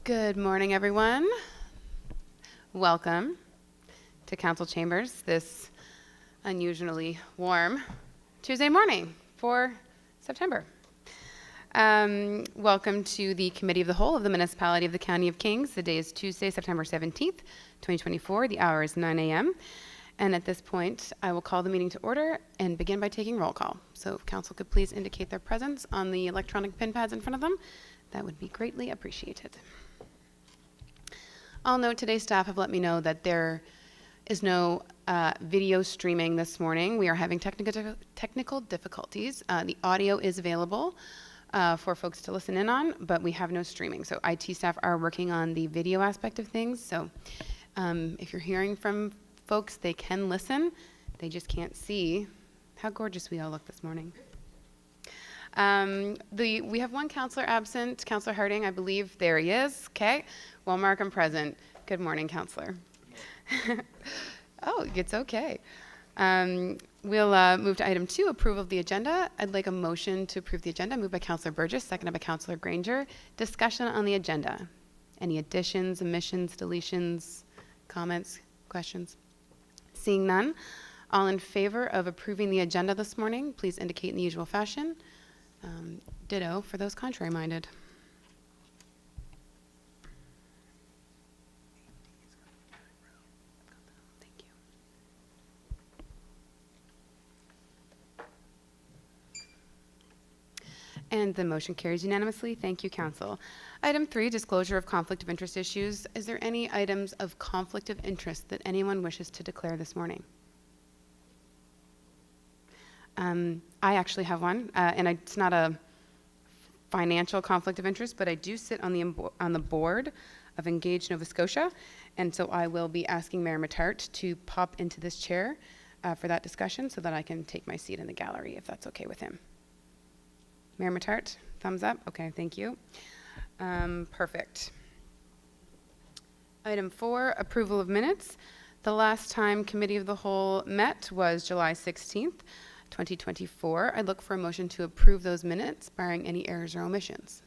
Good morning, everyone. Welcome to Council Chambers this unusually warm Tuesday morning for September. Welcome to the Committee of the Whole of the Municipality of the County of Kings. The day is Tuesday, September 17th, 2024. The hour is 9 a.m. And at this point, I will call the meeting to order and begin by taking roll call. So if council could please indicate their presence on the electronic pin pads in front of them, that would be greatly appreciated. I'll note today's staff have let me know that there is no video streaming this morning. We are having technical difficulties. The audio is available for folks to listen in on, but we have no streaming. So IT staff are working on the video aspect of things. So if you're hearing from folks, they can listen. They just can't see how gorgeous we all look this morning. We have one counselor absent, Counselor Harding, I believe. There he is. Okay. Well, Mark, I'm present. Good morning, Counselor. Oh, it's okay. We'll move to item 2, approval of the agenda. I'd like a motion to approve the agenda. Moved by Counselor Burgess, seconded by Counselor Granger. Discussion on the agenda. Any additions, omissions, deletions, comments, questions? Seeing none, all in favor of approving the agenda this morning, please indicate in the usual fashion. Ditto for those contrary-minded. Thank you. And the motion carries unanimously. Thank you, Council. Item 3, disclosure of conflict of interest issues. Is there any items of conflict of interest that anyone wishes to declare this morning? I actually have one, and it's not a financial conflict of interest, but I do sit on the board of Engage Nova Scotia, and so I will be asking Mayor Matart to pop into this chair for that discussion so that I can take my seat in the gallery, if that's okay with him. Mayor Matart, thumbs up? Okay, thank you. Perfect. Item 4, approval of minutes. The last time Committee of the Whole met was July 16th. 2024. I look for a motion to approve those minutes, barring any errors or omissions.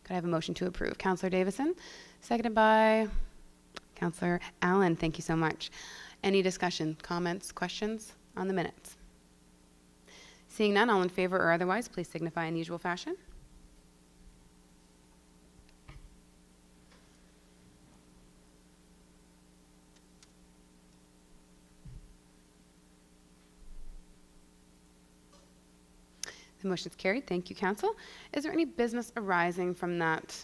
Could I have a motion to approve? Councillor Davison, seconded by Councillor Allen. Thank you so much. Any discussion, comments, questions on the minutes? Seeing none, all in favor or otherwise, please signify in the usual fashion. The motion is carried. Thank you, Council. Is there any business arising from that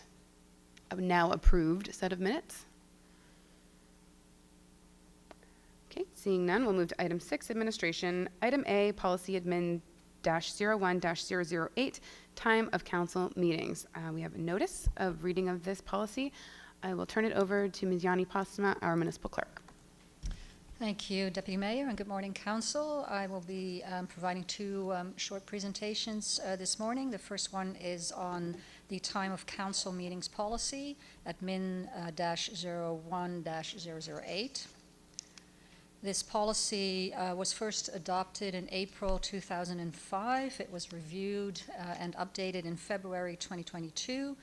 now approved set of minutes? Okay, seeing none, we'll move to item 6, administration. Item A, policy admin -01-008, time of council meetings. We have a notice of reading of this policy. I will turn it over to Ms. Yanni Postma, our municipal clerk. Thank you, Deputy Mayor, and good morning, Council. I will be providing 2 short presentations this morning. The first one is on the time of council meetings policy, admin -01-008. This policy was first adopted in April 2005. It was reviewed and updated in February 2022.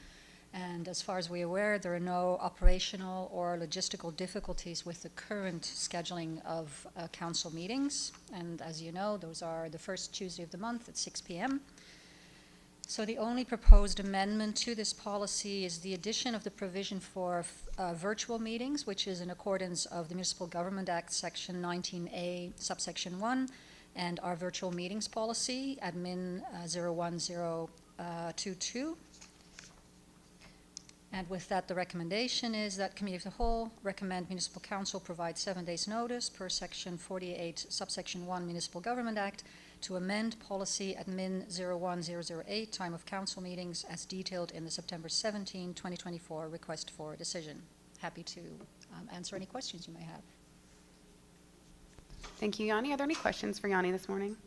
And as far as we're aware, there are no operational or logistical difficulties with the current scheduling of council meetings. And as you know, those are the first Tuesday of the month at 6 p.m. So the only proposed amendment to this policy is the addition of the provision for virtual meetings, which is in accordance of the Municipal Government Act, Section 19A, subsection 1, and our virtual meetings policy, admin 01022. And with that, the recommendation is that Committee of the Whole recommend Municipal Council provide 7 days notice per Section 48, subsection 1 Municipal Government Act to amend policy admin 01008, time of council meetings, as detailed in the September 17, 2024 request for a decision. Happy to answer any questions you may have. Thank you, Yanni. Are there any questions for Yanni this morning?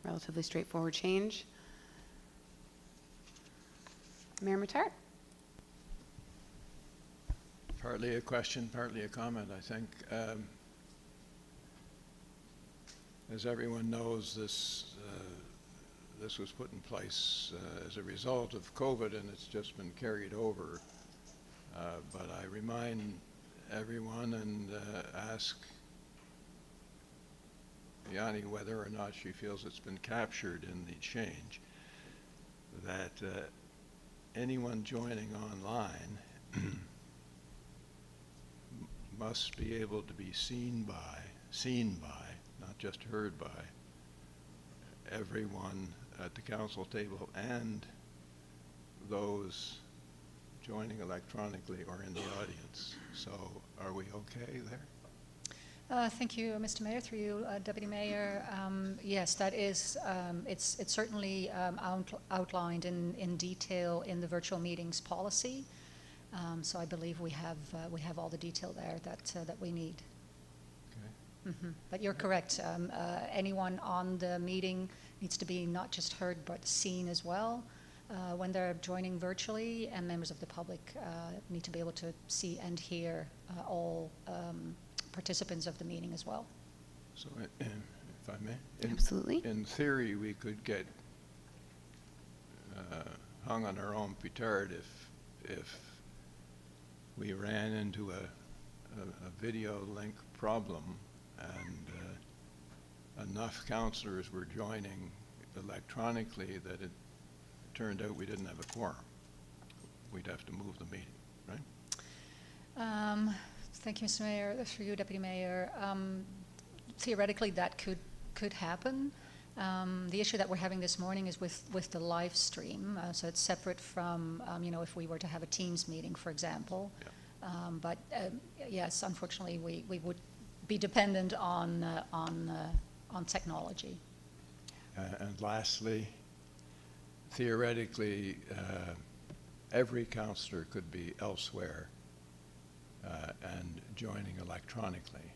Relatively straightforward change. Mayor Matart? Partly a question, partly a comment, I think. As everyone knows, this was put in place as a result of COVID, and it's just been carried over. But I remind everyone and ask Yanni whether or not she feels it's been captured in the change, that anyone joining online must be able to be seen by, not just heard by, everyone at the council table and those joining electronically or in the audience. So are we okay there? Thank you, Mr. Mayor. Through you, Deputy Mayor. Yes, that is, it's certainly outlined in detail in the virtual meetings policy. So I believe we have all the detail there that we need. Okay. Mm-hmm. But you're correct. Anyone on the meeting needs to be not just heard but seen as well when they're joining virtually, and members of the public need to be able to see and hear all participants of the meeting as well. So if I may? Absolutely. In theory, we could get hung on our own petard if we ran into a video link problem and enough councillors were joining electronically that it turned out we didn't have a quorum. We'd have to move the meeting, right? Thank you, Mr. Mayor. Through you, Deputy Mayor. Theoretically, that could happen. The issue that we're having this morning is with the live stream, so it's separate from, if we were to have a Teams meeting, for example. Yeah. But yes, unfortunately, we would be dependent on technology. And lastly, theoretically, every councillor could be elsewhere and joining electronically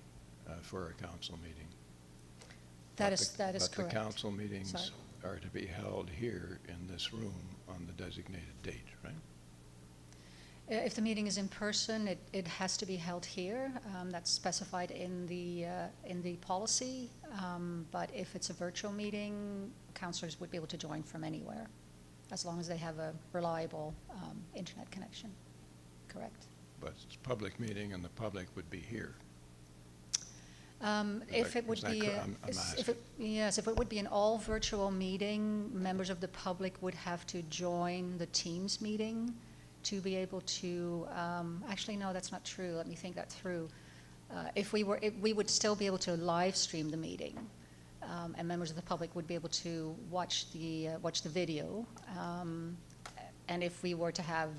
for a council meeting. That is correct. But the council meetings are to be held here in this room on the designated date, right? If the meeting is in person, it has to be held here. That's specified in the policy. But if it's a virtual meeting, councillors would be able to join from anywhere, as long as they have a reliable internet connection. Correct. But it's a public meeting and the public would be here. If it would be, if it would be an all virtual meeting, members of the public would have to join the Teams meeting to be able to, actually no, that's not true. Let me think that through. We would still be able to live stream the meeting, and members of the public would be able to watch the video. And if we were to have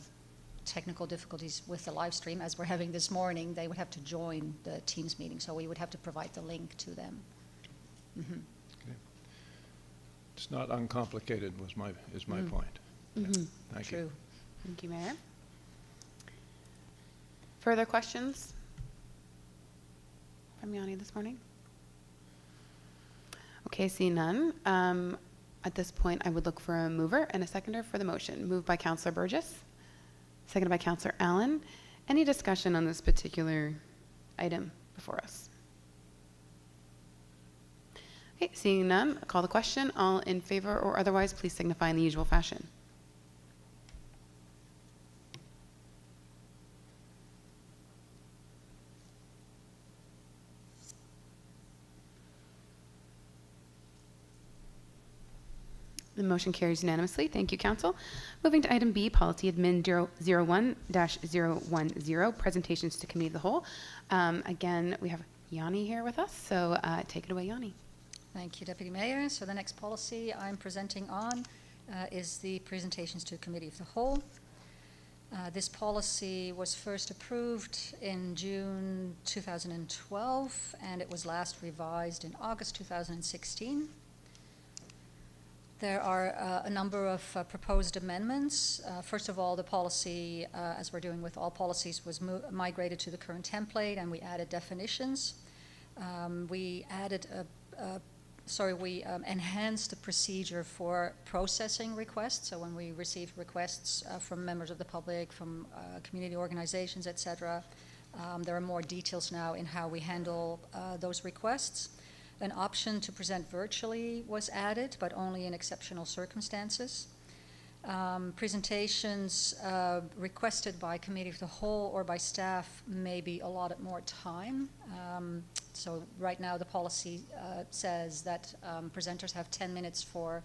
technical difficulties with the live stream, as we're having this morning, they would have to join the Teams meeting, so we would have to provide the link to them. Mm-hmm. Okay. It's not uncomplicated is my point. Mm-hmm. Thank True. you. Thank you, Mayor. Further questions from Yanni this morning? Okay, seeing none. At this point, I would look for a mover and a seconder for the motion. Moved by Councillor Burgess, seconded by Councillor Allen. Any discussion on this particular item before us? Okay, seeing none, I'll call the question. All in favor or otherwise, please signify in the usual fashion. The motion carries unanimously. Thank you, Council. Moving to item B, Policy Admin 01-010, presentations to Committee of the Whole. Again, we have Yanni here with us, so take it away, Yanni. Thank you, Deputy Mayor. So the next policy I'm presenting on is the presentations to Committee of the Whole. This policy was first approved in June 2012, and it was last revised in August 2016. There are a number of proposed amendments. First of all, the policy, as we're doing with all policies, was migrated to the current template, and we added definitions. We enhanced the procedure for processing requests. So when we receive requests from members of the public, from community organizations, etc., there are more details now in how we handle those requests. An option to present virtually was added, but only in exceptional circumstances. Presentations requested by committee of the whole or by staff may be allotted more time. So right now the policy says that presenters have 10 minutes for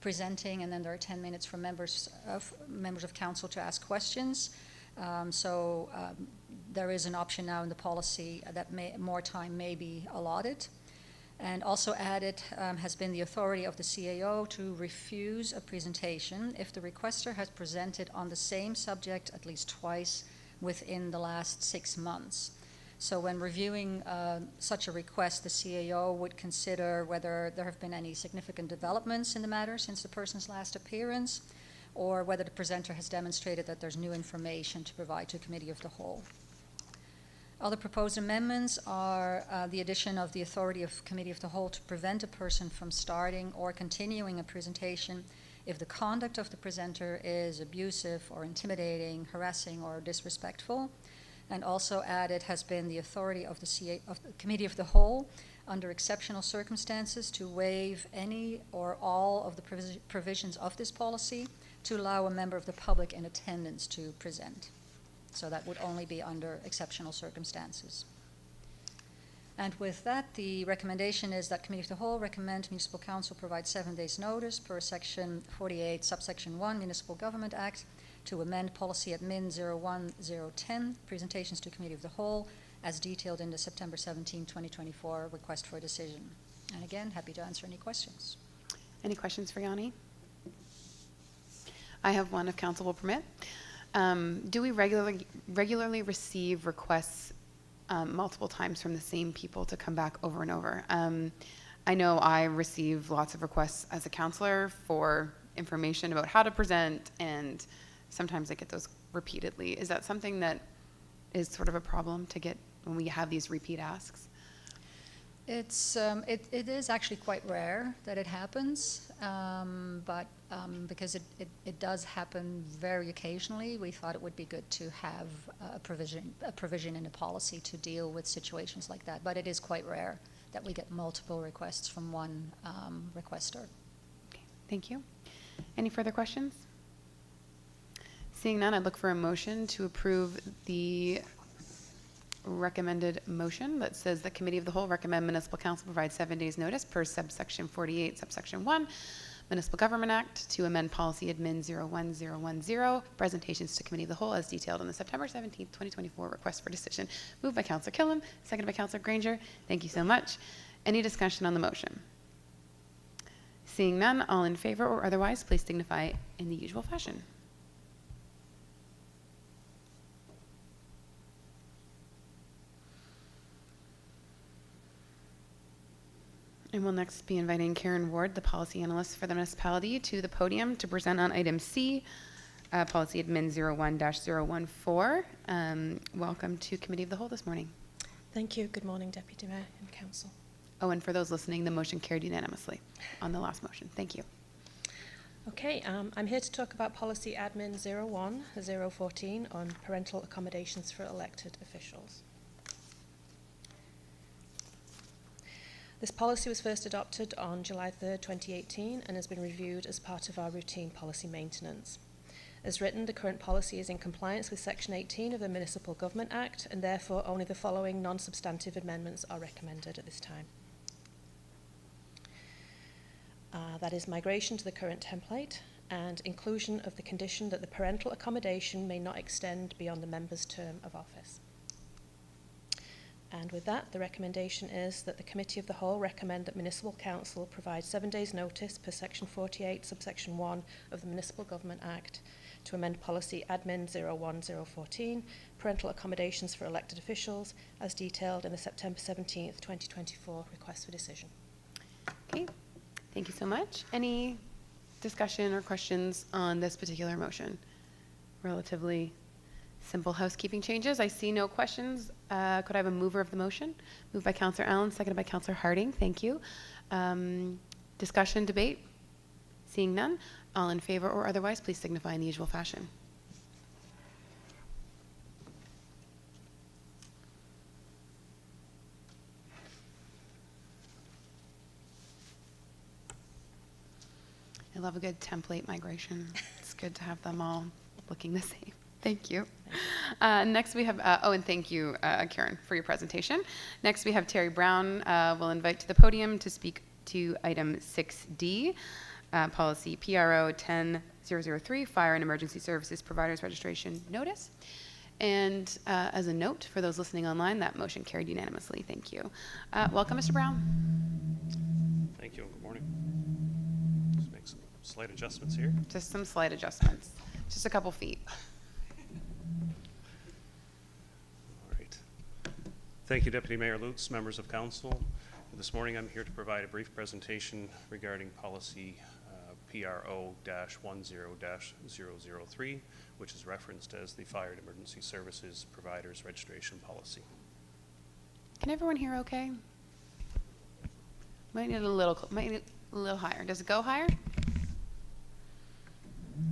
presenting, and then there are 10 minutes for members of council to ask questions. There is an option now in the policy that more time may be allotted. And also added has been the authority of the CAO to refuse a presentation if the requester has presented on the same subject at least twice within the last 6 months. So when reviewing such a request, the CAO would consider whether there have been any significant developments in the matter since the person's last appearance, or whether the presenter has demonstrated that there's new information to provide to a committee of the whole. Other proposed amendments are the addition of the authority of committee of the whole to prevent a person from starting or continuing a presentation if the conduct of the presenter is abusive or intimidating, harassing, or disrespectful. And also added has been the authority of the committee of the whole under exceptional circumstances to waive any or all of the provisions of this policy to allow a member of the public in attendance to present. So that would only be under exceptional circumstances. And with that, the recommendation is that Committee of the Whole recommend Municipal Council provide 7 days notice per Section 48, Subsection 1, Municipal Government Act to amend Policy Admin 01010, presentations to Committee of the Whole, as detailed in the September 17, 2024 request for a decision. And again, happy to answer any questions. Any questions for Yanni? I have one, if council will permit. Do we regularly receive requests multiple times from the same people to come back over and over? I know I receive lots of requests as a counselor for information about how to present, and sometimes I get those repeatedly. Is that something that is sort of a problem to get when we have these repeat asks? It is actually quite rare that it happens, but because it does happen very occasionally, we thought it would be good to have a provision in a policy to deal with situations like that. But it is quite rare that we get multiple requests from one requester. Okay, thank you. Any further questions? Seeing none, I'd look for a motion to approve the recommended motion that says the Committee of the Whole recommend Municipal Council provide 7 days notice per subsection 48, subsection 1, Municipal Government Act to amend Policy Admin 01010, presentations to Committee of the Whole as detailed in the September 17, 2024 request for decision. Moved by Councillor Killam, seconded by Councillor Granger. Thank you so much. Any discussion on the motion? Seeing none, all in favor or otherwise, please signify in the usual fashion. And we'll next be inviting Karen Ward, the policy analyst for the municipality, to the podium to present on item C, policy admin 01-014. Welcome to Committee of the Whole this morning. Thank you. Good morning, Deputy Mayor and Council. Oh, and for those listening, the motion carried unanimously on the last motion. Thank you. Okay, I'm here to talk about policy admin 01-014 on parental accommodations for elected officials. This policy was first adopted on July 3rd, 2018 and has been reviewed as part of our routine policy maintenance. As written, the current policy is in compliance with Section 18 of the Municipal Government Act, and therefore only the following non-substantive amendments are recommended at this time. That is migration to the current template and inclusion of the condition that the parental accommodation may not extend beyond the member's term of office. And with that, the recommendation is that the Committee of the Whole recommend that Municipal Council provide 7 days notice per Section 48, subsection 1 of the Municipal Government Act to amend Policy Admin 01-014, parental accommodations for elected officials, as detailed in the September 17th, 2024 request for decision. Okay, thank you so much. Any discussion or questions on this particular motion? Relatively simple housekeeping changes. I see no questions. Could I have a mover of the motion? Moved by Councillor Allen, seconded by Councillor Harding. Thank you. Discussion, debate? Seeing none. All in favor or otherwise, please signify in the usual fashion. I love a good template migration. It's good to have them all looking the same. Thank you. Next we have, and thank you, Karen, for your presentation. Next we have Terry Brown. We'll invite to the podium to speak to item 6D, policy PRO 10003, Fire and Emergency Services Providers Registration Notice. And as a note for those listening online, that motion carried unanimously. Thank you. Welcome, Mr. Brown. Thank you and good morning. Just make some slight adjustments here. Just some slight adjustments. Just a couple feet. All right. Thank you, Deputy Mayor Lutz, members of council. This morning I'm here to provide a brief presentation regarding policy PRO-10-003, which is referenced as the Fire and Emergency Services Providers Registration Policy. Can everyone hear okay? Might need a little higher. Does it go higher?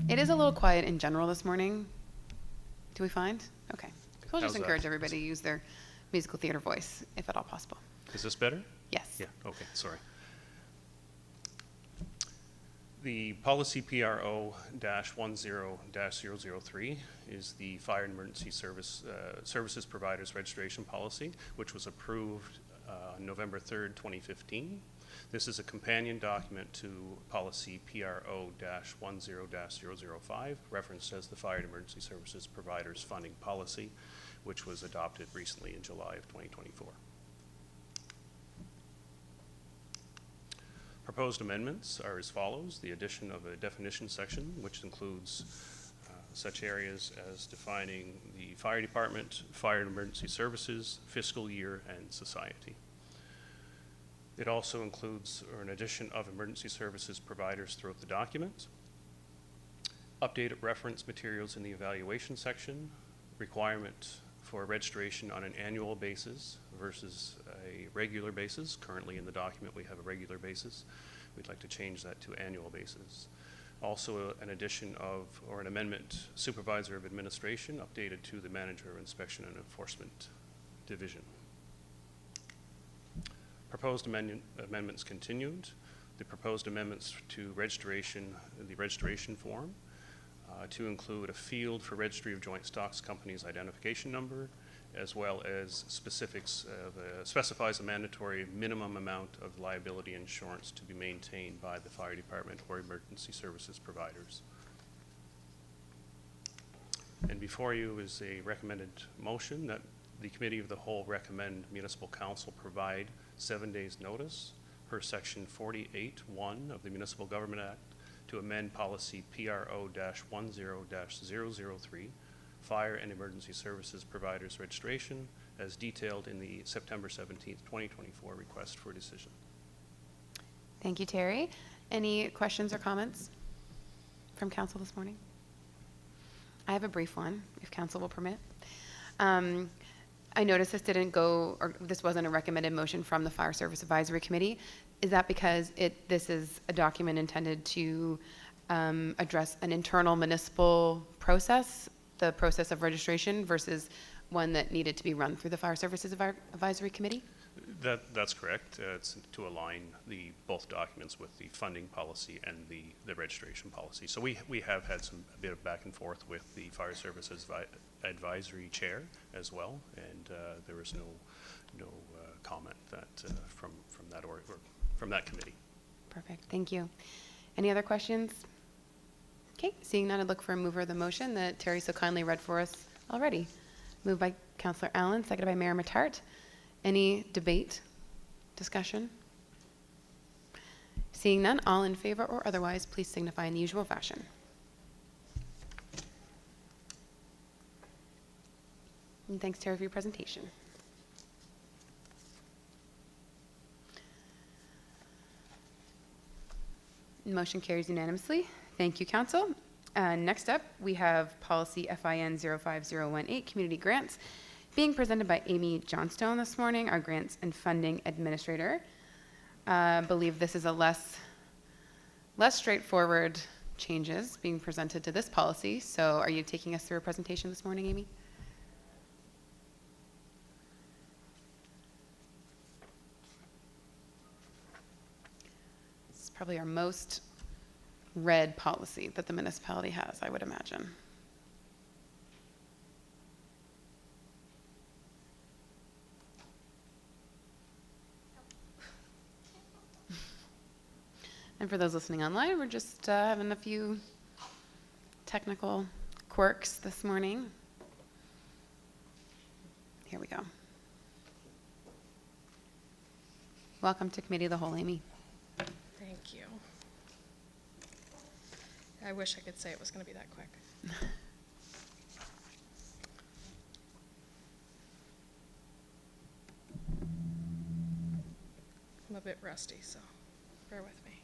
It is a little quiet in general this morning. Do we find? Okay. We'll just How's encourage that? everybody to use their musical theater voice, if at all possible. Is this better? Yes. Yeah, okay, sorry. The policy PRO-10-003 is the Fire and Emergency Services Providers Registration Policy, which was approved on November 3rd, 2015. This is a companion document to policy PRO-10-005, referenced as the Fire and Emergency Services Providers Funding Policy, which was adopted recently in July of 2024. Proposed amendments are as follows: the addition of a definition section, which includes such areas as defining the fire department, fire and emergency services, fiscal year, and society. It also includes an addition of emergency services providers throughout the document, updated reference materials in the evaluation section, requirement for registration on an annual basis versus a regular basis. Currently in the document we have a regular basis. We'd like to change that to annual basis. Also an addition of, or an amendment, supervisor of administration updated to the manager of inspection and enforcement division. Proposed amendments continued. The proposed amendments to registration, the registration form, to include a field for Registry of Joint Stocks Companies identification number, as well as specifics specifies a mandatory minimum amount of liability insurance to be maintained by the fire department or emergency services providers. And before you is a recommended motion that the Committee of the Whole recommend Municipal Council provide 7 days notice per section 48(1) of the Municipal Government Act to amend policy PRO-10-003, Fire and Emergency Services Providers Registration, as detailed in the September 17th, 2024 request for decision. Thank you, Terry. Any questions or comments from council this morning? I have a brief one, if council will permit. I noticed this didn't go, or this wasn't a recommended motion from the Fire Service Advisory Committee. Is that because this is a document intended to address an internal municipal process, the process of registration, versus one that needed to be run through the Fire Services Advisory Committee? That's correct. It's to align both documents with the funding policy and the registration policy. So we have had a bit of back and forth with the Fire Services Advisory Chair as well, and there was no comment that from that committee. Perfect. Thank you. Any other questions? Okay. Seeing none, I'd look for a mover of the motion that Terry so kindly read for us already. Moved by Councillor Allen, seconded by Mayor Matart. Any debate, discussion? Seeing none, all in favor or otherwise, please signify in the usual fashion. And thanks, Terry, for your presentation. Motion carries unanimously. Thank you, Council. Next up, we have policy FIN 05018, community grants, being presented by Amy Johnstone this morning, our grants and funding administrator. I believe this is a less straightforward changes being presented to this policy. So are you taking us through a presentation this morning, Amy? This is probably our most red policy that the municipality has, I would imagine. And for those listening online, we're just having a few technical quirks this morning. Here we go. Welcome to Committee of the Whole, Amy. Thank you. I wish I could say it was going to be that quick. I'm a bit rusty, so bear with me.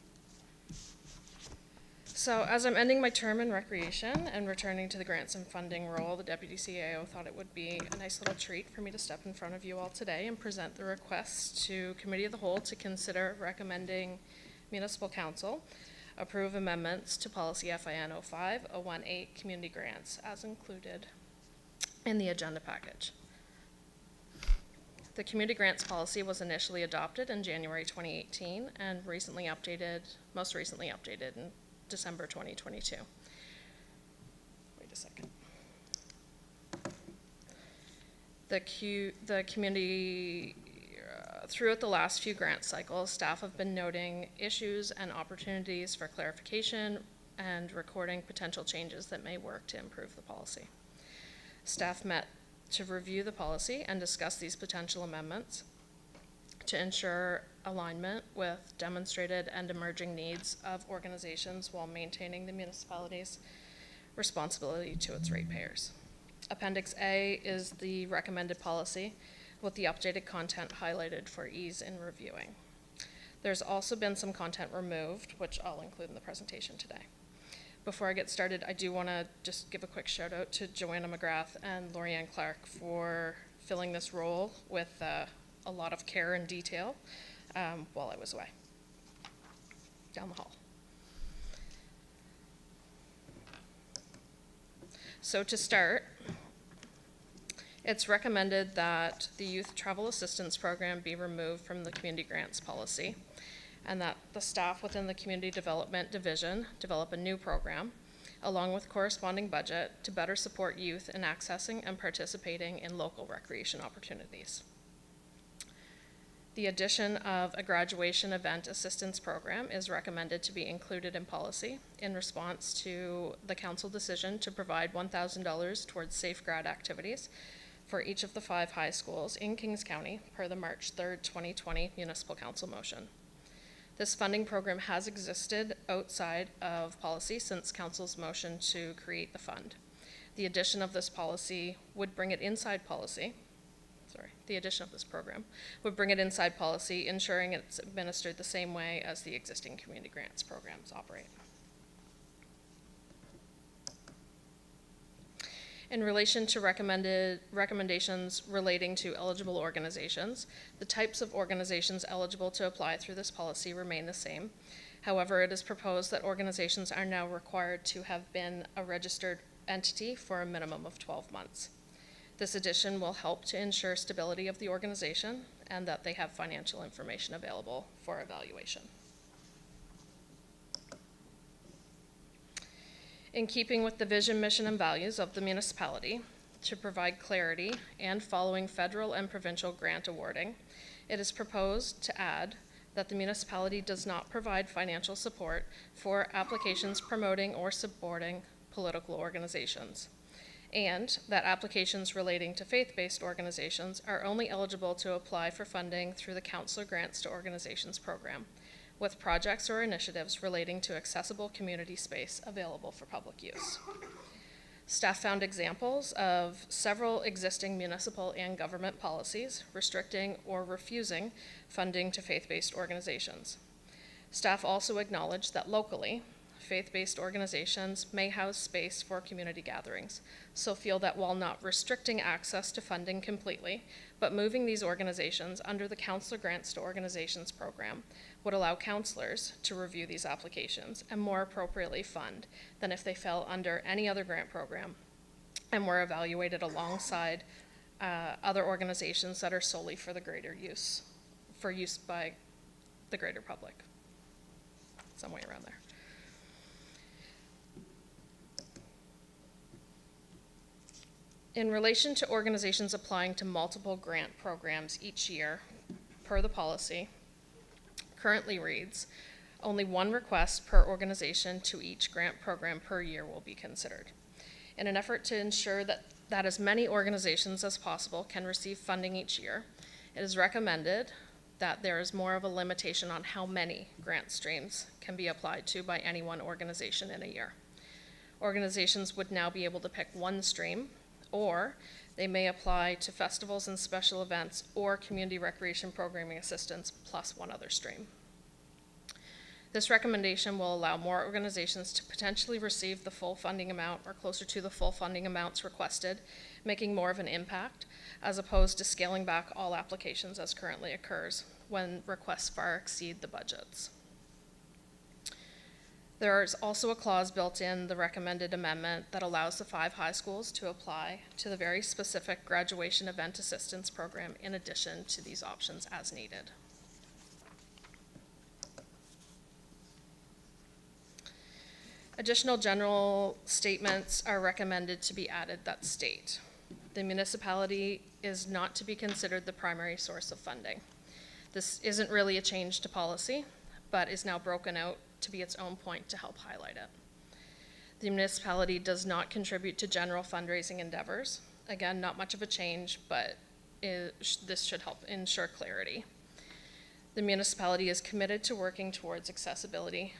So as I'm ending my term in recreation and returning to the grants and funding role, the Deputy CAO thought it would be a nice little treat for me to step in front of you all today and present the request to Committee of the Whole to consider recommending Municipal Council approve amendments to Policy FIN 05-018 Community Grants as included in the agenda package. The Community Grants Policy was initially adopted in January 2018 and most recently updated in December 2022. Wait a second. The community, throughout the last few grant cycles, staff have been noting issues and opportunities for clarification and recording potential changes that may work to improve the policy. Staff met to review the policy and discuss these potential amendments to ensure alignment with demonstrated and emerging needs of organizations while maintaining the municipality's responsibility to its ratepayers. Appendix A is the recommended policy with the updated content highlighted for ease in reviewing. There's also been some content removed, which I'll include in the presentation today. Before I get started, I do want to just give a quick shout out to Joanna McGrath and Lorianne Clark for filling this role with a lot of care and detail while I was away, down the hall. So to start, it's recommended that the Youth Travel Assistance Program be removed from the Community Grants Policy, and that the staff within the Community Development Division develop a new program, along with corresponding budget, to better support youth in accessing and participating in local recreation opportunities. The addition of a graduation event assistance program is recommended to be included in policy in response to the council decision to provide $1,000 towards safe grad activities for each of the 5 high schools in Kings County per the March 3rd, 2020 Municipal Council motion. This funding program has existed outside of policy since council's motion to create the fund. The addition of this policy would bring it inside policy. The addition of this program would bring it inside policy, ensuring it's administered the same way as the existing community grants programs operate. In relation to recommendations relating to eligible organizations, the types of organizations eligible to apply through this policy remain the same. However, it is proposed that organizations are now required to have been a registered entity for a minimum of 12 months. This addition will help to ensure stability of the organization and that they have financial information available for evaluation. In keeping with the vision, mission, and values of the municipality, to provide clarity and following federal and provincial grant awarding, it is proposed to add that the municipality does not provide financial support for applications promoting or supporting political organizations, and that applications relating to faith-based organizations are only eligible to apply for funding through the Councillor Grants to Organizations program, with projects or initiatives relating to accessible community space available for public use. Staff found examples of several existing municipal and government policies restricting or refusing funding to faith-based organizations. Staff also acknowledged that locally, faith-based organizations may house space for community gatherings, so feel that while not restricting access to funding completely, but moving these organizations under the Councillor Grants to Organizations program would allow councillors to review these applications and more appropriately fund than if they fell under any other grant program and were evaluated alongside other organizations that are solely for the greater use, for use by the greater public. Some way around there. In relation to organizations applying to multiple grant programs each year, per the policy, currently reads, only one request per organization to each grant program per year will be considered. In an effort to ensure that as many organizations as possible can receive funding each year, it is recommended that there is more of a limitation on how many grant streams can be applied to by any one organization in a year. Organizations would now be able to pick one stream, or they may apply to festivals and special events or community recreation programming assistance plus one other stream. This recommendation will allow more organizations to potentially receive the full funding amount or closer to the full funding amounts requested, making more of an impact, as opposed to scaling back all applications as currently occurs when requests far exceed the budgets. There is also a clause built in the recommended amendment that allows the 5 high schools to apply to the very specific graduation event assistance program in addition to these options as needed. Additional general statements are recommended to be added that state the municipality is not to be considered the primary source of funding. This isn't really a change to policy, but is now broken out to be its own point to help highlight it. The municipality does not contribute to general fundraising endeavors. Again, not much of a change, but this should help ensure clarity. The municipality is committed to working towards accessibility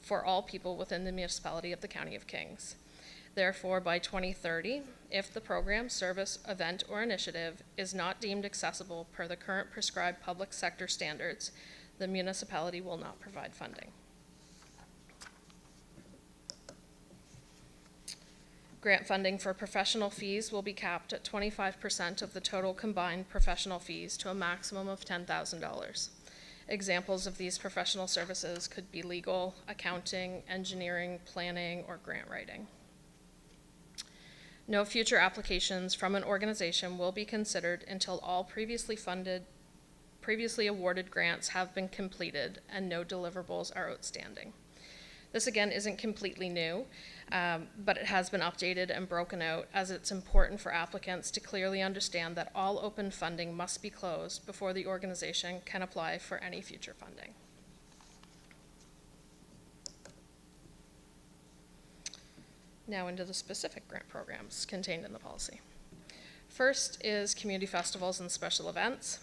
for all people within the municipality of the County of Kings. Therefore, by 2030, if the program, service, event, or initiative is not deemed accessible per the current prescribed public sector standards, the municipality will not provide funding. Grant funding for professional fees will be capped at 25% of the total combined professional fees to a maximum of $10,000. Examples of these professional services could be legal, accounting, engineering, planning, or grant writing. No future applications from an organization will be considered until all previously awarded grants have been completed and no deliverables are outstanding. This again isn't completely new, but it has been updated and broken out as it's important for applicants to clearly understand that all open funding must be closed before the organization can apply for any future funding. Now into the specific grant programs contained in the policy. First is community festivals and special events.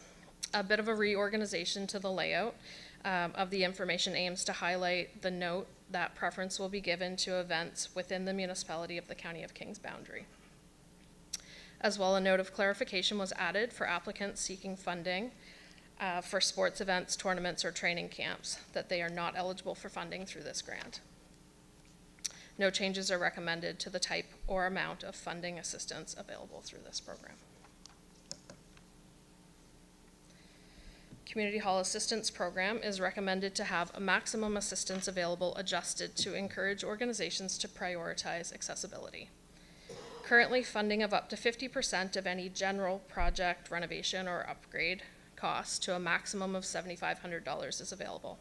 A bit of a reorganization to the layout of the information aims to highlight the note that preference will be given to events within the municipality of the County of Kings boundary. As well, a note of clarification was added for applicants seeking funding for sports events, tournaments, or training camps, that they are not eligible for funding through this grant. No changes are recommended to the type or amount of funding assistance available through this program. Community Hall Assistance Program is recommended to have a maximum assistance available adjusted to encourage organizations to prioritize accessibility. Currently, funding of up to 50% of any general project renovation or upgrade cost to a maximum of $7,500 is available.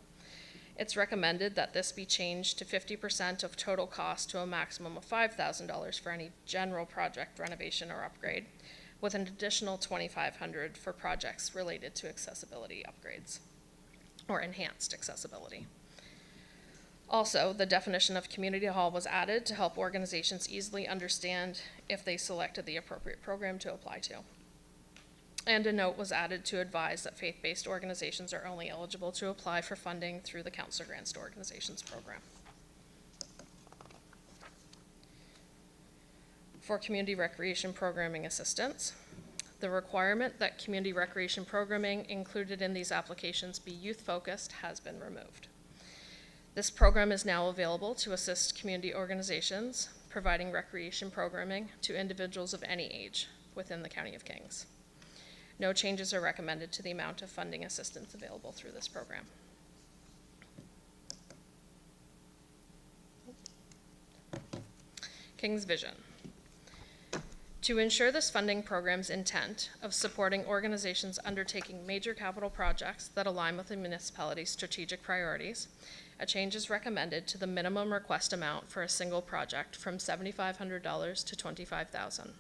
It's recommended that this be changed to 50% of total cost to a maximum of $5,000 for any general project renovation or upgrade, with an additional $2,500 for projects related to accessibility upgrades or enhanced accessibility. Also, the definition of community hall was added to help organizations easily understand if they selected the appropriate program to apply to. And a note was added to advise that faith-based organizations are only eligible to apply for funding through the Council Grants to Organizations program. For community recreation programming assistance, the requirement that community recreation programming included in these applications be youth-focused has been removed. This program is now available to assist community organizations providing recreation programming to individuals of any age within the County of Kings. No changes are recommended to the amount of funding assistance available through this program. King's vision. To ensure this funding program's intent of supporting organizations undertaking major capital projects that align with the municipality's strategic priorities, a change is recommended to the minimum request amount for a single project from $7,500 to $25,000.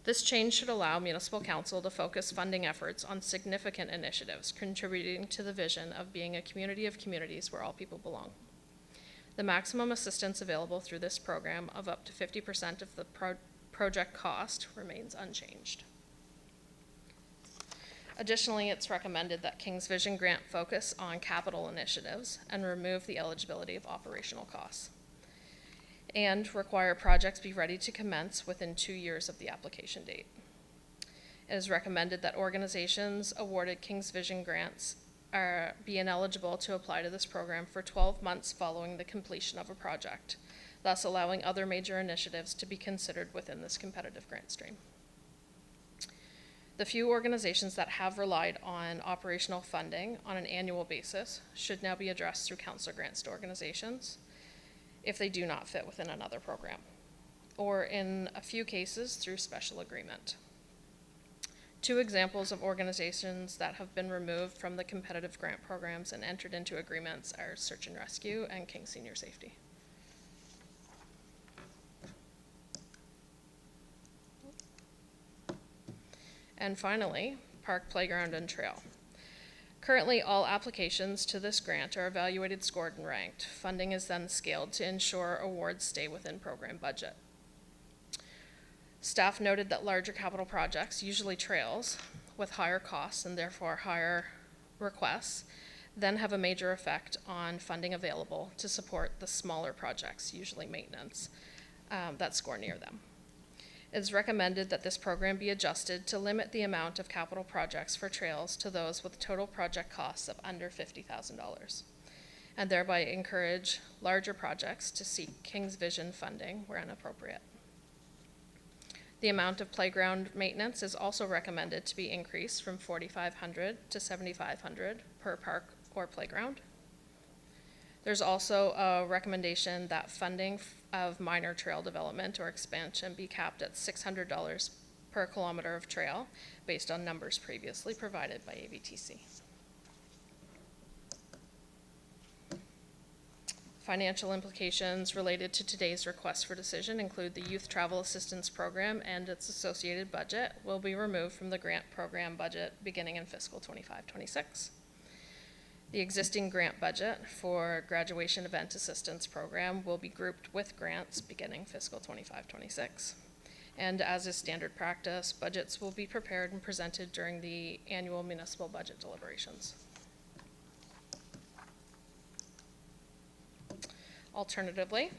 This change should allow Municipal Council to focus funding efforts on significant initiatives contributing to the vision of being a community of communities where all people belong. The maximum assistance available through this program of up to 50% of the project cost remains unchanged. Additionally, it's recommended that King's Vision grant focus on capital initiatives and remove the eligibility of operational costs, and require projects be ready to commence within 2 years of the application date. It is recommended that organizations awarded King's Vision grants be ineligible to apply to this program for 12 months following the completion of a project, thus allowing other major initiatives to be considered within this competitive grant stream. The few organizations that have relied on operational funding on an annual basis should now be addressed through council grants to organizations if they do not fit within another program, or in a few cases through special agreement. 2 examples of organizations that have been removed from the competitive grant programs and entered into agreements are Search and Rescue and King Senior Safety. And finally, Park, Playground, and Trail. Currently, all applications to this grant are evaluated, scored, and ranked. Funding is then scaled to ensure awards stay within program budget. Staff noted that larger capital projects, usually trails, with higher costs and therefore higher requests, then have a major effect on funding available to support the smaller projects, usually maintenance, that score near them. It is recommended that this program be adjusted to limit the amount of capital projects for trails to those with total project costs of under $50,000, and thereby encourage larger projects to seek King's Vision funding where inappropriate. The amount of playground maintenance is also recommended to be increased from $4,500 to $7,500 per park or playground. There's also a recommendation that funding of minor trail development or expansion be capped at $600 per kilometer of trail based on numbers previously provided by AVTC. Financial implications related to today's request for decision include the Youth Travel Assistance Program and its associated budget will be removed from the grant program budget beginning in fiscal 25-26. The existing grant budget for Graduation Event Assistance Program will be grouped with grants beginning fiscal 25-26. And as is standard practice, budgets will be prepared and presented during the annual municipal budget deliberations. Alternatively,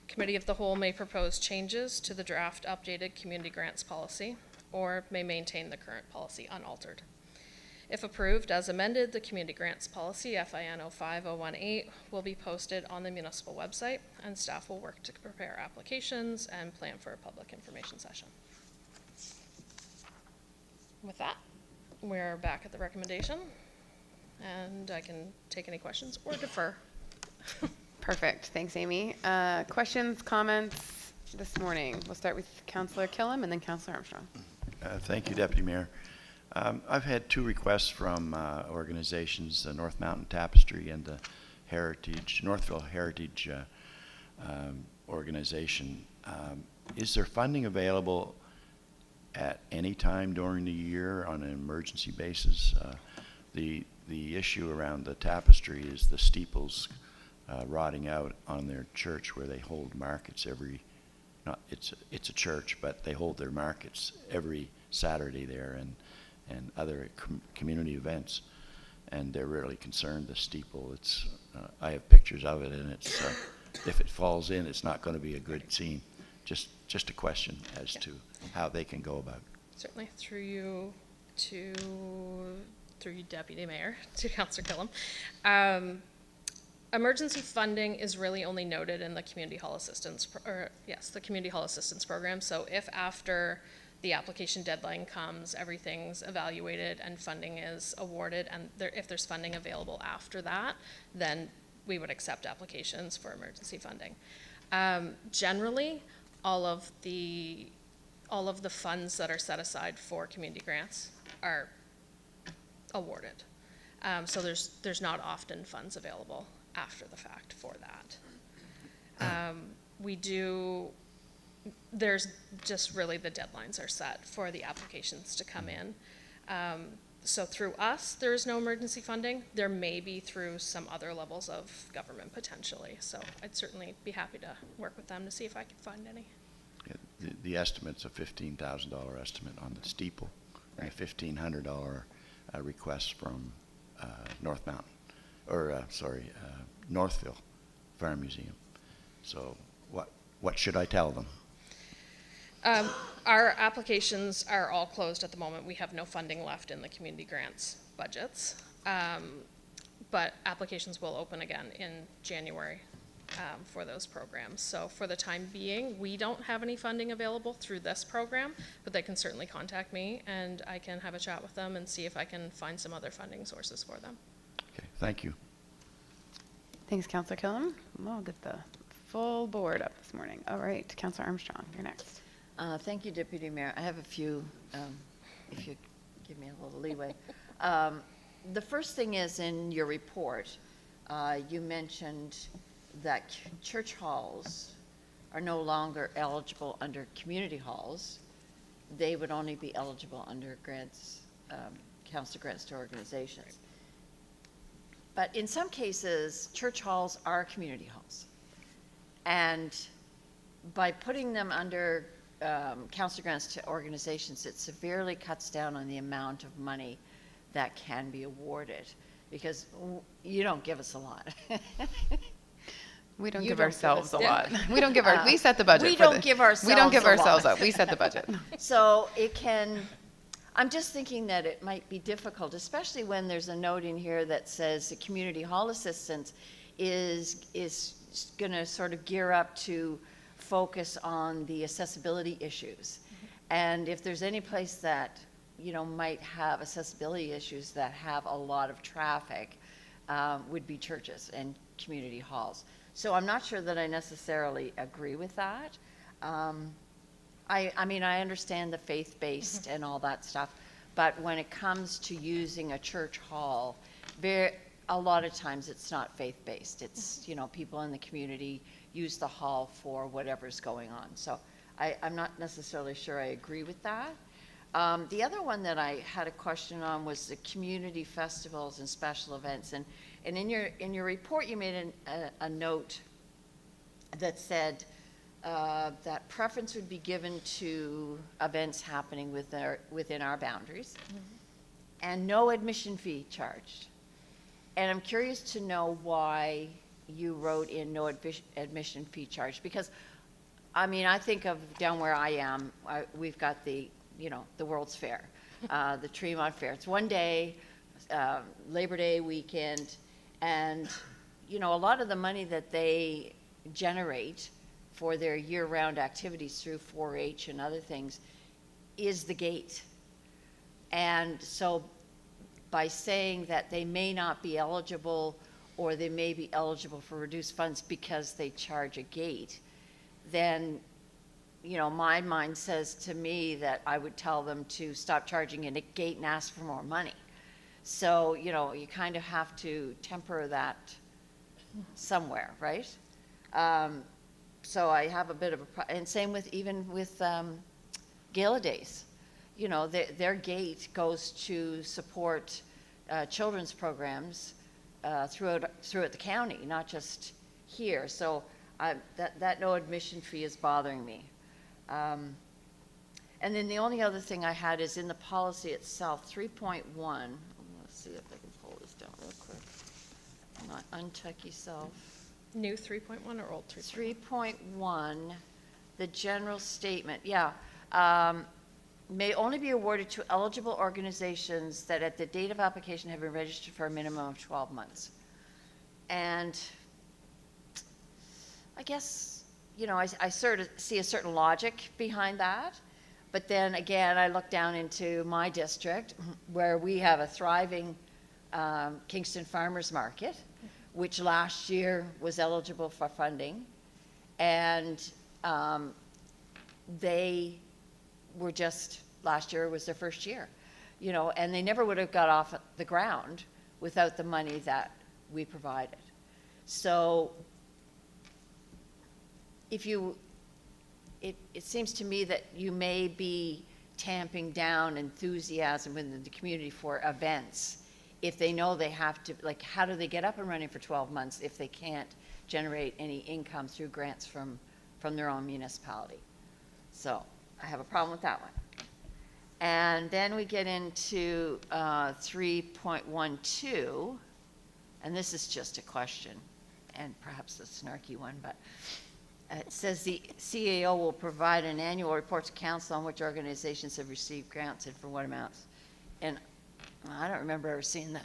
Committee of the Whole may propose changes to the draft updated community grants policy or may maintain the current policy unaltered. If approved as amended, the community grants policy, FIN 05018, will be posted on the municipal website, and staff will work to prepare applications and plan for a public information session. With that, we're back at the recommendation, and I can take any questions or defer. Perfect. Thanks, Amy. Questions, comments this morning? We'll start with Councillor Killam and then Councillor Armstrong. Thank you, Deputy Mayor. I've had 2 requests from organizations, the North Mountain Tapestry and the Northville Heritage organization. Is there funding available at any time during the year on an emergency basis? The issue around the tapestry is the steeples rotting out on their church where they hold markets it's a church, but they hold their markets every Saturday there and other community events, and they're really concerned. The steeple, it's I have pictures of it, and it's if it falls in, it's not going to be a good scene. Just a question as to how they can go about it. Certainly, through you, Deputy Mayor, to Councillor Killam. Emergency funding is really only noted in the Community Hall Assistance, the Community Hall Assistance Program. So if after the application deadline comes, everything's evaluated and funding is awarded, and if there's funding available after that, then we would accept applications for emergency funding. Generally, all of the funds that are set aside for community grants are awarded. So there's not often funds available after the fact for that. We do there's just really the deadlines are set for the applications to come in. So through us, there is no emergency funding. There may be through some other levels of government potentially. So I'd certainly be happy to work with them to see if I can find any. Yeah, the estimate's a $15,000 estimate on the steeple, and a $1,500 request from North Mountain, or Northville Fire Museum. So what should I tell them? Our applications are all closed at the moment. We have no funding left in the community grants budgets. But applications will open again in January for those programs. So for the time being, we don't have any funding available through this program, but they can certainly contact me and I can have a chat with them and see if I can find some other funding sources for them. Okay, thank you. Thanks, Councillor Killam. We'll get the full board up this morning. All right, Councillor Armstrong, you're next. Thank you, Deputy Mayor. I have a few, if you give me a little leeway. The first thing is in your report, you mentioned that church halls are no longer eligible under community halls. They would only be eligible under grants, council grants to organizations. But in some cases, church halls are community halls. And by putting them under council grants to organizations, it severely cuts down on the amount of money that can be awarded, because you don't give us a lot. We don't You give don't give ourselves a us- lot. We don't give we set the budget. we for don't the- give We don't give ourselves a ourselves lot. up. We set the budget. So it can, I'm just thinking that it might be difficult, especially when there's a note in here that says the community hall assistance is going to sort of gear up to focus on the accessibility issues. And if there's any place that, you know, might have accessibility issues that have a lot of traffic, would be churches and community halls. So I'm not sure that I necessarily agree with that. I mean, I understand the faith-based and all that stuff, but when it comes to using a church hall, a lot of times it's not faith-based. It's, you know, people in the community use the hall for whatever's going on. So I'm not necessarily sure I agree with that. The other one that I had a question on was the community festivals and special events. And in your report, you made a note that said that preference would be given to events happening within our boundaries, and no admission fee charged. And I'm curious to know why you wrote in no admission fee charged, because I mean, I think of down where I am, we've got the World's Fair, the Tremont Fair. It's one day, Labor Day weekend, and, you know, a lot of the money that they generate for their year-round activities through 4-H and other things is the gate. And so by saying that they may not be eligible, or they may be eligible for reduced funds because they charge a gate, then, you know, my mind says to me that I would tell them to stop charging a gate and ask for more money. So, you know, you kind of have to temper that somewhere, right? So I have a bit of and same with even with gala days. You know, their gate goes to support children's programs throughout the county, not just here. So that no admission fee is bothering me. And then the only other thing I had is in the policy itself, 3.1. Let's see if I can pull this down real quick. Not untech yourself. New 3.1 or old 3.1? 3.1, the general statement, yeah. May only be awarded to eligible organizations that at the date of application have been registered for a minimum of 12 months. And I guess, you know, I sort of see a certain logic behind that. But then again, I look down into my district where we have a thriving Kingston Farmers Market, which last year was eligible for funding. And they were just, last year was their first year, you know, and they never would have got off the ground without the money that we provided. So if you it seems to me that you may be tamping down enthusiasm within the community for events if they know they have to, like, how do they get up and running for 12 months if they can't generate any income through grants from their own municipality? So I have a problem with that one. And then we get into 3.12, and this is just a question, and perhaps a snarky one, but it says the CAO will provide an annual report to council on which organizations have received grants and for what amounts. And I don't remember ever seeing that.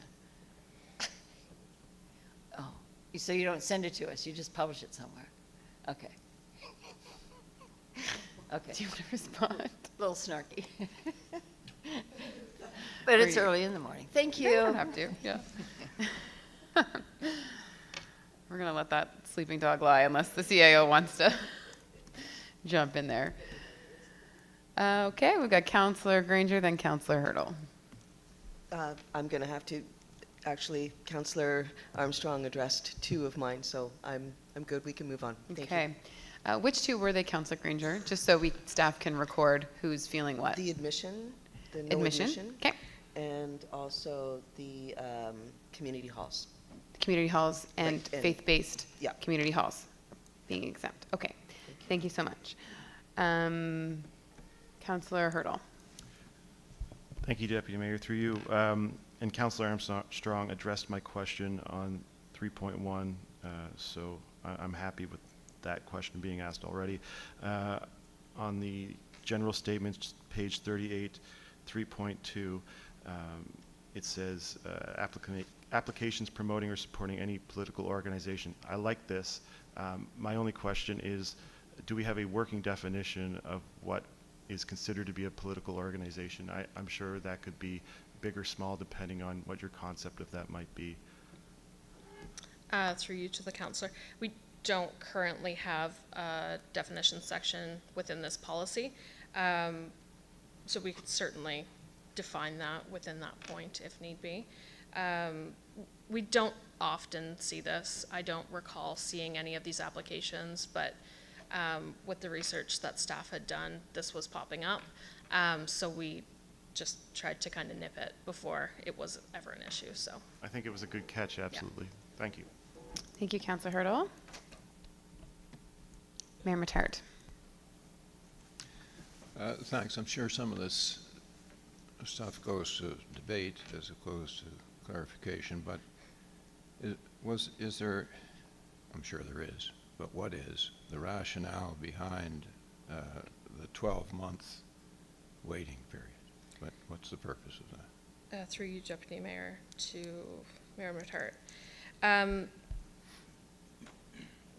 Oh, so you don't send it to us, you just publish it somewhere. Okay. Okay. Do you want to respond? A little snarky. But it's early in the morning. Thank you. You don't have to, yeah. We're going to let that sleeping dog lie unless the CAO wants to jump in there. Okay, we've got Councillor Granger, then Councillor Hurdle. I'm going to have to, actually, Councillor Armstrong addressed two of mine, so I'm good. We can move on. Thank you. Okay. Which two were they, Councillor Granger? Just so staff can record who's feeling what. The admission, the no Admission? admission, Okay. and also the community halls. Community halls and Right, and- faith-based Yeah. community halls being exempt. Okay. Thank you so much. Councillor Hurdle. Thank you, Deputy Mayor. Through you, and Councillor Armstrong addressed my question on 3.1, so I'm happy with that question being asked already. On the general statements, page 38, 3.2, it says applications promoting or supporting any political organization. I like this. My only question is, do we have a working definition of what is considered to be a political organization? I'm sure that could be big or small depending on what your concept of that might be. Through you to the councillor. We don't currently have a definition section within this policy. So we could certainly define that within that point if need be. We don't often see this. I don't recall seeing any of these applications, but with the research that staff had done, this was popping up. So we just tried to kind of nip it before it was ever an issue. So I think it was a good catch, absolutely. Yeah. Thank you. Thank you, Councillor Hurdle. Mayor Matart. Thanks. I'm sure some of this stuff goes to debate as opposed to clarification, but is there, I'm sure there is, but what is the rationale behind the 12-month waiting period? What's the purpose of that? through you, Deputy Mayor, to Mayor Matart.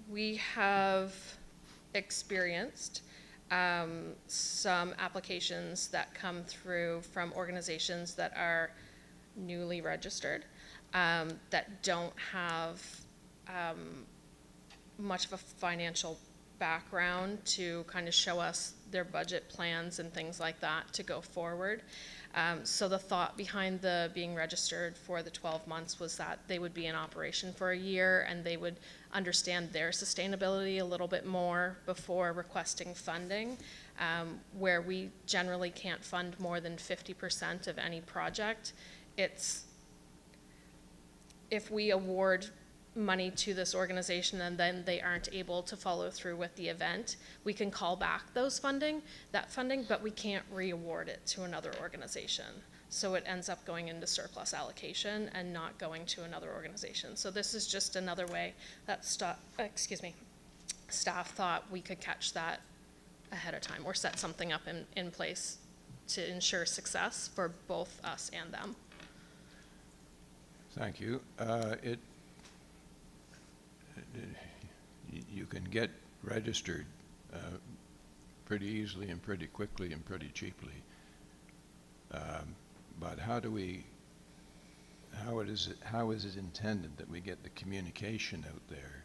We have experienced some applications that come through from organizations that are newly registered, that don't have much of a financial background to kind of show us their budget plans and things like that to go forward. So the thought behind the being registered for the 12 months was that they would be in operation for a year and they would understand their sustainability a little bit more before requesting funding, where we generally can't fund more than 50% of any project. If we award money to this organization and then they aren't able to follow through with the event, we can call back that funding, but we can't re-award it to another organization. So it ends up going into surplus allocation and not going to another organization. So this is just another way that staff thought we could catch that ahead of time or set something up in place to ensure success for both us and them. Thank you. You can get registered pretty easily and pretty quickly and pretty cheaply. But how is it intended that we get the communication out there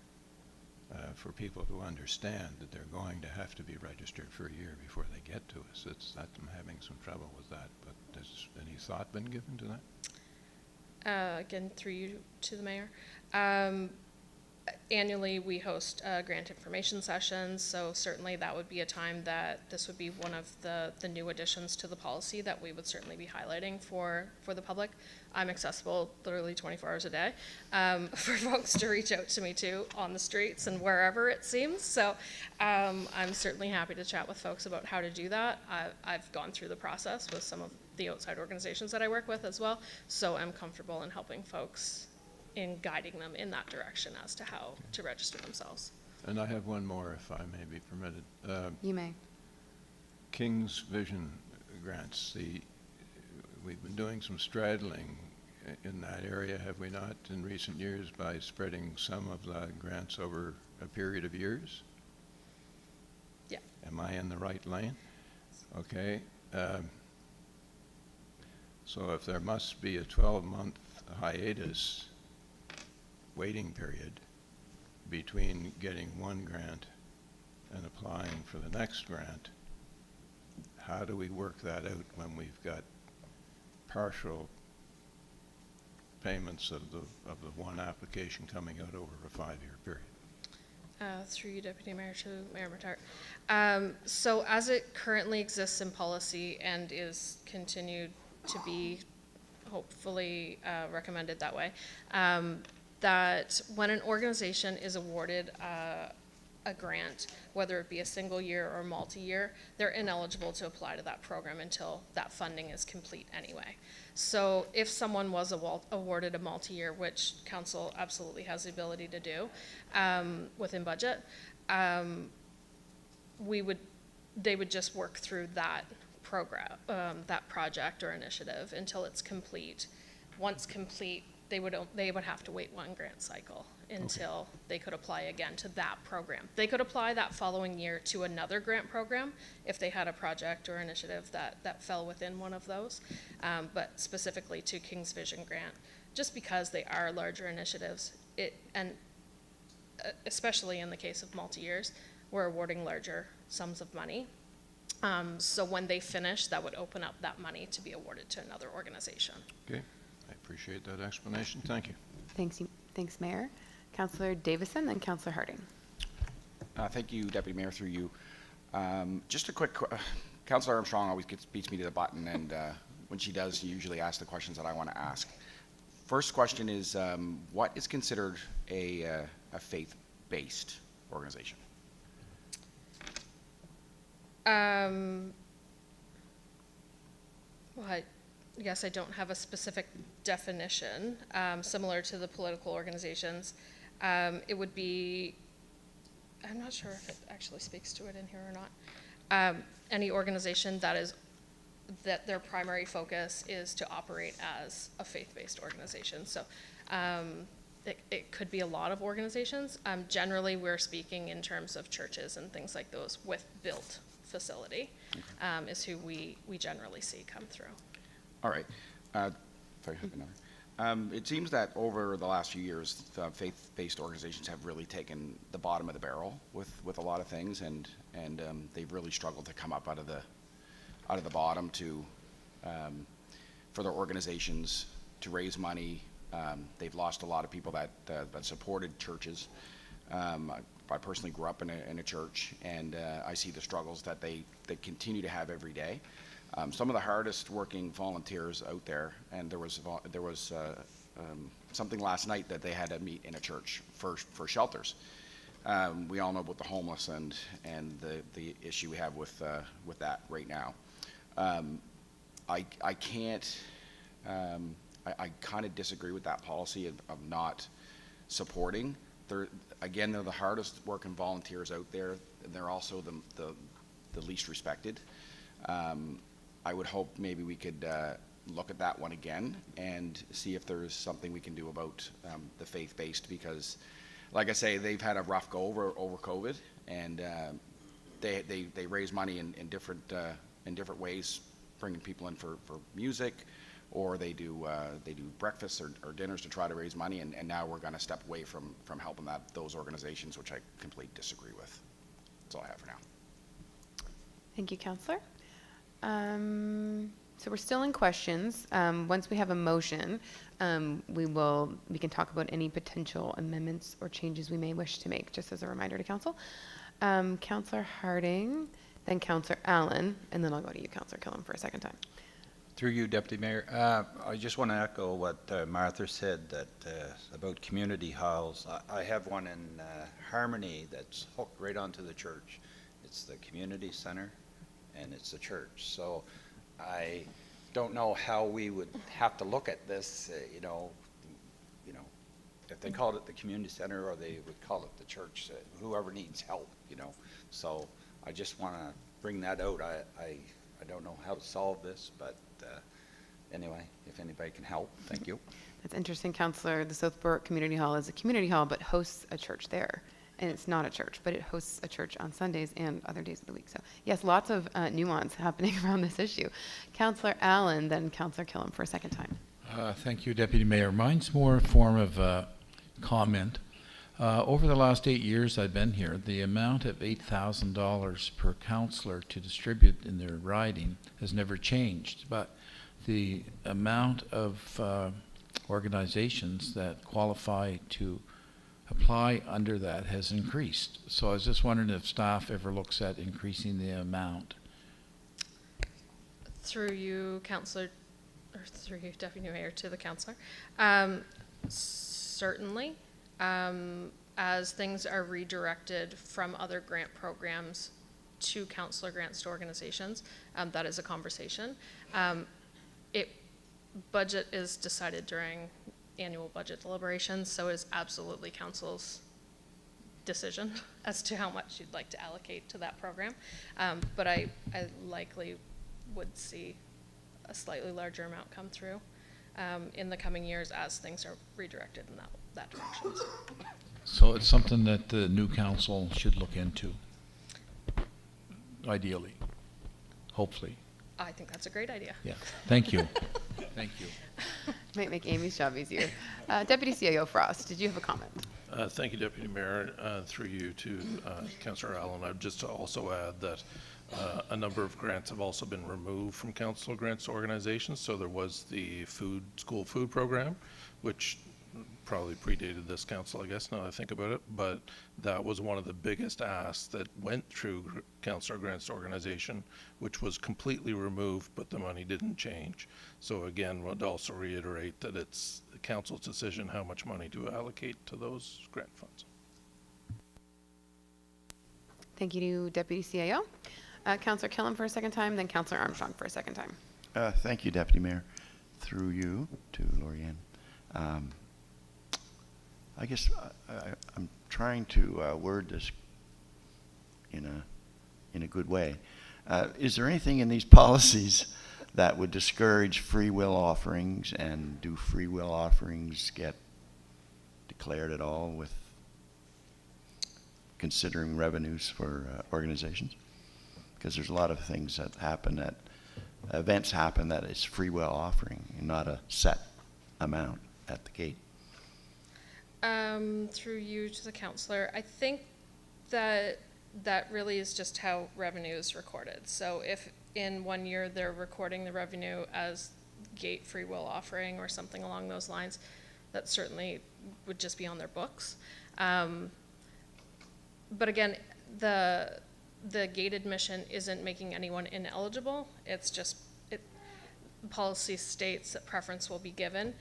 for people to understand that they're going to have to be registered for a year before they get to us? I'm having some trouble with that, but has any thought been given to that? Again, through you to the mayor. Annually, we host grant information sessions, so certainly that would be a time that this would be one of the new additions to the policy that we would certainly be highlighting for the public. I'm accessible literally 24 hours a day for folks to reach out to me too on the streets and wherever it seems. So I'm certainly happy to chat with folks about how to do that. I've gone through the process with some of the outside organizations that I work with as well, so I'm comfortable in helping folks in guiding them in that direction as to how to register themselves. And I have one more, if I may be permitted. You may. King's Vision grants, we've been doing some straddling in that area, have we not, in recent years, by spreading some of the grants over a period of years? Yeah. Am I in the right lane? Okay. So if there must be a 12-month hiatus waiting period between getting one grant and applying for the next grant, how do we work that out when we've got partial payments of the one application coming out over a 5-year period? Through you, Deputy Mayor, to Mayor Matar. So as it currently exists in policy and is continued to be hopefully recommended that way, that when an organization is awarded a grant, whether it be a single year or multi-year, they're ineligible to apply to that program until that funding is complete anyway. So if someone was awarded a multi-year, which council absolutely has the ability to do within budget, they would just work through that program, that project or initiative until it's complete. Once complete, they would have to wait one grant cycle until they could apply again to that program. They could apply that following year to another grant program if they had a project or initiative that fell within one of those, but specifically to King's Vision grant, just because they are larger initiatives, and especially in the case of multi-years, we're awarding larger sums of money. So when they finish, that would open up that money to be awarded to another organization. Okay, I appreciate that explanation. Thank you. Thanks, Mayor. Councillor Davison, then Councillor Harding. Thank you, Deputy Mayor, through you. Just a quick, Councillor Armstrong always beats me to the button, and when she does, she usually asks the questions that I want to ask. First question is, what is considered a faith-based organization? Well, I guess I don't have a specific definition. Similar to the political organizations, it would be, I'm not sure if it actually speaks to it in here or not, any organization that their primary focus is to operate as a faith-based organization. So it could be a lot of organizations. Generally, we're speaking in terms of churches and things like those with built facility, is who we generally see come through. All right. It seems that over the last few years, faith-based organizations have really taken the bottom of the barrel with a lot of things, and they've really struggled to come up out of the bottom to for their organizations to raise money. They've lost a lot of people that supported churches. I personally grew up in a church, and I see the struggles that they continue to have every day. Some of the hardest working volunteers out there, and there was something last night that they had to meet in a church for shelters. We all know about the homeless and the issue we have with that right now. I kind of disagree with that policy of not supporting. They're the hardest working volunteers out there, and they're also the least respected. I would hope maybe we could look at that one again and see if there's something we can do about the faith-based, because, like I say, they've had a rough go over COVID, and they raise money in different ways, bringing people in for music, or they do breakfasts or dinners to try to raise money, and now we're going to step away from helping those organizations, which I completely disagree with. That's all I have for now. Thank you, Councillor. So we're still in questions. Once we have a motion, we can talk about any potential amendments or changes we may wish to make, just as a reminder to council. Councillor Harding, then Councillor Allen, and then I'll go to you, Councillor Killam, for a second time. Through you, Deputy Mayor, I just want to echo what Martha said that about community halls. I have one in Harmony that's hooked right onto the church. It's the community center, and it's the church. So I don't know how we would have to look at this. If they called it the community center or they would call it the church, whoever needs help. So I just want to bring that out. I don't know how to solve this, but anyway, if anybody can help, thank you. That's interesting, Councillor. The Southport Community Hall is a community hall, but hosts a church there. And it's not a church, but it hosts a church on Sundays and other days of the week. So yes, lots of nuance happening around this issue. Councillor Allen, then Councillor Killam for a second time. Thank you, Deputy Mayor. Mine's more a form of comment. Over the last 8 years I've been here, the amount of $8,000 per councillor to distribute in their riding has never changed, but the amount of organizations that qualify to apply under that has increased. So I was just wondering if staff ever looks at increasing the amount. Through you, Councillor, or through you, Deputy Mayor, to the Councillor. Certainly, as things are redirected from other grant programs to councillor grants to organizations, that is a conversation. Budget is decided during annual budget deliberations, so it is absolutely council's decision as to how much you'd like to allocate to that program. But I likely would see a slightly larger amount come through in the coming years as things are redirected in that direction. So it's something that the new council should look into, ideally, hopefully. I think that's a great idea. Yeah, thank you. Thank you. Might make Amy's job easier. Deputy CAO Frost, did you have a comment? Thank you, Deputy Mayor. Through you to Councillor Allen, I'd just also add that a number of grants have also been removed from council grants to organizations. So there was the school food program, which probably predated this council, I guess, now that I think about it, but that was one of the biggest asks that went through council grants to organization, which was completely removed, but the money didn't change. So again, would also reiterate that it's the council's decision how much money to allocate to those grant funds. Thank you to Deputy CAO. Councillor Killam for a second time, then Councillor Armstrong for a second time. Thank you, Deputy Mayor. Through you to Lorianne. I guess I'm trying to word this in a good way. Is there anything in these policies that would discourage free will offerings, and do free will offerings get declared at all with considering revenues for organizations? Because there's a lot of things that happen that events happen that is free will offering and not a set amount at the gate. Through you to the councillor, I think that really is just how revenue is recorded. So if in 1 year they're recording the revenue as gate free will offering or something along those lines, that certainly would just be on their books. But again, the gate admission isn't making anyone ineligible. It's just, policy states that preference will be given.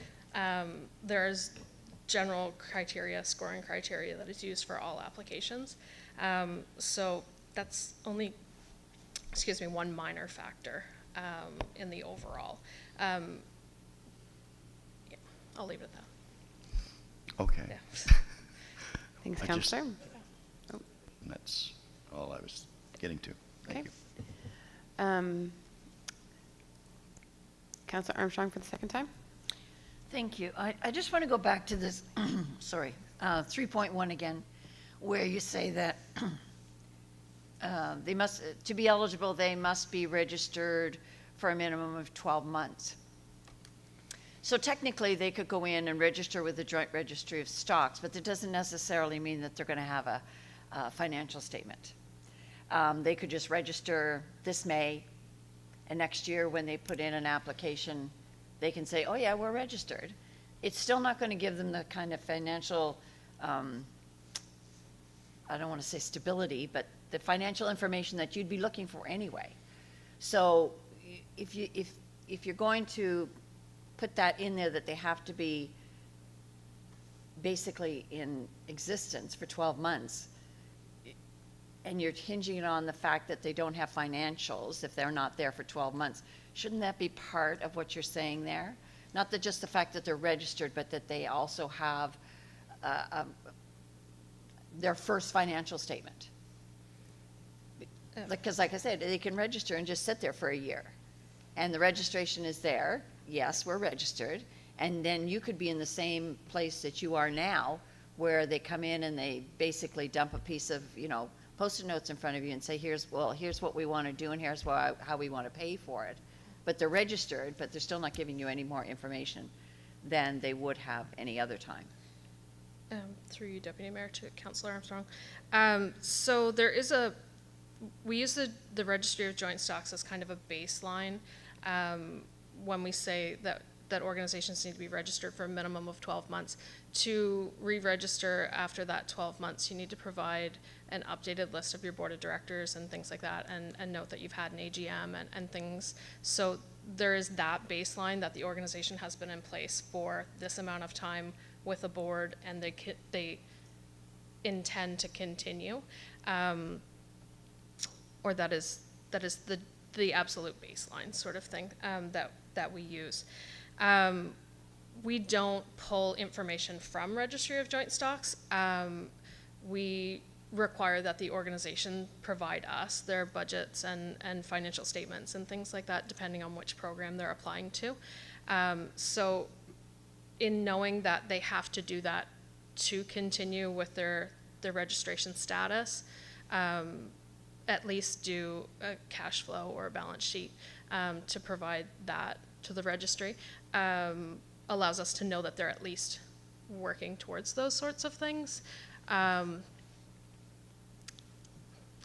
There's general criteria, scoring criteria that is used for all applications. So that's only, one minor factor in the overall. Yeah, I'll leave it at that. Okay. Yeah. Thanks, Councillor. That's all I was getting to. Thank you. Councillor Armstrong for the second time. Thank you. I just want to go back to this, 3.1 again, where you say that they must, to be eligible, they must be registered for a minimum of 12 months. So technically, they could go in and register with the Joint Registry of Stocks, but that doesn't necessarily mean that they're going to have a financial statement. They could just register this May and next year when they put in an application, they can say, oh yeah, we're registered. It's still not going to give them the kind of financial, I don't want to say stability, but the financial information that you'd be looking for anyway. So if you're going to put that in there, that they have to be basically in existence for 12 months, and you're hinging it on the fact that they don't have financials if they're not there for 12 months, shouldn't that be part of what you're saying there? Not that just the fact that they're registered, but that they also have their first financial statement. Because like I said, they can register and just sit there for a year. And the registration is there. Yes, we're registered. And then you could be in the same place that you are now, where they come in and they basically dump a piece of, Post-it notes in front of you and say, here's what we want to do and here's how we want to pay for it. But they're registered, but they're still not giving you any more information than they would have any other time. Through you, Deputy Mayor, to Councillor Armstrong. So we use the Registry of Joint Stocks as kind of a baseline when we say that organizations need to be registered for a minimum of 12 months. To re-register after that 12 months, you need to provide an updated list of your board of directors and things like that, and note that you've had an AGM and things. So there is that baseline that the organization has been in place for this amount of time with a board, and they intend to continue, or that is the absolute baseline sort of thing that we use. We don't pull information from Registry of Joint Stocks. We require that the organization provide us their budgets and financial statements and things like that, depending on which program they're applying to. So in knowing that they have to do that to continue with their registration status, at least do a cash flow or a balance sheet to provide that to the registry, allows us to know that they're at least working towards those sorts of things. I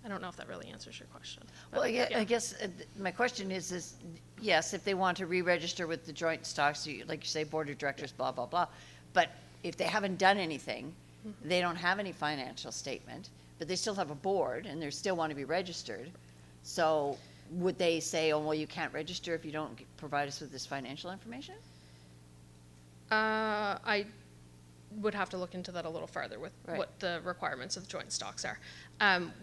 don't know if that really answers your question. Well, I guess my question is yes, if they want to re-register with the joint stocks, like you say, board of directors, blah, blah, blah. But if they haven't done anything, they don't have any financial statement, but they still have a board and they still want to be registered. So would they say, oh, well, you can't register if you don't provide us with this financial information? I would have to look into that a little further with what the requirements of joint stocks are.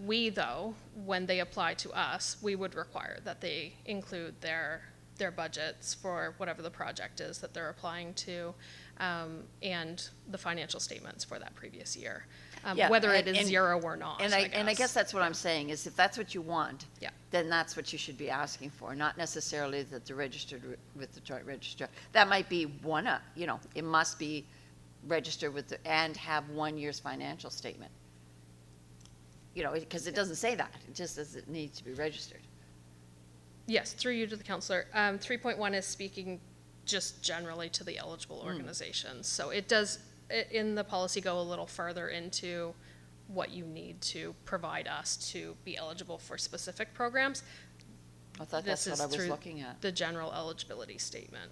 We, though, when they apply to us, we would require that they include their budgets for whatever the project is that they're applying to, and the financial statements for that previous year, whether it is zero or not. And I guess that's what I'm saying is, if that's what you want, then that's what you should be asking for, not necessarily that they're registered with the joint registrar. That might be one, it must be registered with and have 1 year's financial statement. Because it doesn't say that. It just says it needs to be registered. Yes, through you to the councillor. 3.1 is speaking just generally to the eligible organizations. So it does, in the policy, go a little further into what you need to provide us to be eligible for specific programs. I thought that's what I was looking at. The general eligibility statement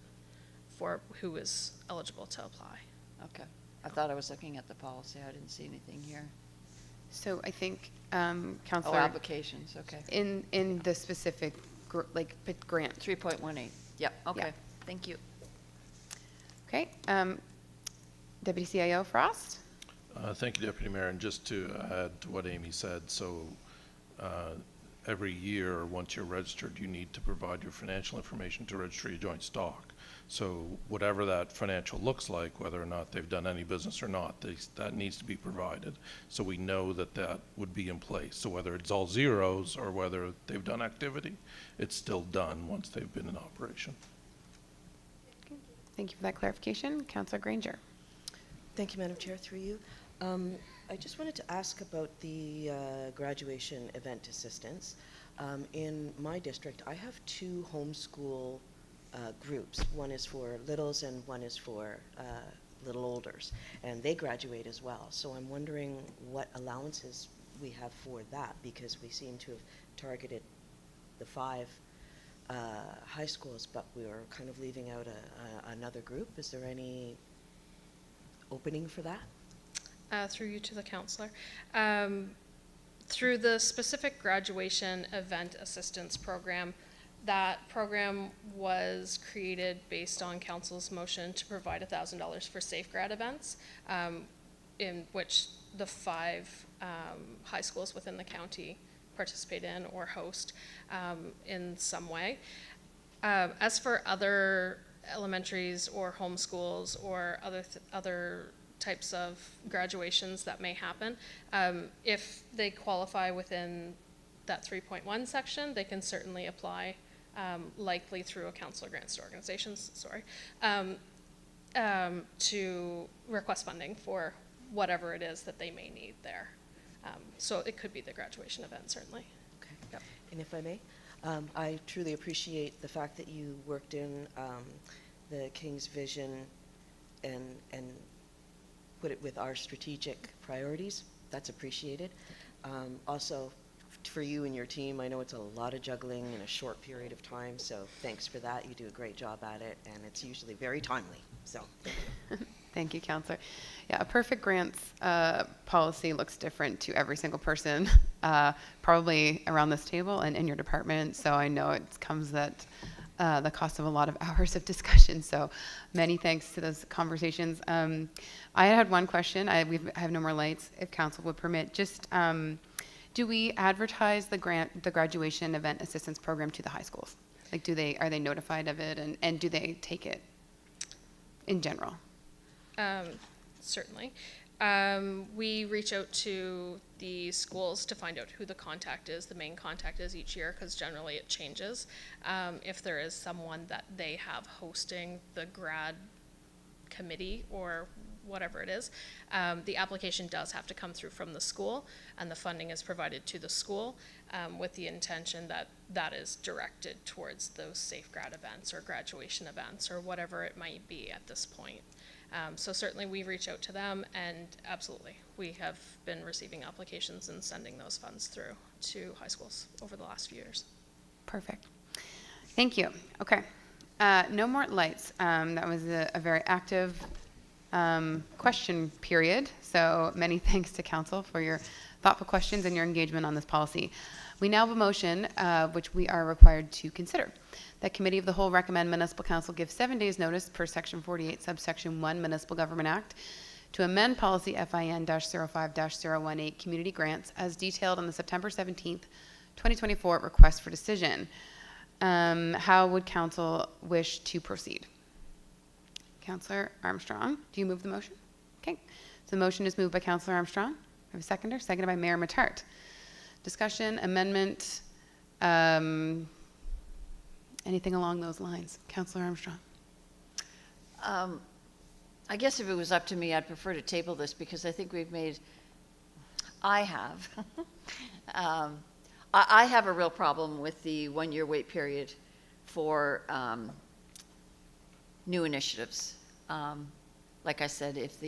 for who is eligible to apply. Okay. I thought I was looking at the policy. I didn't see anything here. So I think, Councillor. Applications, okay. In the specific, grant. 3.18, yep, okay, Yeah. thank you. Okay, Deputy CIO Frost? Thank you, Deputy Mayor. And just to add to what Amy said, so every year, once you're registered, you need to provide your financial information to Registry of Joint Stock. So whatever that financial looks like, whether or not they've done any business or not, that needs to be provided. So we know that would be in place. So whether it's all zeros or whether they've done activity, it's still done once they've been in operation. Thank you for that clarification. Councillor Granger. Thank you, Madam Chair, through you. I just wanted to ask about the graduation event assistance. In my district, I have 2 homeschool groups. One is for littles and one is for little olders, and they graduate as well. So I'm wondering what allowances we have for that, because we seem to have targeted the 5 high schools, but we were kind of leaving out another group. Is there any opening for that? Through you to the counselor. Through the specific graduation event assistance program, that program was created based on council's motion to provide $1,000 for safe grad events, in which the 5 high schools within the county participate in or host in some way. As for other elementaries or homeschools or other types of graduations that may happen, if they qualify within that 3.1 section, they can certainly apply, likely through a council grants to organizations, to request funding for whatever it is that they may need there. So it could be the graduation event, certainly. Okay. Yep. And if I may, I truly appreciate the fact that you worked in the King's vision and put it with our strategic priorities. That's appreciated. Also, for you and your team, I know it's a lot of juggling in a short period of time, so thanks for that. You do a great job at it, and it's usually very timely. So, thank you. Thank you, Counselor. Yeah, a perfect grants policy looks different to every single person, probably around this table and in your department. So I know it comes at the cost of a lot of hours of discussion. So many thanks to those conversations. I had one question. I have no more lights, if council would permit. Just do we advertise the graduation event assistance program to the high schools? Like, are they notified of it, and do they take it in general? Certainly. We reach out to the schools to find out who the contact is, the main contact is each year, because generally it changes. If there is someone that they have hosting the grad committee or whatever it is, the application does have to come through from the school, and the funding is provided to the school with the intention that that is directed towards those safe grad events or graduation events or whatever it might be at this point. So certainly we reach out to them, and absolutely, we have been receiving applications and sending those funds through to high schools over the last few years. Perfect. Thank you. Okay. No more lights. That was a very active question period. So many thanks to council for your thoughtful questions and your engagement on this policy. We now have a motion which we are required to consider. That Committee of the Whole recommend Municipal Council give 7 days notice per Section 48, Subsection 1 Municipal Government Act to amend Policy FIN-05-018 Community Grants as detailed on the September 17th, 2024 request for decision. How would Council wish to proceed? Councillor Armstrong, do you move the motion? Okay. So the motion is moved by Councillor Armstrong. I have a seconder, seconded by Mayor Matart. Discussion, amendment, anything along those lines? Councillor Armstrong. I guess if it was up to me, I'd prefer to table this because I think I have a real problem with the 1-year wait period for new initiatives. Like I said, if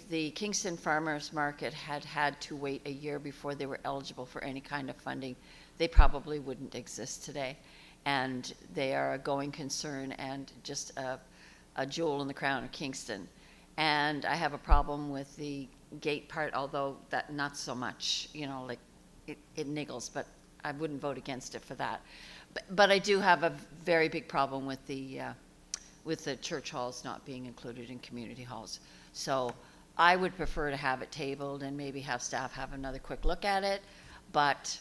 the Kingston Farmers Market had to wait a year before they were eligible for any kind of funding, they probably wouldn't exist today. And they are a going concern and just a jewel in the crown of Kingston. And I have a problem with the gate part, although that not so much, like it niggles, but I wouldn't vote against it for that. But I do have a very big problem with the church halls not being included in community halls. So I would prefer to have it tabled and maybe have staff have another quick look at it. But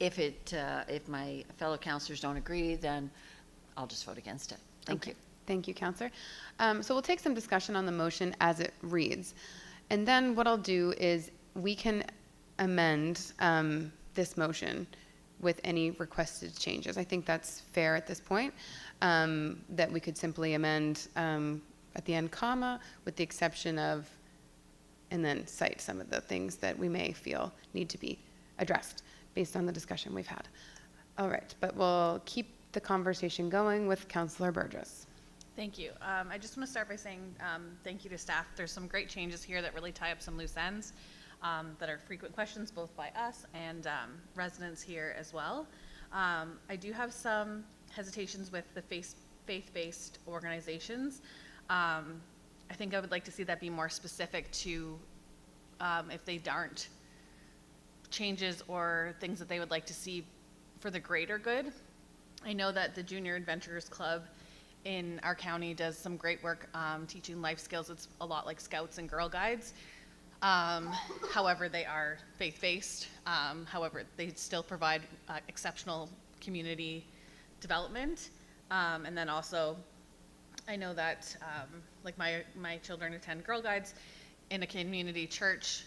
if my fellow councillors don't agree, then I'll just vote against it. Thank you. Thank you, Councillor. So we'll take some discussion on the motion as it reads. And then what I'll do is we can amend this motion with any requested changes. I think that's fair at this point, that we could simply amend at the end, comma, with the exception of, and then cite some of the things that we may feel need to be addressed based on the discussion we've had. All right, but we'll keep the conversation going with Councillor Burgess. Thank you. I just want to start by saying thank you to staff. There's some great changes here that really tie up some loose ends that are frequent questions both by us and residents here as well. I do have some hesitations with the faith-based organizations. I think I would like to see that be more specific to if they aren't changes or things that they would like to see for the greater good. I know that the Junior Adventurers Club in our county does some great work teaching life skills. It's a lot like Scouts and Girl Guides. However, they are faith-based. However, they still provide exceptional community development. And then also, I know that like my children attend Girl Guides in a community church,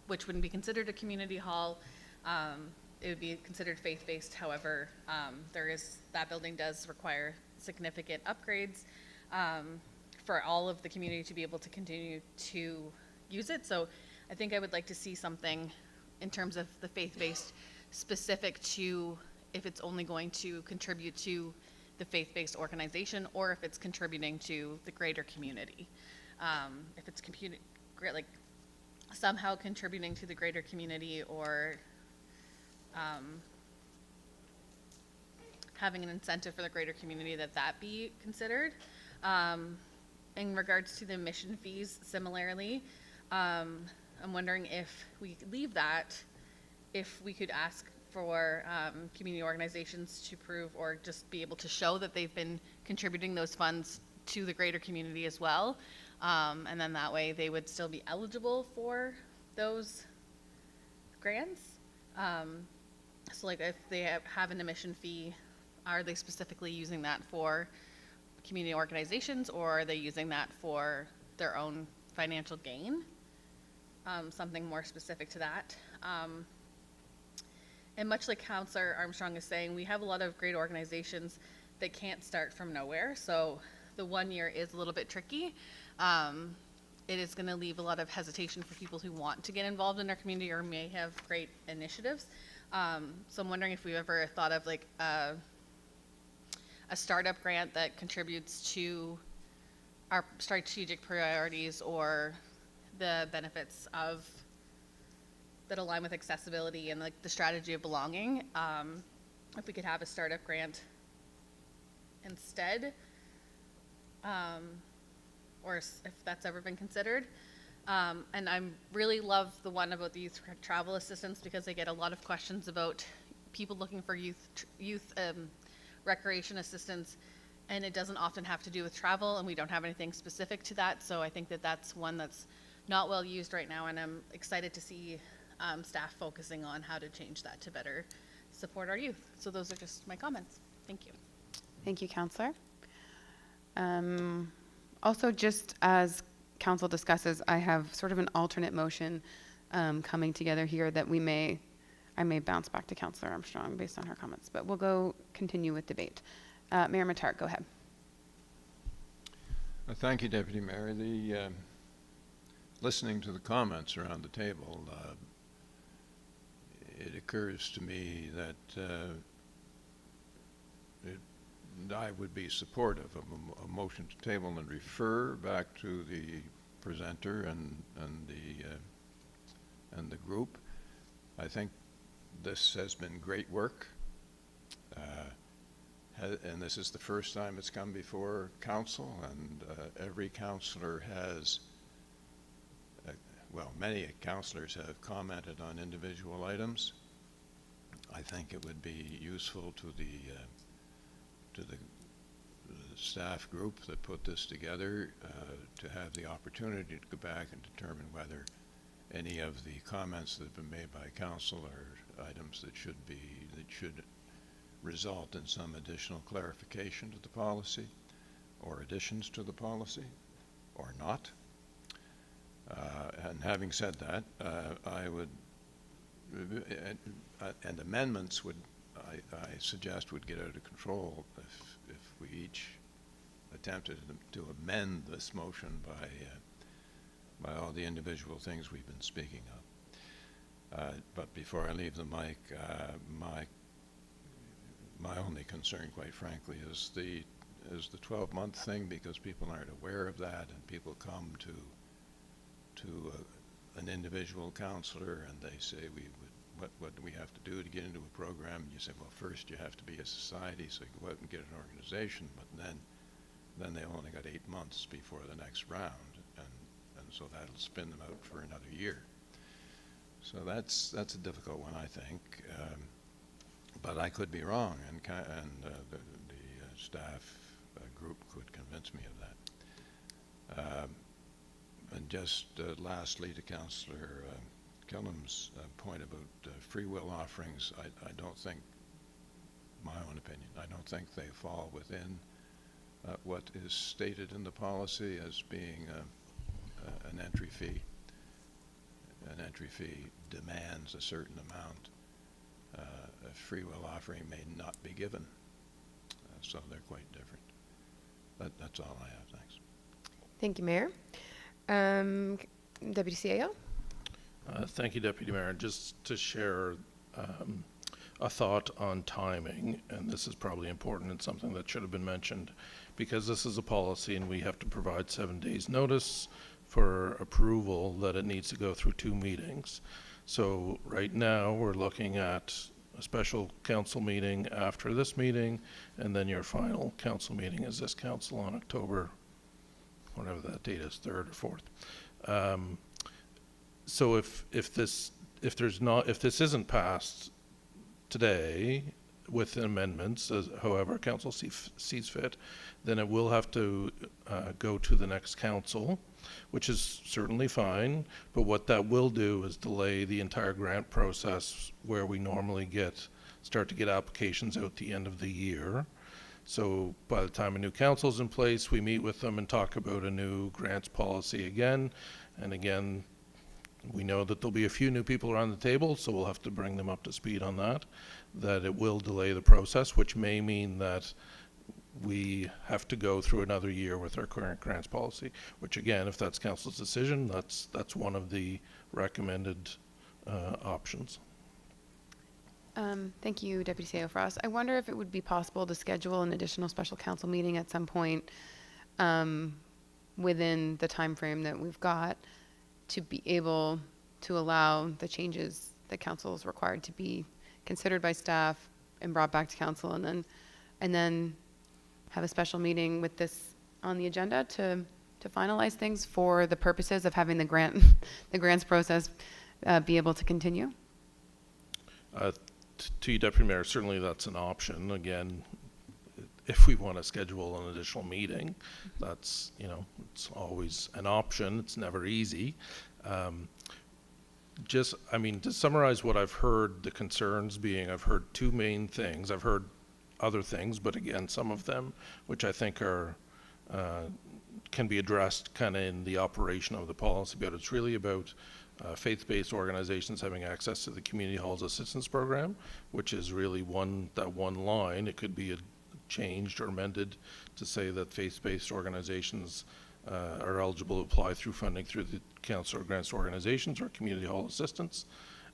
which wouldn't be considered a community hall. It would be considered faith-based. However, that building does require significant upgrades for all of the community to be able to continue to use it. So I think I would like to see something in terms of the faith-based specific to if it's only going to contribute to the faith-based organization or if it's contributing to the greater community. If it's like somehow contributing to the greater community or having an incentive for the greater community, that be considered. In regards to the mission fees, similarly, I'm wondering if we could leave that, if we could ask for community organizations to prove or just be able to show that they've been contributing those funds to the greater community as well. And then that way they would still be eligible for those grants. So like if they have an admission fee, are they specifically using that for community organizations or are they using that for their own financial gain? Something more specific to that. And much like Councillor Armstrong is saying, we have a lot of great organizations that can't start from nowhere. So the 1 year is a little bit tricky. It is going to leave a lot of hesitation for people who want to get involved in our community or may have great initiatives. So I'm wondering if we've ever thought of like a startup grant that contributes to our strategic priorities or the benefits of that align with accessibility and like the strategy of belonging. If we could have a startup grant instead, or if that's ever been considered. And I really love the one about the youth travel assistance because I get a lot of questions about people looking for youth recreation assistance, and it doesn't often have to do with travel, and we don't have anything specific to that. So I think that that's one that's not well used right now, and I'm excited to see staff focusing on how to change that to better support our youth. So those are just my comments. Thank you. Thank you, Councillor. Also, just as Council discusses, I have sort of an alternate motion coming together here that I may bounce back to Councillor Armstrong based on her comments, but we'll continue with debate. Mayor Mattart, go ahead. Thank you, Deputy Mayor. Listening to the comments around the table, it occurs to me that I would be supportive of a motion to table and refer back to the presenter and the group. I think this has been great work, and this is the first time it's come before council, and every councillor has, well, many councillors have commented on individual items. I think it would be useful to the staff group that put this together to have the opportunity to go back and determine whether any of the comments that have been made by council are items that should result in some additional clarification to the policy or additions to the policy or not. And having said that, I would, and amendments would, I suggest would get out of control if we each attempted to amend this motion by all the individual things we've been speaking of. But before I leave the mic, my only concern, quite frankly, is the 12-month thing, because people aren't aware of that, and people come to an individual councillor and they say what do we have to do to get into a program? And you say, well, first you have to be a society, so you go out and get an organization, but then they only got 8 months before the next round, and so that'll spin them out for another year. So that's a difficult one, I think, but I could be wrong, and the staff group could convince me of that. And just lastly, to Councillor Killam's point about free will offerings, I don't think, my own opinion, I don't think they fall within what is stated in the policy as being an entry fee. An entry fee demands a certain amount. A free will offering may not be given, so they're quite different. That's all I have, thanks. Thank you, Mayor. Deputy CAO? Thank you, Deputy Mayor. Just to share a thought on timing, and this is probably important and something that should have been mentioned, because this is a policy and we have to provide 7 days notice for approval that it needs to go through 2 meetings. So right now we're looking at a special council meeting after this meeting, and then your final council meeting is this council on October, whatever that date is, 3rd or 4th. So if this isn't passed today with amendments, however council sees fit, then it will have to go to the next council, which is certainly fine, but what that will do is delay the entire grant process where we normally start to get applications out the end of the year. So by the time a new council's in place, we meet with them and talk about a new grants policy again. And again, we know that there'll be a few new people around the table, so we'll have to bring them up to speed on that it will delay the process, which may mean that we have to go through another year with our current grants policy, which again, if that's council's decision, that's one of the recommended options. Thank you, Deputy CAO Frost. I wonder if it would be possible to schedule an additional special council meeting at some point within the time frame that we've got to be able to allow the changes that council is required to be considered by staff and brought back to council, and then have a special meeting with this on the agenda to finalize things for the purposes of having the grants process be able to continue. To you, Deputy Mayor, certainly that's an option. Again, if we want to schedule an additional meeting, that's, it's always an option. It's never easy. To summarize what I've heard, the concerns being, I've heard 2 main things. I've heard other things, but again, some of them, which I think can be addressed kind of in the operation of the policy, but it's really about faith-based organizations having access to the Community Halls Assistance Program, which is really that one line. It could be changed or amended to say that faith-based organizations are eligible to apply through funding through the Council of Grants Organizations or Community Hall Assistance,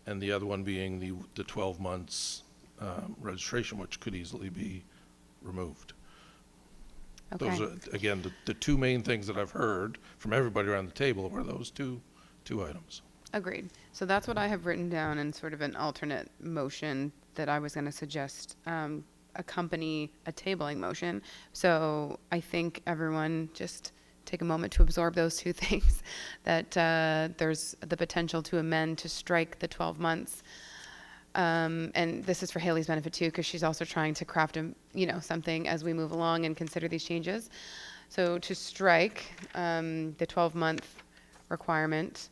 and the other one being the 12 months registration, which could easily be removed. Okay. Those are, again, the 2 main things that I've heard from everybody around the table were those two items. Agreed. So that's what I have written down in sort of an alternate motion that I was going to suggest accompany a tabling motion. So I think everyone just take a moment to absorb those 2 things, that there's the potential to amend to strike the 12 months. And this is for Haley's benefit too, because she's also trying to craft something as we move along and consider these changes. So to strike the 12-month requirement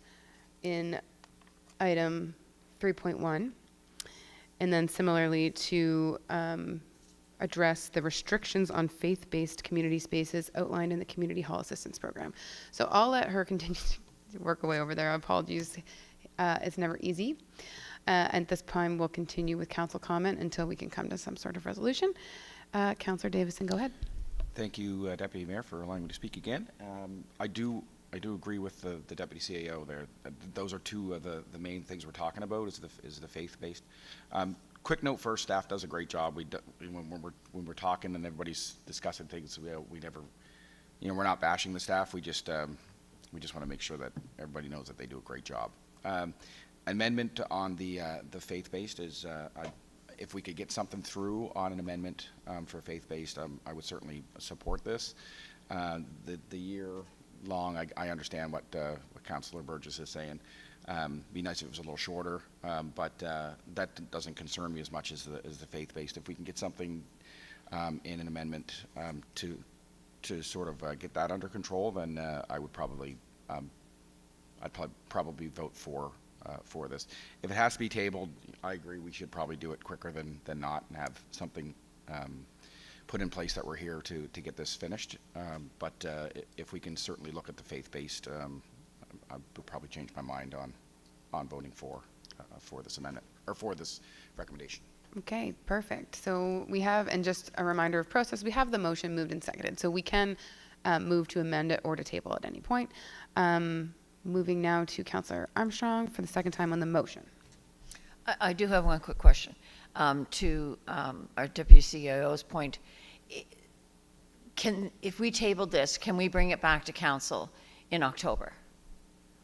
in item 3.1, and then similarly to address the restrictions on faith-based community spaces outlined in the Community Hall Assistance Program. So I'll let her continue to work away over there. Apologies. It's never easy. At this time, we'll continue with council comment until we can come to some sort of resolution. Councillor Davison, go ahead. Thank you, Deputy Mayor, for allowing me to speak again. I do agree with the Deputy CAO there. Those are 2 of the main things we're talking about is the faith-based. Quick note first, staff does a great job. When we're talking and everybody's discussing things, we never, we're not bashing the staff. We just want to make sure that everybody knows that they do a great job. amendment on the faith-based is, if we could get something through on an amendment for faith-based, I would certainly support this. The year long, I understand what Councillor Burgess is saying. Be nice if it was a little shorter, but that doesn't concern me as much as the faith-based. If we can get something in an amendment to sort of get that under control, then I would probably I'd probably vote for this. If it has to be tabled, I agree we should probably do it quicker than not and have something put in place that we're here to get this finished. But if we can certainly look at the faith-based, I would probably change my mind on voting for this amendment, or for this recommendation. Okay, perfect. So we have, and just a reminder of process, we have the motion moved and seconded. So we can move to amend it or to table at any point. Moving now to Councillor Armstrong for the second time on the motion. I do have one quick question. To our Deputy CIO's point, if we tabled this, can we bring it back to Council in October?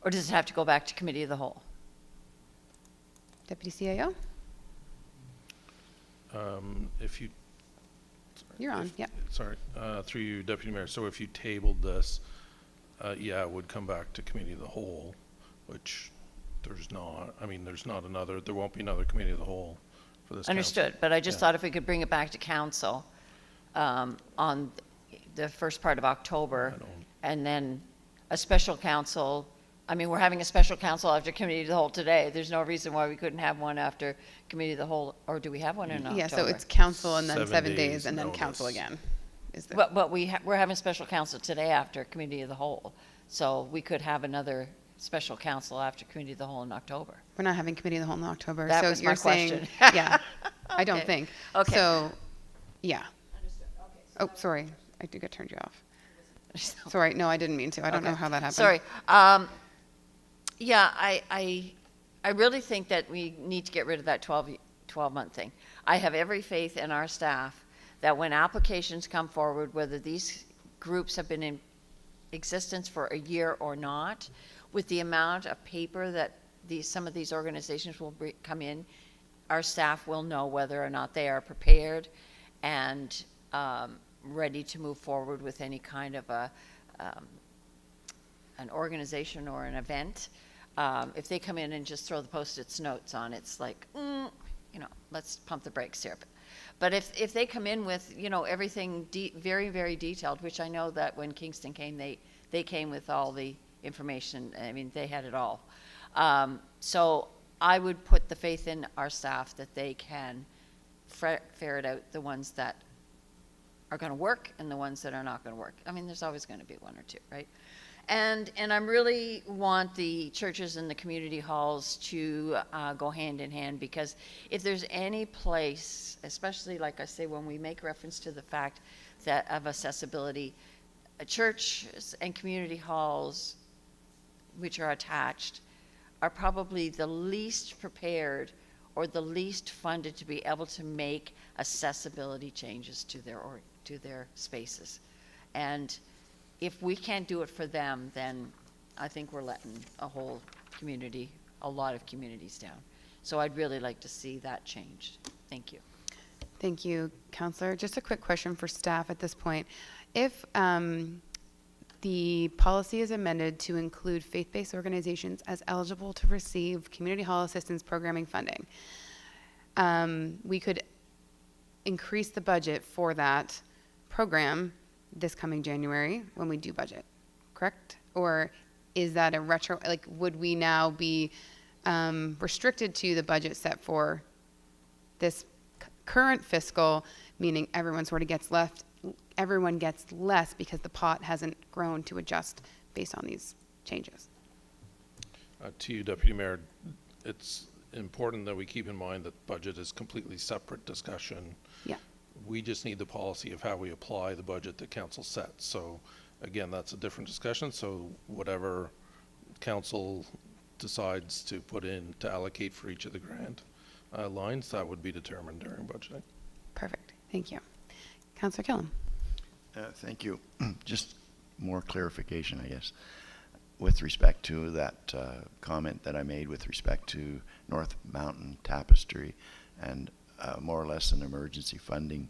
Or does it have to go back to Committee of the Whole? Deputy CIO? If you... You're on, yeah. Sorry, through you, Deputy Mayor. So if you tabled this, yeah, it would come back to Committee of the Whole, which there's not. I mean, there won't be another Committee of the Whole for this. Understood, council. but I just thought if we could bring it back to Council on the first part of October, and then a special council. I mean, we're having a special council after Committee of the Whole today. There's no reason why we couldn't have one after Committee of the Whole, or do we have one in October? Yeah, so it's council and then 7 days and then notice. council again. But we're having special council today after Committee of the Whole, so we could have another special council after Committee of the Whole in October. We're not having Committee of the Whole in October. That so was you're my saying, question. Yeah, I don't Okay. think. Okay. So, yeah. Understood. Okay. Oh, sorry. I think I turned you off. Sorry. No, I didn't mean to. I don't know how that happened. Sorry. Yeah, I really think that we need to get rid of that 12-month thing. I have every faith in our staff that when applications come forward, whether these groups have been in existence for a year or not, with the amount of paper that some of these organizations will come in, our staff will know whether or not they are prepared and ready to move forward with any kind of an organization or an event. If they come in and just throw the Post-its notes on, it's like, let's pump the brakes here. But if they come in with, everything very, very detailed, which I know that when Kingston came, they came with all the information. I mean, they had it all. So I would put the faith in our staff that they can ferret out the ones that are going to work and the ones that are not going to work. I mean, there's always going to be one or two, right? And I really want the churches and the community halls to go hand in hand, because if there's any place, especially like I say, when we make reference to the fact that of accessibility, churches and community halls, which are attached, are probably the least prepared or the least funded to be able to make accessibility changes to their spaces. And if we can't do it for them, then I think we're letting a lot of communities down. So I'd really like to see that changed. Thank you. Thank you, Councillor. Just a quick question for staff at this point. If the policy is amended to include faith-based organizations as eligible to receive community hall assistance programming funding, we could increase the budget for that program this coming January when we do budget, correct? Or is that a retro, would we now be restricted to the budget set for this current fiscal, meaning everyone sort of gets everyone gets less because the pot hasn't grown to adjust based on these changes? To you, Deputy Mayor, it's important that we keep in mind that budget is completely separate discussion. Yeah. We just need the policy of how we apply the budget that council sets. So again, that's a different discussion. So whatever council decides to put in to allocate for each of the grant lines, that would be determined during budgeting. Perfect. Thank you. Councillor Killam. Thank you. Just more clarification, I guess. with respect to that comment that I made with respect to North Mountain Tapestry and more or less an emergency funding.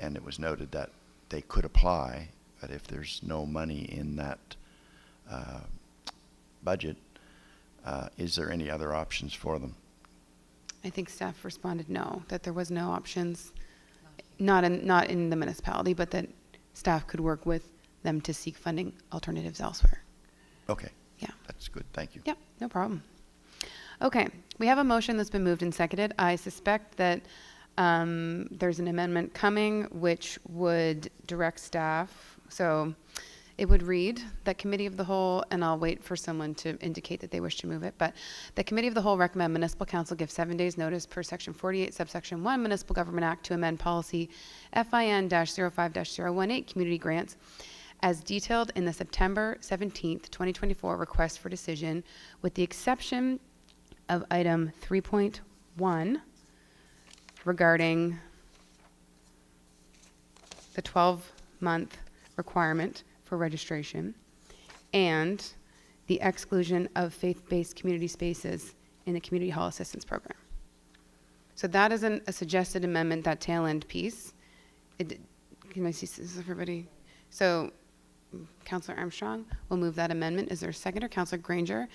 And it was noted that they could apply, but if there's no money in that budget, is there any other options for them? I think staff responded no, that there was no options, not in the municipality, but that staff could work with them to seek funding alternatives elsewhere. Okay. Yeah. That's good. Thank you. Yep, no problem. Okay, we have a motion that's been moved and seconded. I suspect that there's an amendment coming which would direct staff. So it would read that Committee of the Whole, and I'll wait for someone to indicate that they wish to move it, but the Committee of the Whole recommend Municipal Council give 7 days notice per Section 48, Subsection 1, Municipal Government Act to amend Policy FIN-05-018, Community Grants, as detailed in the September 17th, 2024 request for decision, with the exception of item 3.1 regarding the 12-month requirement for registration and the exclusion of faith-based community spaces in the Community Hall Assistance Program. So that is a suggested amendment, that tail end piece. Can I see this, everybody? So Councillor Armstrong will move that amendment. Is there a seconder? Councillor Granger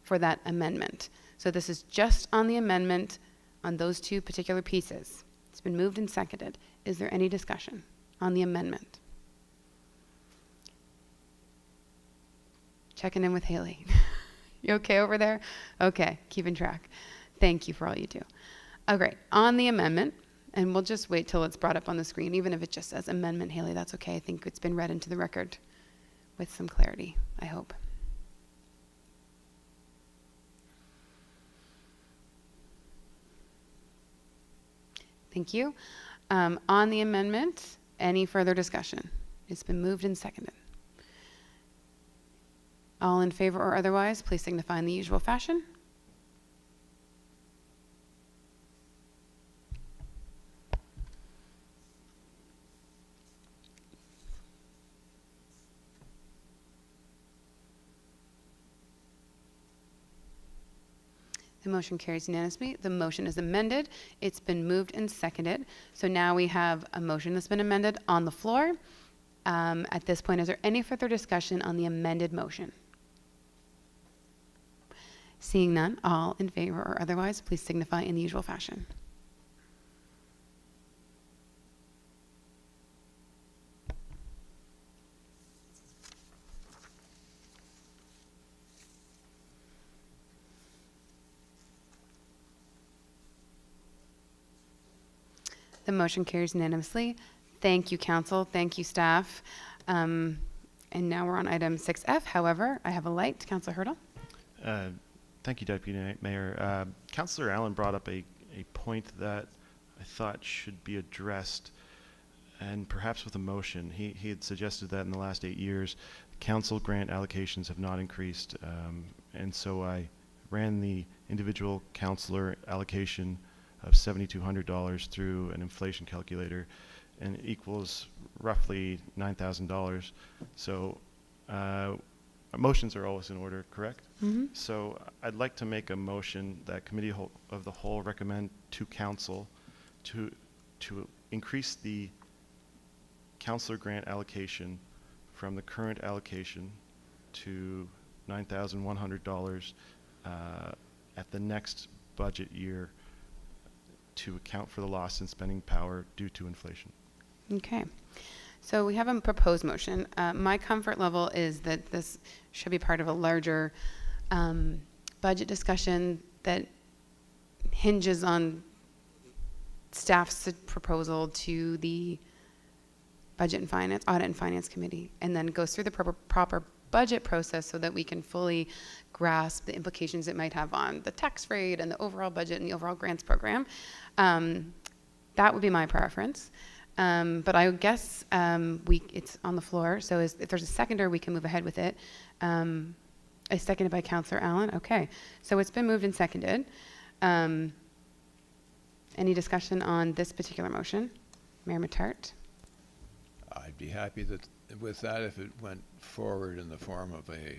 for that amendment. So this is just on the amendment on those two particular pieces. It's been moved and seconded. Is there any discussion on the amendment? Checking in with Haley. You okay over there? Okay, keeping track. Thank you for all you do. Oh, great. On the amendment, and we'll just wait till it's brought up on the screen, even if it just says amendment, Haley, that's okay. I think it's been read into the record with some clarity, I hope. Thank you. On the amendment, any further discussion? It's been moved and seconded. All in favor or otherwise, please signify in the usual fashion. The motion carries unanimously. The motion is amended. It's been moved and seconded. So now we have a motion that's been amended on the floor. At this point, is there any further discussion on the amended motion? Seeing none, all in favor or otherwise, please signify in the usual fashion. The motion carries unanimously. Thank you, Council. Thank you, staff. And now we're on item 6F. However, I have a light. Councillor Hurdle. Thank you, Deputy Mayor. Councillor Allen brought up a point that I thought should be addressed, and perhaps with a motion. He had suggested that in the last 8 years, council grant allocations have not increased, and so I ran the individual councillor allocation of $7,200 through an inflation calculator, and it equals roughly $9,000. So motions are always in order, correct? Mm-hmm. So I'd like to make a motion that Committee of the Whole recommend to Council to increase the councillor grant allocation from the current allocation to $9,100 at the next budget year to account for the loss in spending power due to inflation. Okay. So we have a proposed motion. My comfort level is that this should be part of a larger budget discussion that hinges on staff's proposal to the Budget and Finance, Audit and Finance Committee, and then goes through the proper budget process so that we can fully grasp the implications it might have on the tax rate and the overall budget and the overall grants program. That would be my preference. But I guess it's on the floor, so if there's a seconder, we can move ahead with it. It's seconded by Councillor Allen. Okay, so it's been moved and seconded. Any discussion on this particular motion? Mayor Matart? I'd be happy that with that, if it went forward in the form of a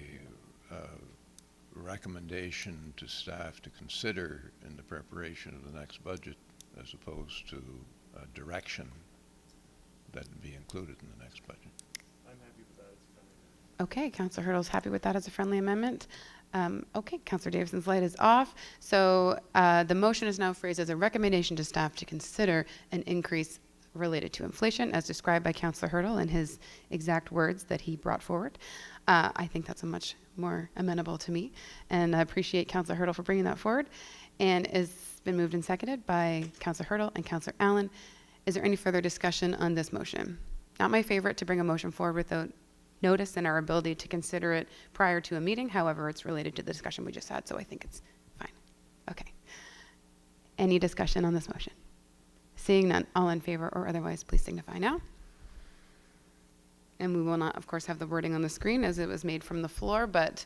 recommendation to staff to consider in the preparation of the next budget, as opposed to a direction that would be included in the next budget. I'm happy with that as a friendly amendment. Okay, Councillor Hurdle's happy with that as a friendly amendment. Okay, Councillor Davidson's light is off. So the motion is now phrased as a recommendation to staff to consider an increase related to inflation as described by Councillor Hurdle in his exact words that he brought forward. I think that's a much more amenable to me, and I appreciate Councillor Hurdle for bringing that forward. And it's been moved and seconded by Councillor Hurdle and Councillor Allen. Is there any further discussion on this motion? Not my favorite to bring a motion forward without notice and our ability to consider it prior to a meeting. However, it's related to the discussion we just had, so I think it's fine. Okay. Any discussion on this motion? Seeing none, all in favor or otherwise, please signify now. And we will not, of course, have the wording on the screen as it was made from the floor, but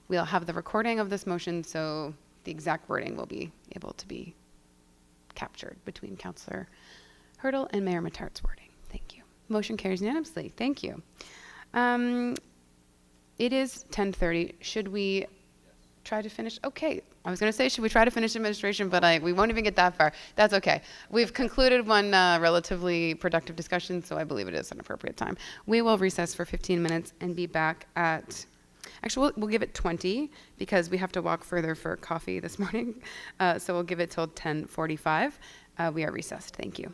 we'll have the recording of this motion, so the exact wording will be able to be captured between Councillor Hurdle and Mayor Mattart's wording. Thank you. Motion carries unanimously. Thank you. It is 10:30. Should we try to finish? Okay. I was going to say, should we try to finish administration, but we won't even get that far. That's okay. We've concluded one relatively productive discussion, so I believe it is an appropriate time. We will recess for 15 minutes and be back at, actually, we'll give it 20 because we have to walk further for coffee this morning. So we'll give it till 10:45. We are recessed. Thank you.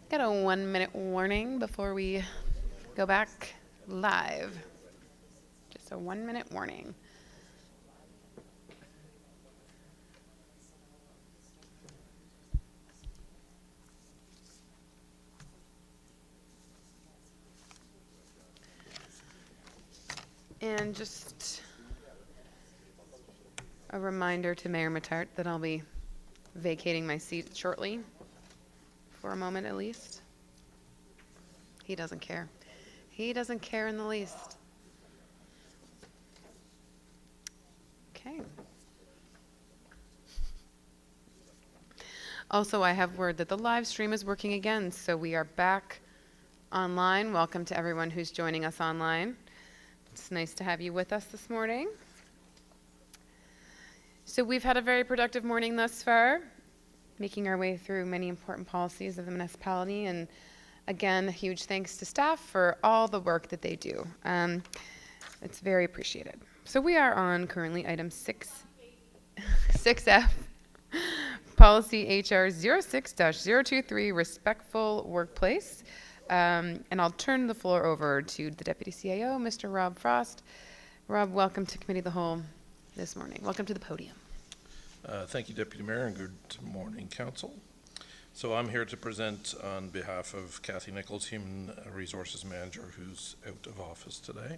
Got a 1 minute warning before we go back live. Just a 1 minute warning. And just a reminder to Mayor Matart that I'll be vacating my seat shortly, for a moment at least. He doesn't care. He doesn't care in the least. Okay. Also, I have word that the live stream is working again, so we are back online. Welcome to everyone who's joining us online. It's nice to have you with us this morning. So we've had a very productive morning thus far, making our way through many important policies of the municipality. And again, a huge thanks to staff for all the work that they do. It's very appreciated. So we are on currently item 6F, policy HR 06-023, respectful workplace. And I'll turn the floor over to the Deputy CAO, Mr. Rob Frost. Rob, welcome to Committee of the Whole this morning. Welcome to the podium. Thank you, Deputy Mayor, and good morning, Council. So I'm here to present on behalf of Kathy Nichols, Human Resources Manager, who's out of office today,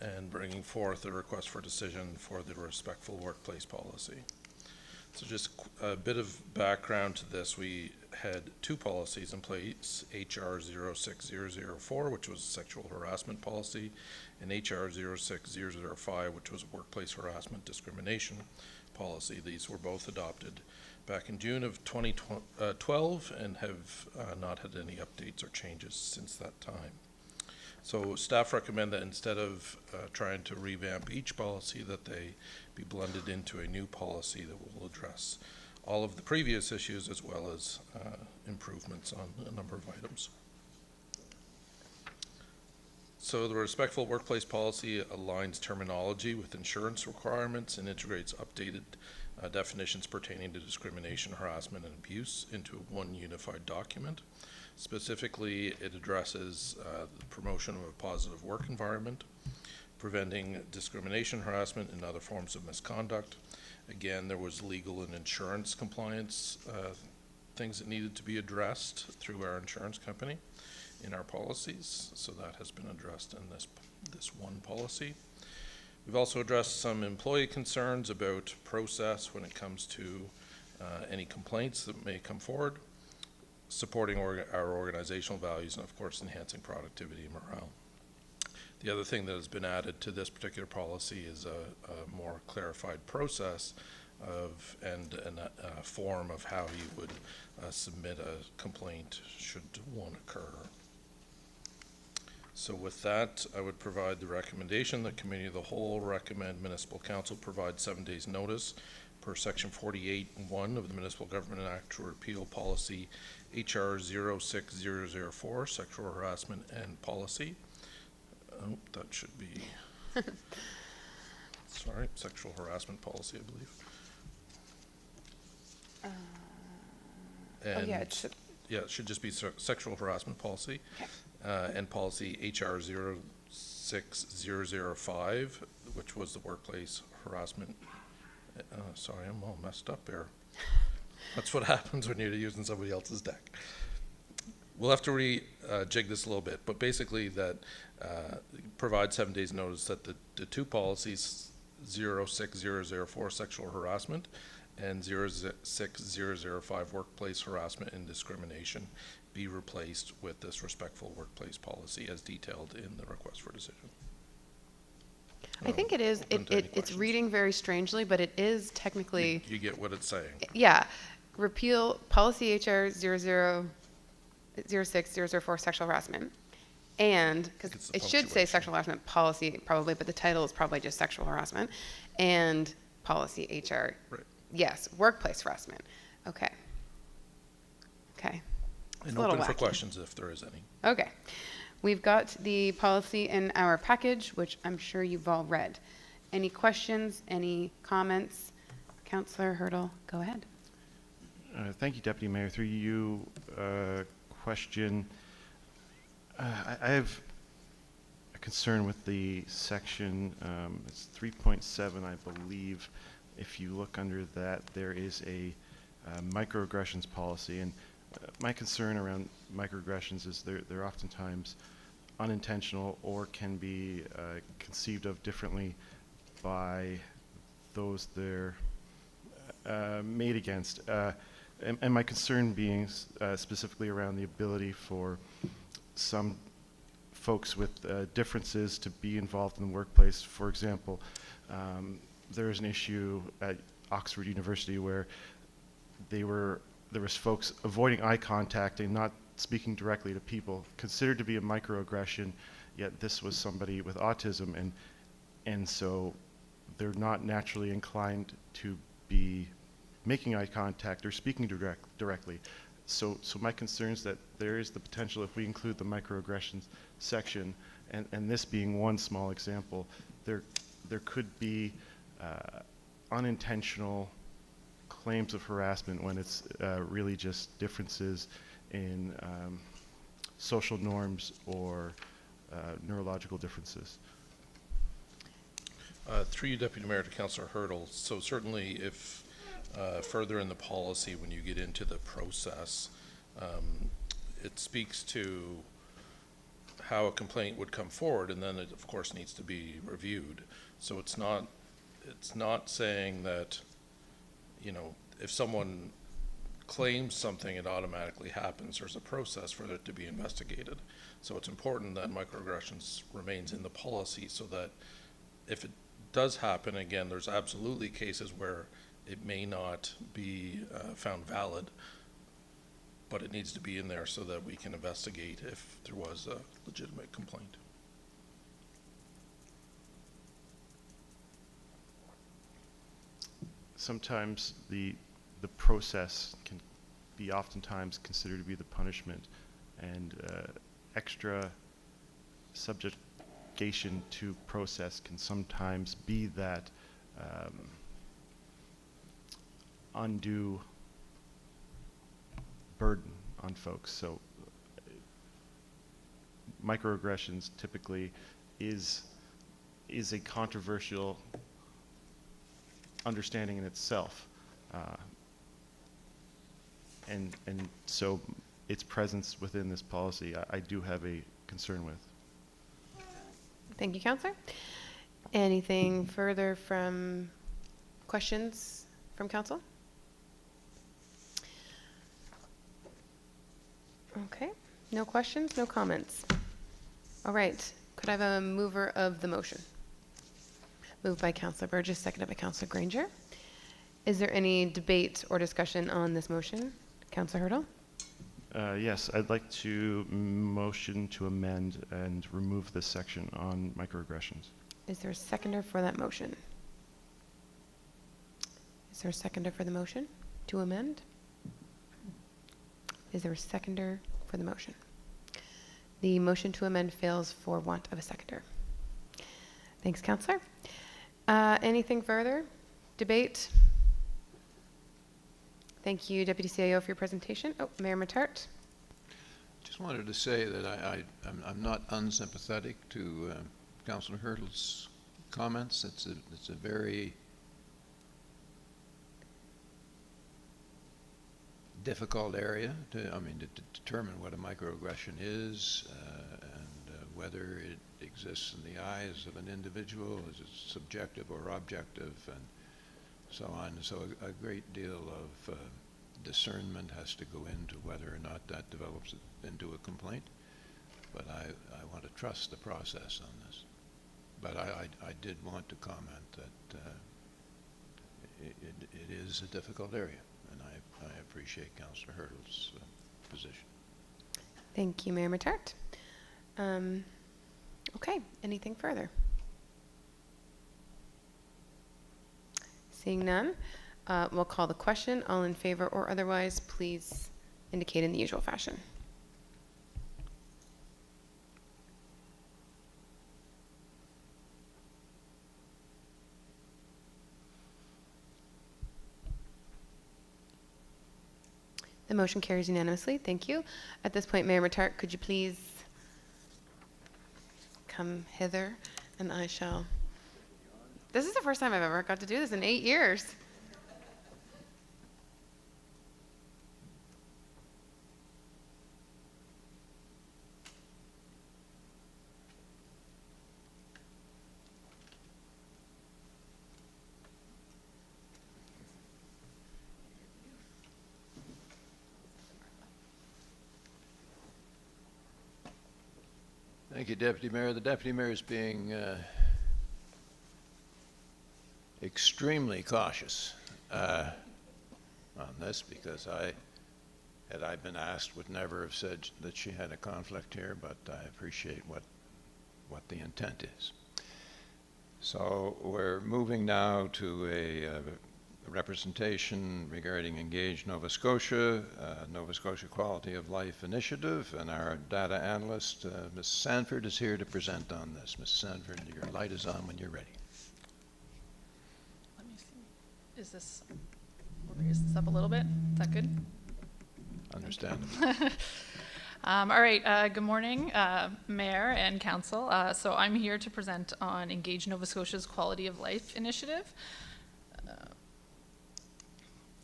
and bringing forth a request for decision for the respectful workplace policy. So just a bit of background to this. We had two policies in place, HR 06004, which was a sexual harassment policy, and HR 06005, which was a workplace harassment discrimination policy. These were both adopted back in June of 2012 and have not had any updates or changes since that time. So staff recommend that instead of trying to revamp each policy, that they be blended into a new policy that will address all of the previous issues as well as improvements on a number of items. So the respectful workplace policy aligns terminology with insurance requirements and integrates updated definitions pertaining to discrimination, harassment, and abuse into one unified document. Specifically, it addresses the promotion of a positive work environment, preventing discrimination, harassment, and other forms of misconduct. Again, there was legal and insurance compliance things that needed to be addressed through our insurance company in our policies, so that has been addressed in this one policy. We've also addressed some employee concerns about process when it comes to any complaints that may come forward, supporting our organizational values, and of course enhancing productivity and morale. The other thing that has been added to this particular policy is a more clarified process and a form of how you would submit a complaint should one occur. So with that, I would provide the recommendation that Committee of the Whole recommend Municipal Council provide 7 days notice per Section 48(1) of the Municipal Government Act to repeal policy HR 06004, sexual harassment and policy. Oh, that should be, sorry, sexual harassment policy, I believe. Oh yeah, it should. Yeah, it should just be sexual harassment policy. Okay. And policy HR 06005, which was the workplace harassment. Sorry, I'm all messed up here. That's what happens when you're using somebody else's deck. We'll have to jig this a little bit, but basically that provide 7 days notice that the two policies, 06004 sexual harassment and 06005 workplace harassment and discrimination, be replaced with this respectful workplace policy as detailed in the request for decision. I think it is. It's reading very strangely, but it is technically. You get what it's saying. Yeah, repeal policy HR 06004 sexual harassment, and because it should say sexual harassment policy probably, but the title is probably just sexual harassment, and policy HR. Right. Yes, workplace harassment. Okay. Okay. And open for questions if there is any. Okay. We've got the policy in our package, which I'm sure you've all read. Any questions, any comments? Councillor Hurdle, go ahead. Thank you, Deputy Mayor. Through you, question. I have a concern with the section, it's 3.7, I believe. If you look under that, there is a microaggressions policy, and my concern around microaggressions is they're oftentimes unintentional or can be conceived of differently by those they're made against. And my concern being specifically around the ability for some folks with differences to be involved in the workplace. For example, there is an issue at Oxford University where there was folks avoiding eye contact and not speaking directly to people, considered to be a microaggression, yet this was somebody with autism, and so they're not naturally inclined to be making eye contact or speaking directly. So my concern is that there is the potential, if we include the microaggressions section, and this being one small example, there could be unintentional claims of harassment when it's really just differences in social norms or neurological differences. Through you, Deputy Mayor, to Councillor Hurdle. So certainly if further in the policy, when you get into the process, it speaks to how a complaint would come forward, and then it of course needs to be reviewed. So it's not saying that, you know, if someone claims something, it automatically happens. There's a process for it to be investigated. So it's important that microaggressions remains in the policy so that if it does happen, again, there's absolutely cases where it may not be found valid, but it needs to be in there so that we can investigate if there was a legitimate complaint. Sometimes the process can be oftentimes considered to be the punishment, and extra subjugation to process can sometimes be that undue burden on folks. So microaggressions typically is a controversial understanding in itself, and so its presence within this policy I do have a concern with. Thank you, Councillor. Anything further from questions from Council? Okay, no questions, no comments. All right, could I have a mover of the motion? Moved by Councillor Burgess, seconded by Councillor Granger. Is there any debate or discussion on this motion? Councillor Hurdle? Yes, I'd like to motion to amend and remove this section on microaggressions. Is there a seconder for that motion? Is there a seconder for the motion to amend? Is there a seconder for the motion? The motion to amend fails for want of a seconder. Thanks, Councillor. Anything further? Debate? Thank you, Deputy CIO, for your presentation. Oh, Mayor Matart. Just wanted to say that I'm not unsympathetic to Councillor Hurdle's comments. It's a very difficult area to determine what a microaggression is and whether it exists in the eyes of an individual, is it subjective or objective, and so on. So a great deal of discernment has to go into whether or not that develops into a complaint. But I want to trust the process on this. But I did want to comment that it is a difficult area, and I appreciate Councillor Hurdle's position. Thank you, Mayor Matart. Okay, anything further? Seeing none, we'll call the question. All in favor or otherwise, please indicate in the usual fashion. The motion carries unanimously. Thank you. At this point, Mayor Mattart, could you please come hither, and I shall... This is the first time I've ever got to do this in 8 years. Thank you, Deputy Mayor. The Deputy Mayor is being extremely cautious on this, because had I been asked, would never have said that she had a conflict here, but I appreciate what the intent is. So we're moving now to a representation regarding Engage Nova Scotia, Nova Scotia Quality of Life Initiative, and our data analyst, Ms. Sanford, is here to present on this. Ms. Sanford, your light is on when you're ready. Let me see. Is this, we'll raise this up a little bit. Is that good? Understandable. All right, good morning, Mayor and Council. So I'm here to present on Engage Nova Scotia's Quality of Life Initiative.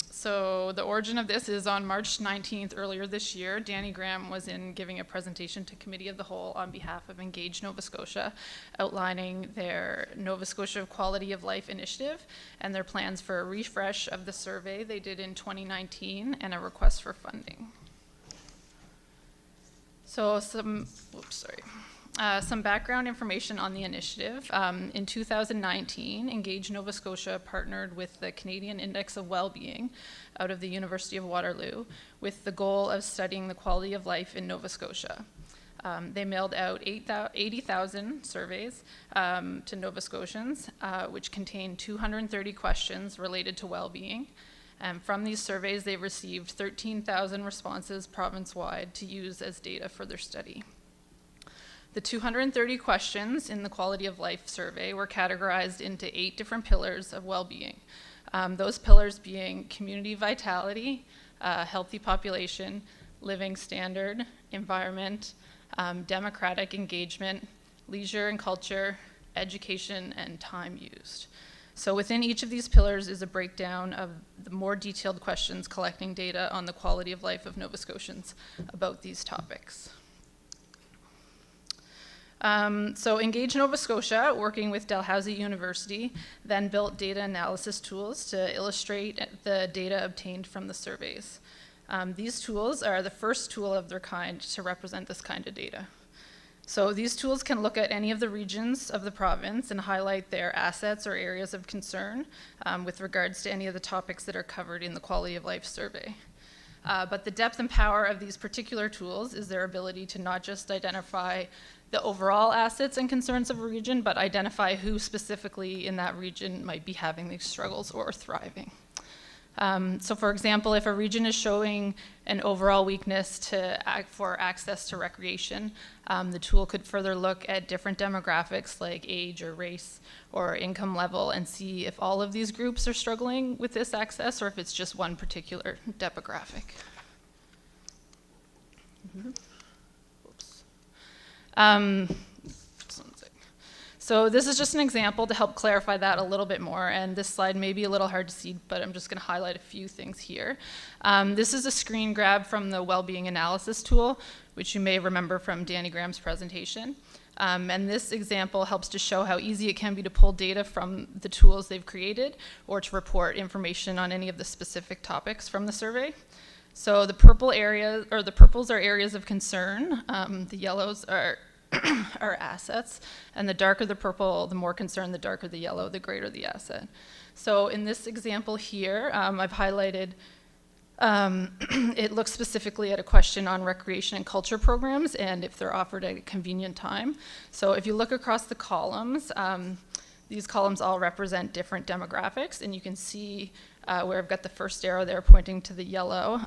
So the origin of this is on March 19th, earlier this year. Danny Graham was giving a presentation to Committee of the Whole on behalf of Engage Nova Scotia, outlining their Nova Scotia Quality of Life Initiative and their plans for a refresh of the survey they did in 2019 and a request for funding. So some background information on the initiative. In 2019, Engage Nova Scotia partnered with the Canadian Index of Wellbeing out of the University of Waterloo with the goal of studying the quality of life in Nova Scotia. They mailed out 80,000 surveys to Nova Scotians, which contained 230 questions related to well-being. From these surveys, they received 13,000 responses province-wide to use as data for their study. The 230 questions in the Quality of Life survey were categorized into 8 different pillars of well-being. Those pillars being community vitality, healthy population, living standard, environment, democratic engagement, leisure and culture, education, and time used. So within each of these pillars is a breakdown of the more detailed questions collecting data on the quality of life of Nova Scotians about these topics. So Engage Nova Scotia, working with Dalhousie University, then built data analysis tools to illustrate the data obtained from the surveys. These tools are the first tool of their kind to represent this kind of data. So these tools can look at any of the regions of the province and highlight their assets or areas of concern with regards to any of the topics that are covered in the Quality of Life survey. But the depth and power of these particular tools is their ability to not just identify the overall assets and concerns of a region, but identify who specifically in that region might be having these struggles or thriving. So for example, if a region is showing an overall weakness for access to recreation, the tool could further look at different demographics like age or race or income level and see if all of these groups are struggling with this access or if it's just one particular demographic. Oops. So this is just an example to help clarify that a little bit more, and this slide may be a little hard to see, but I'm just going to highlight a few things here. This is a screen grab from the Wellbeing Analysis tool, which you may remember from Danny Graham's presentation. And this example helps to show how easy it can be to pull data from the tools they've created or to report information on any of the specific topics from the survey. So the purple areas, or the purples are areas of concern, the yellows are assets, and the darker the purple, the more concern, the darker the yellow, the greater the asset. So in this example here, I've highlighted, it looks specifically at a question on recreation and culture programs and if they're offered at a convenient time. So if you look across the columns, these columns all represent different demographics, and you can see where I've got the first arrow there pointing to the yellow.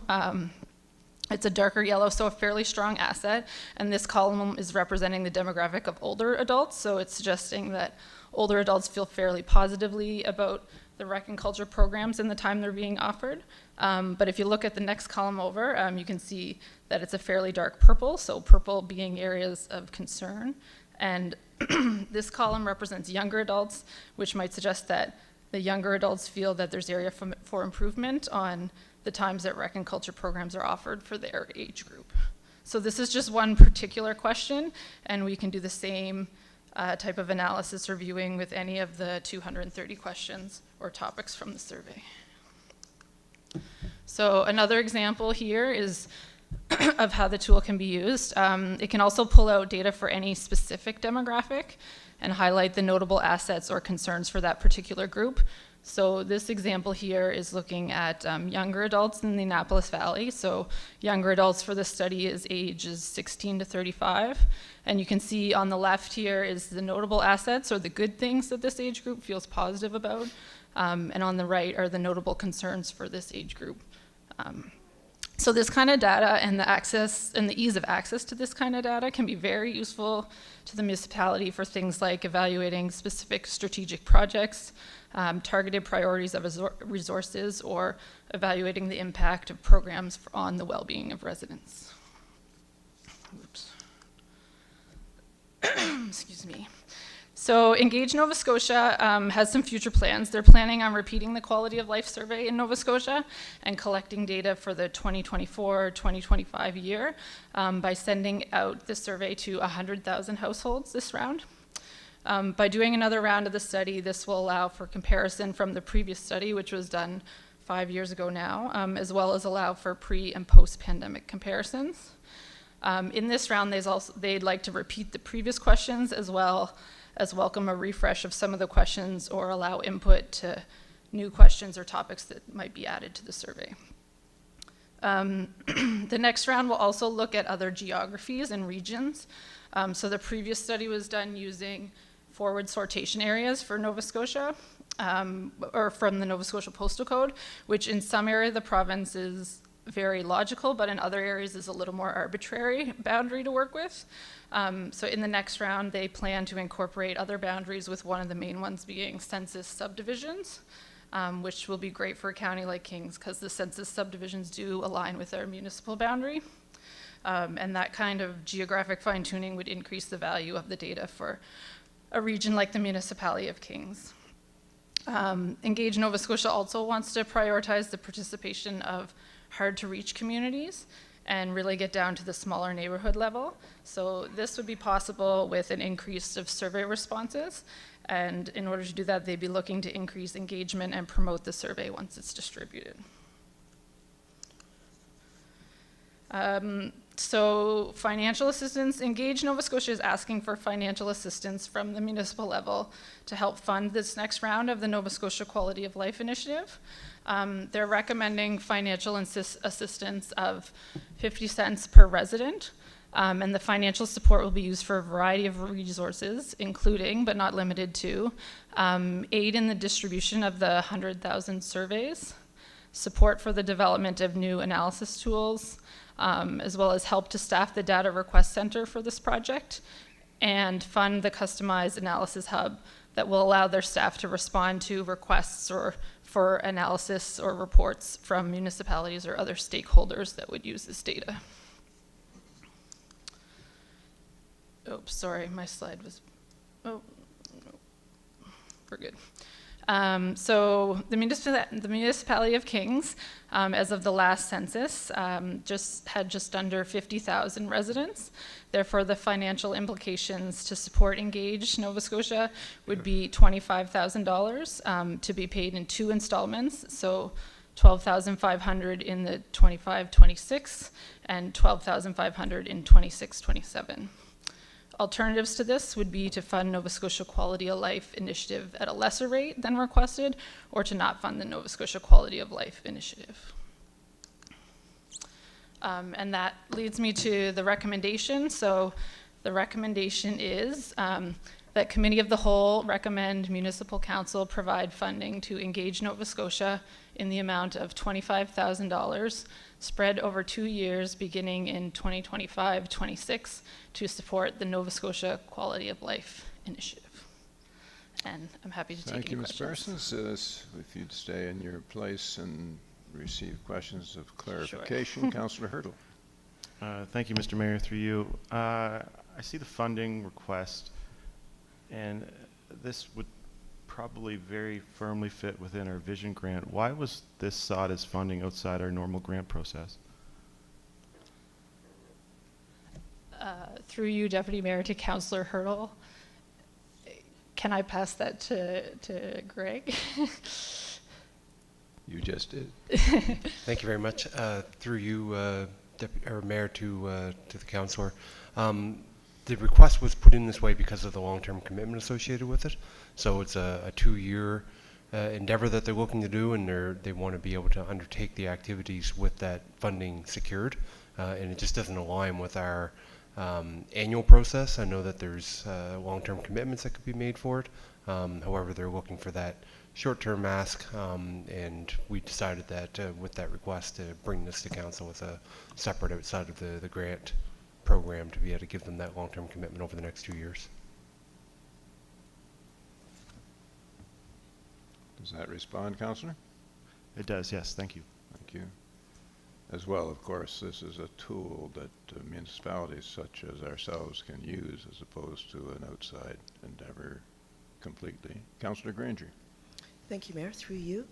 It's a darker yellow, so a fairly strong asset, and this column is representing the demographic of older adults, so it's suggesting that older adults feel fairly positively about the rec and culture programs and the time they're being offered. But if you look at the next column over, you can see that it's a fairly dark purple, so purple being areas of concern. And this column represents younger adults, which might suggest that the younger adults feel that there's area for improvement on the times that rec and culture programs are offered for their age group. So this is just one particular question, and we can do the same type of analysis or viewing with any of the 230 questions or topics from the survey. So another example here is of how the tool can be used. It can also pull out data for any specific demographic and highlight the notable assets or concerns for that particular group. So this example here is looking at younger adults in the Annapolis Valley. So younger adults for this study is ages 16 to 35. And you can see on the left here is the notable assets or the good things that this age group feels positive about. And on the right are the notable concerns for this age group. So this kind of data and the access and the ease of access to this kind of data can be very useful to the municipality for things like evaluating specific strategic projects, targeted priorities of resources, or evaluating the impact of programs on the well-being of residents. Oops. Excuse me. So Engage Nova Scotia has some future plans. They're planning on repeating the quality of life survey in Nova Scotia and collecting data for the 2024-2025 year by sending out the survey to 100,000 households this round. By doing another round of the study, this will allow for comparison from the previous study, which was done 5 years ago now, as well as allow for pre- and post-pandemic comparisons. In this round, they'd like to repeat the previous questions as well as welcome a refresh of some of the questions or allow input to new questions or topics that might be added to the survey. The next round will also look at other geographies and regions. So the previous study was done using forward sortation areas for Nova Scotia, or from the Nova Scotia postal code, which in some area of the province is very logical, but in other areas is a little more arbitrary boundary to work with. So in the next round, they plan to incorporate other boundaries, with one of the main ones being census subdivisions, which will be great for a county like Kings because the census subdivisions do align with our municipal boundary. And that kind of geographic fine-tuning would increase the value of the data for a region like the municipality of Kings. Engage Nova Scotia also wants to prioritize the participation of hard-to-reach communities and really get down to the smaller neighborhood level. So this would be possible with an increase of survey responses. And in order to do that, they'd be looking to increase engagement and promote the survey once it's distributed. So financial assistance, Engage Nova Scotia is asking for financial assistance from the municipal level to help fund this next round of the Nova Scotia Quality of Life Initiative. They're recommending financial assistance of 50 cents per resident, and the financial support will be used for a variety of resources, including, but not limited to, aid in the distribution of the 100,000 surveys, support for the development of new analysis tools, as well as help to staff the data request center for this project, and fund the customized analysis hub that will allow their staff to respond to requests or for analysis or reports from municipalities or other stakeholders that would use this data. Oops, sorry, my slide was, oh, no. We're good. So the municipality of Kings, as of the last census, had just under 50,000 residents. Therefore, the financial implications to support Engage Nova Scotia would be $25,000 to be paid in 2 installments. So $12,500 in the 25-26 and $12,500 in 26-27. Alternatives to this would be to fund Nova Scotia Quality of Life Initiative at a lesser rate than requested, or to not fund the Nova Scotia Quality of Life Initiative. And that leads me to the recommendation. So the recommendation is that Committee of the Whole recommend Municipal Council provide funding to Engage Nova Scotia in the amount of $25,000 spread over 2 years beginning in 2025-26 to support the Nova Scotia Quality of Life Initiative. and I'm happy to take Thank any you, Ms. questions. Parsons. If you'd stay in your place and receive questions of clarification. Councillor Hurtle. Thank you, Mr. Mayor, through you. I see the funding request, and this would probably very firmly fit within our vision grant. Why was this sought as funding outside our normal grant process? Through you, Deputy Mayor, to Councillor Hurtle. Can I pass that to Greg? You just did. Thank you very much. Through you, Mayor, to the councillor. The request was put in this way because of the long-term commitment associated with it. So it's a 2-year endeavor that they're looking to do, and they want to be able to undertake the activities with that funding secured. And it just doesn't align with our annual process. I know that there's long-term commitments that could be made for it. However, they're looking for that short-term ask, and we decided that with that request to bring this to council as a separate outside of the grant program to be able to give them that long-term commitment over the next 2 years. Does that respond, Councillor? It does, yes. Thank you. Thank you. As well, of course, this is a tool that municipalities such as ourselves can use as opposed to an outside endeavor completely. Councillor Granger. Thank you, Mayor. Through you.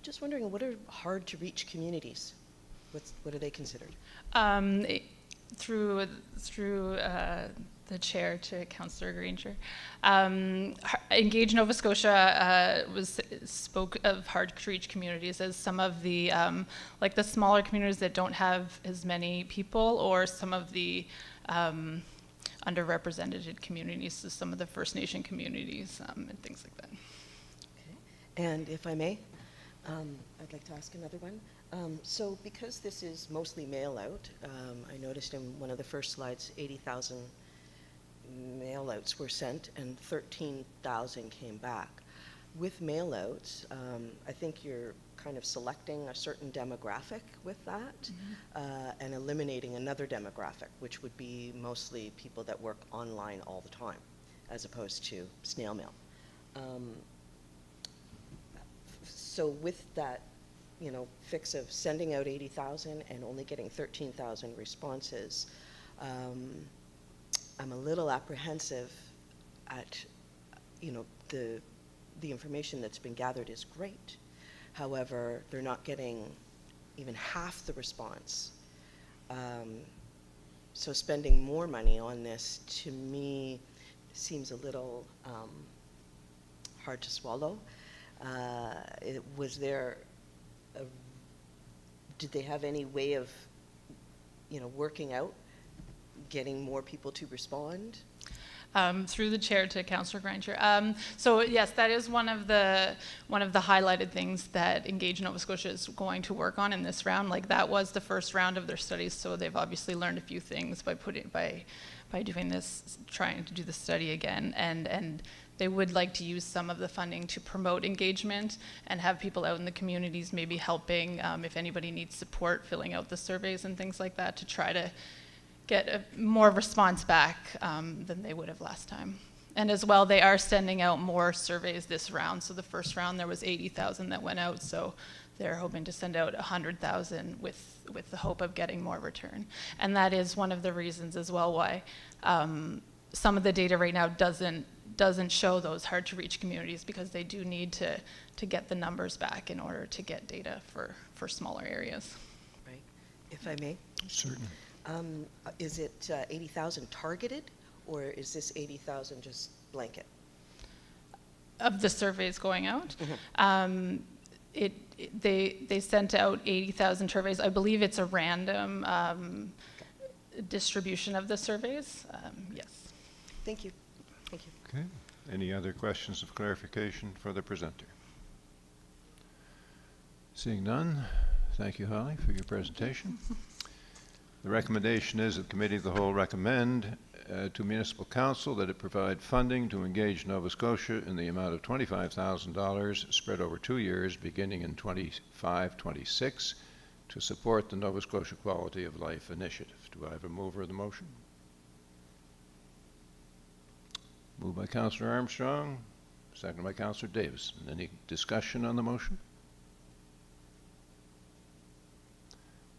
Just wondering, what are hard-to-reach communities? What are they considered? Through the chair to Councillor Granger. Engage Nova Scotia spoke of hard-to-reach communities as some of the like the smaller communities that don't have as many people, or some of the underrepresented communities, so some of the First Nation communities and things like that. Okay. And if I may, I'd like to ask another one. So because this is mostly mail out, I noticed in one of the first slides 80,000 mail outs were sent and 13,000 came back. With mail outs, I think you're kind of selecting a certain demographic with that, and eliminating another demographic, which would be mostly people that work online all the time, as opposed to snail mail. So with that, fix of sending out 80,000 and only getting 13,000 responses, I'm a little apprehensive at, the information that's been gathered is great. However, they're not getting even half the response. So spending more money on this, to me, seems a little hard to swallow. Did they have any way of, working out, getting more people to respond? Through the chair to Councillor Granger. So yes, that is one of the highlighted things that Engage Nova Scotia is going to work on in this round. Like, that was the first round of their studies, so they've obviously learned a few things by doing this, trying to do the study again, and they would like to use some of the funding to promote engagement and have people out in the communities maybe helping, if anybody needs support, filling out the surveys and things like that, to try to get more response back than they would have last time. And as well, they are sending out more surveys this round. So the first round, there was 80,000 that went out, so they're hoping to send out 100,000 with the hope of getting more return. And that is one of the reasons as well why some of the data right now doesn't show those hard to reach communities, because they do need to get the numbers back in order to get data for smaller areas. Right. If I may? Certainly. Is it 80,000 targeted, or is this 80,000 just blanket? Of the surveys going out? Mm-hmm. They sent out 80,000 surveys. I believe it's a random distribution of the surveys. Yes. Thank you. Thank you. Okay. Any other questions of clarification for the presenter? Seeing none, thank you, Holly, for your presentation. The recommendation is that the Committee of the Whole recommend to Municipal Council that it provide funding to Engage Nova Scotia in the amount of $25,000 spread over 2 years beginning in 25-26 to support the Nova Scotia Quality of Life Initiative. Do I have a mover of the motion? Moved by Councillor Armstrong, seconded by Councillor Davis. Any discussion on the motion?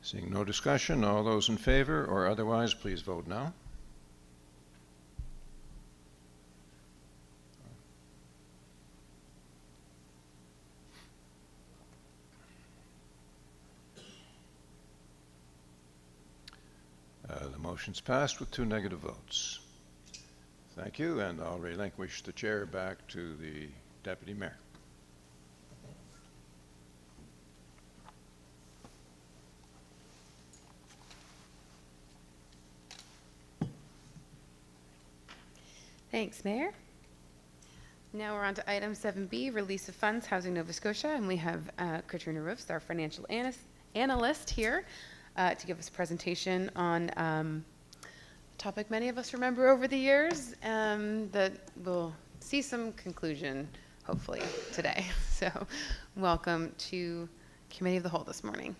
Seeing no discussion, all those in favor or otherwise, please vote now. The motion's passed with 2 negative votes. Thank you, and I'll relinquish the chair back to the Deputy Mayor. Thanks, Mayor. Now we're on to item 7B, release of funds, Housing Nova Scotia, and we have Katrina Roofs, our financial analyst here, to give us a presentation on a topic many of us remember over the years that will see some conclusion, hopefully, today. So welcome to Committee of the Whole this morning.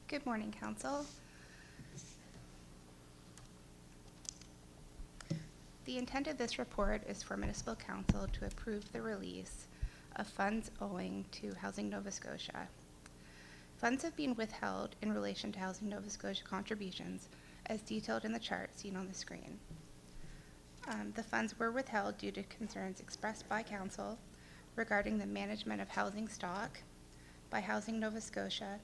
Good morning, Council. The intent of this report is for Municipal Council to approve the release of funds owing to Housing Nova Scotia. Funds have been withheld in relation to Housing Nova Scotia contributions as detailed in the chart seen on the screen. The funds were withheld due to concerns expressed by Council regarding the management of housing stock by Housing Nova Scotia,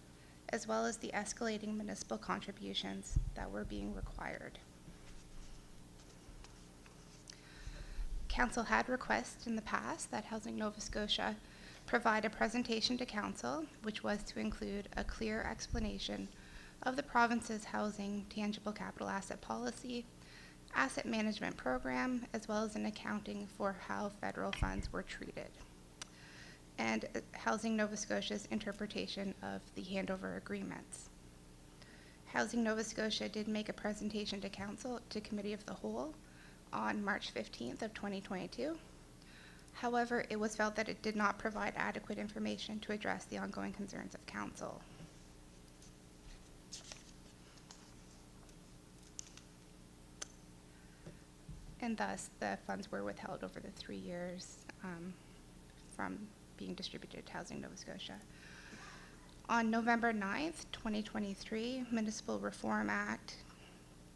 as well as the escalating municipal contributions that were being required. Council had requested in the past that Housing Nova Scotia provide a presentation to Council, which was to include a clear explanation of the province's housing tangible capital asset policy, asset management program, as well as an accounting for how federal funds were treated, and Housing Nova Scotia's interpretation of the handover agreements. Housing Nova Scotia did make a presentation to Council, to Committee of the Whole, on March 15th of 2022. However, it was felt that it did not provide adequate information to address the ongoing concerns of Council. And thus, the funds were withheld over the 3 years from being distributed to Housing Nova Scotia. On November 9th, 2023, Municipal Reform Act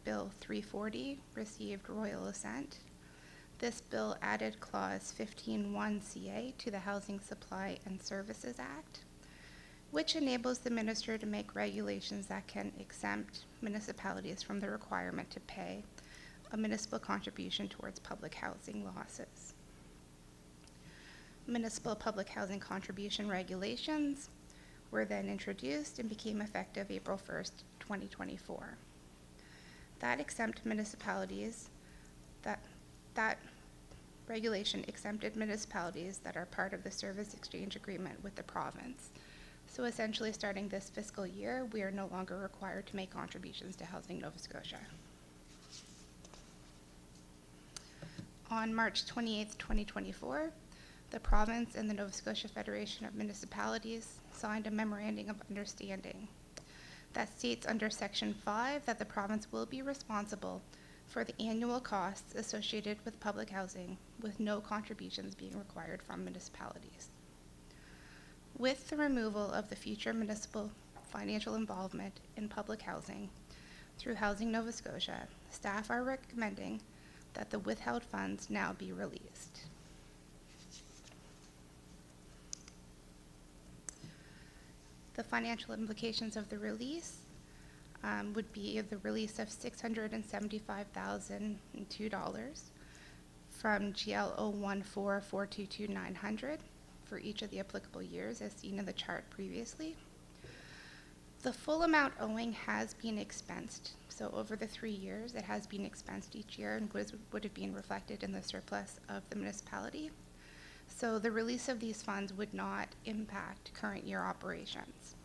Bill 340 received royal assent. This bill added Clause 15(1)(ca) to the Housing Supply and Services Act, which enables the Minister to make regulations that can exempt municipalities from the requirement to pay a municipal contribution towards public housing losses. Municipal public housing contribution regulations were then introduced and became effective April 1st, 2024. That regulation exempted municipalities that are part of the service exchange agreement with the province. So essentially, starting this fiscal year, we are no longer required to make contributions to Housing Nova Scotia. On March 28th, 2024, the province and the Nova Scotia Federation of Municipalities signed a memorandum of understanding that states under Section 5 that the province will be responsible for the annual costs associated with public housing, with no contributions being required from municipalities. With the removal of the future municipal financial involvement in public housing through Housing Nova Scotia, staff are recommending that the withheld funds now be released. The financial implications of the release would be the release of $675,002 from GL 014422900 for each of the applicable years as seen in the chart previously. The full amount owing has been expensed. So over the 3 years, it has been expensed each year and would have been reflected in the surplus of the municipality. So the release of these funds would not impact current year operations.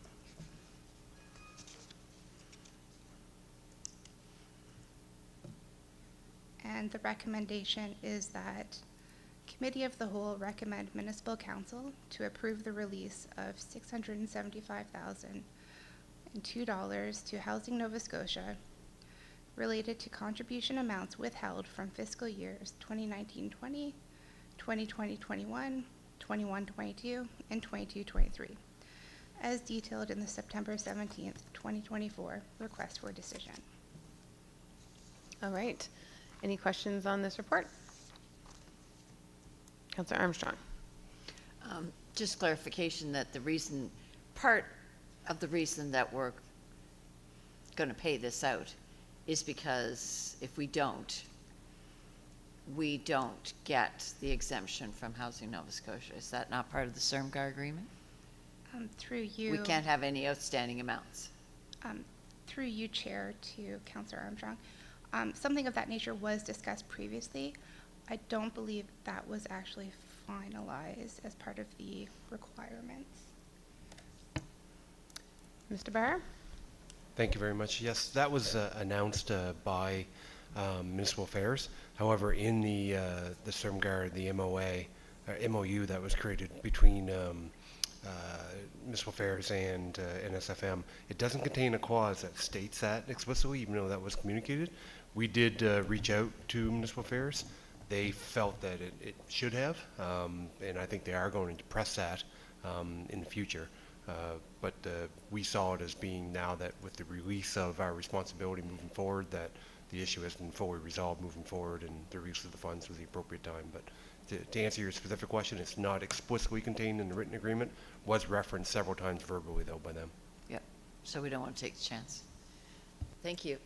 and the recommendation is that Committee of the Whole recommend Municipal Council to approve the release of $675,002 to Housing Nova Scotia related to contribution amounts withheld from fiscal years 2019-20, 2020-21, 21-22, and 22-23, as detailed in the September 17th, 2024 request for decision. All right. Any questions on this report? Councillor Armstrong. Just clarification that part of the reason that we're going to pay this out is because if we don't get the exemption from Housing Nova Scotia. Is that not part of the CERMGAR agreement? Through you. We can't have any outstanding amounts. Through you, Chair, to Councillor Armstrong. Something of that nature was discussed previously. I don't believe that was actually finalized as part of the requirements. Mr. Barr? Thank you very much. Yes, that was announced by Municipal Affairs. However, in the CERMGAR, the MOU that was created between Municipal Affairs and NSFM, it doesn't contain a clause that states that explicitly, even though that was communicated. We did reach out to Municipal Affairs. They felt that it should have, and I think they are going to press that in the future. But we saw it as being now that with the release of our responsibility moving forward, that the issue has been fully resolved moving forward, and the release of the funds was the appropriate time. But to answer your specific question, it's not explicitly contained in the written agreement, was referenced several times verbally, though, by them. Yep. So we don't want to take the chance. Thank you.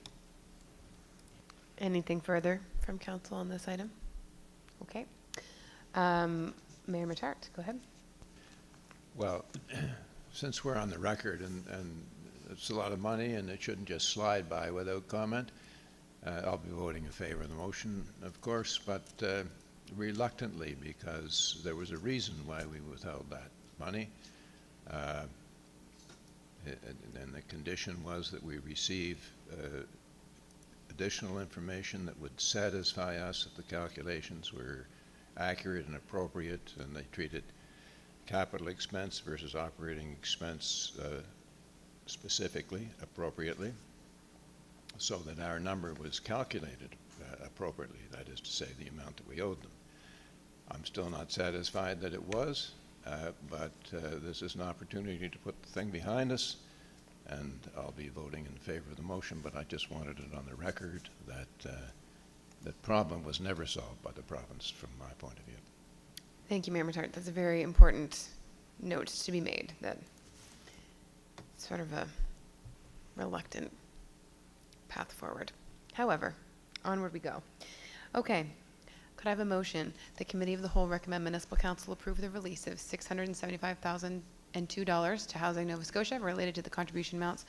Anything further from council on this item? Okay. Mayor Matart, go ahead. Well, since we're on the record and it's a lot of money and it shouldn't just slide by without comment, I'll be voting in favor of the motion, of course, but reluctantly, because there was a reason why we withheld that money. And the condition was that we receive additional information that would satisfy us that the calculations were accurate and appropriate, and they treated capital expense versus operating expense specifically, appropriately, so that our number was calculated appropriately, that is to say, the amount that we owed them. I'm still not satisfied that it was, but this is an opportunity to put the thing behind us, and I'll be voting in favor of the motion, but I just wanted it on the record that that problem was never solved by the province from my point of view. Thank you, Mayor Matart. That's a very important note to be made, that sort of a reluctant path forward. However, onward we go. Okay. Could I have a motion? The Committee of the Whole recommend Municipal Council approve the release of $675,002 to Housing Nova Scotia related to the contribution amounts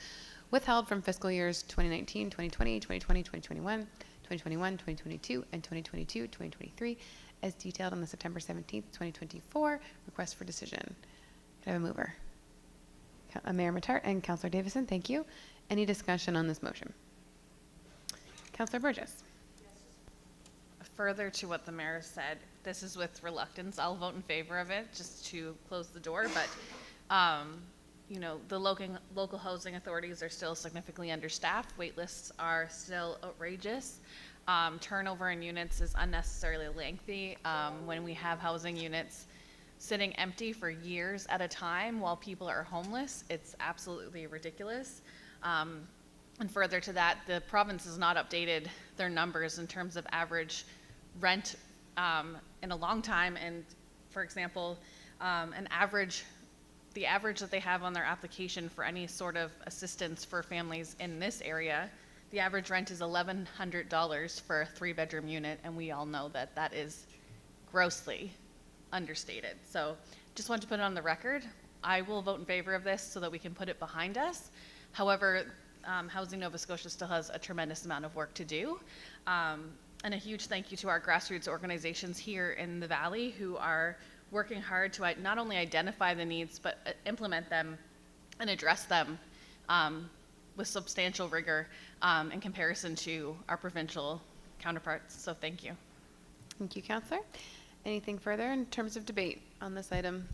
withheld from fiscal years 2019, 2020, 2020, 2021, 2021, 2022, and 2022, 2023, as detailed on the September 17th, 2024 request for decision. Could I have a mover? Mayor Matart and Councillor Davison, thank you. Any discussion on this motion? Councillor Burgess. Further to what the mayor said, this is with reluctance. I'll vote in favor of it just to close the door, but you know, the local housing authorities are still significantly understaffed. Wait lists are still outrageous. Turnover in units is unnecessarily lengthy. When we have housing units sitting empty for years at a time while people are homeless, it's absolutely ridiculous. And further to that, the province has not updated their numbers in terms of average rent in a long time. And for example, the average that they have on their application for any sort of assistance for families in this area, the average rent is $1,100 for a 3-bedroom unit, and we all know that that is grossly understated. So just wanted to put it on the record. I will vote in favor of this so that we can put it behind us. However, Housing Nova Scotia still has a tremendous amount of work to do. And a huge thank you to our grassroots organizations here in the Valley who are working hard to not only identify the needs, but implement them and address them with substantial rigor in comparison to our provincial counterparts. So thank you. Thank you, Councillor. Anything further in terms of debate on this item?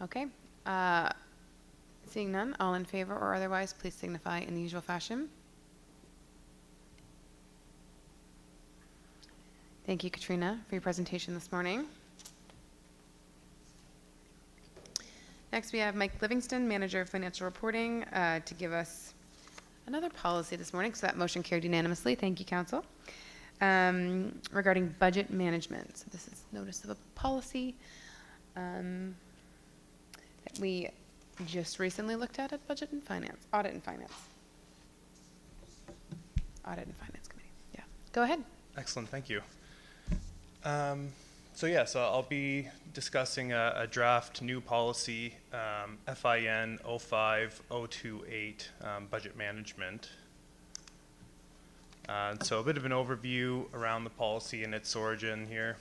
Okay. Seeing none, all in favor or otherwise, please signify in the usual fashion. Thank you, Katrina, for your presentation this morning. Next, we have Mike Livingston, Manager of Financial Reporting, to give us another policy this morning. So that motion carried unanimously. Thank you, Council. Regarding budget management. So this is notice of a policy that we just recently looked at Budget and Finance, Audit and Finance. Audit and Finance Committee. Yeah. Go ahead. Excellent. Thank you. So I'll be discussing a draft new policy, FIN 05028, budget management. So a bit of an overview around the policy and its origin here.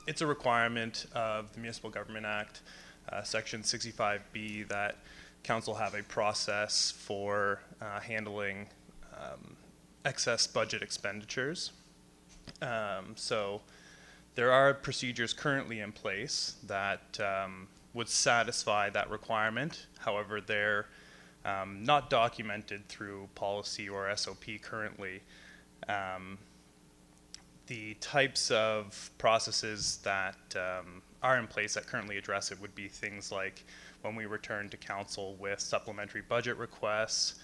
It's a requirement of the Municipal Government Act, Section 65B, that Council have a process for handling excess budget expenditures. So there are procedures currently in place that would satisfy that requirement. However, they're not documented through policy or SOP currently. The types of processes that are in place that currently address it would be things like when we return to Council with supplementary budget requests,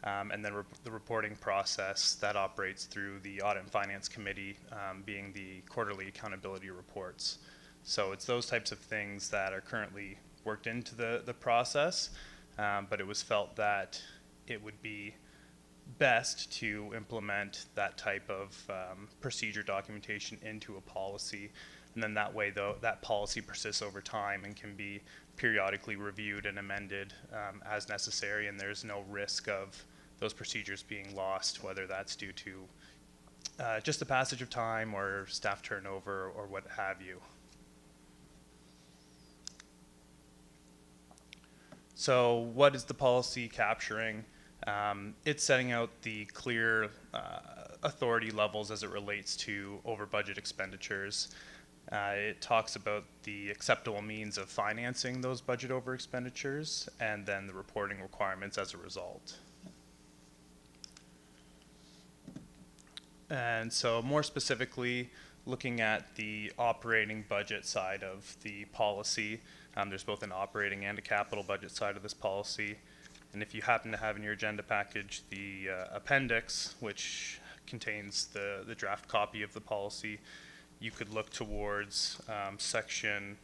and then the reporting process that operates through the Audit and Finance Committee, being the quarterly accountability reports. So it's those types of things that are currently worked into the process, but it was felt that it would be best to implement that type of procedure documentation into a policy, and then that way that policy persists over time and can be periodically reviewed and amended as necessary, and there's no risk of those procedures being lost, whether that's due to just the passage of time or staff turnover or what have you. So what is the policy capturing? It's setting out the clear authority levels as it relates to over budget expenditures. It talks about the acceptable means of financing those budget over expenditures and then the reporting requirements as a result. And so more specifically, looking at the operating budget side of the policy, there's both an operating and a capital budget side of this policy. And if you happen to have in your agenda package the appendix, which contains the draft copy of the policy, you could look towards section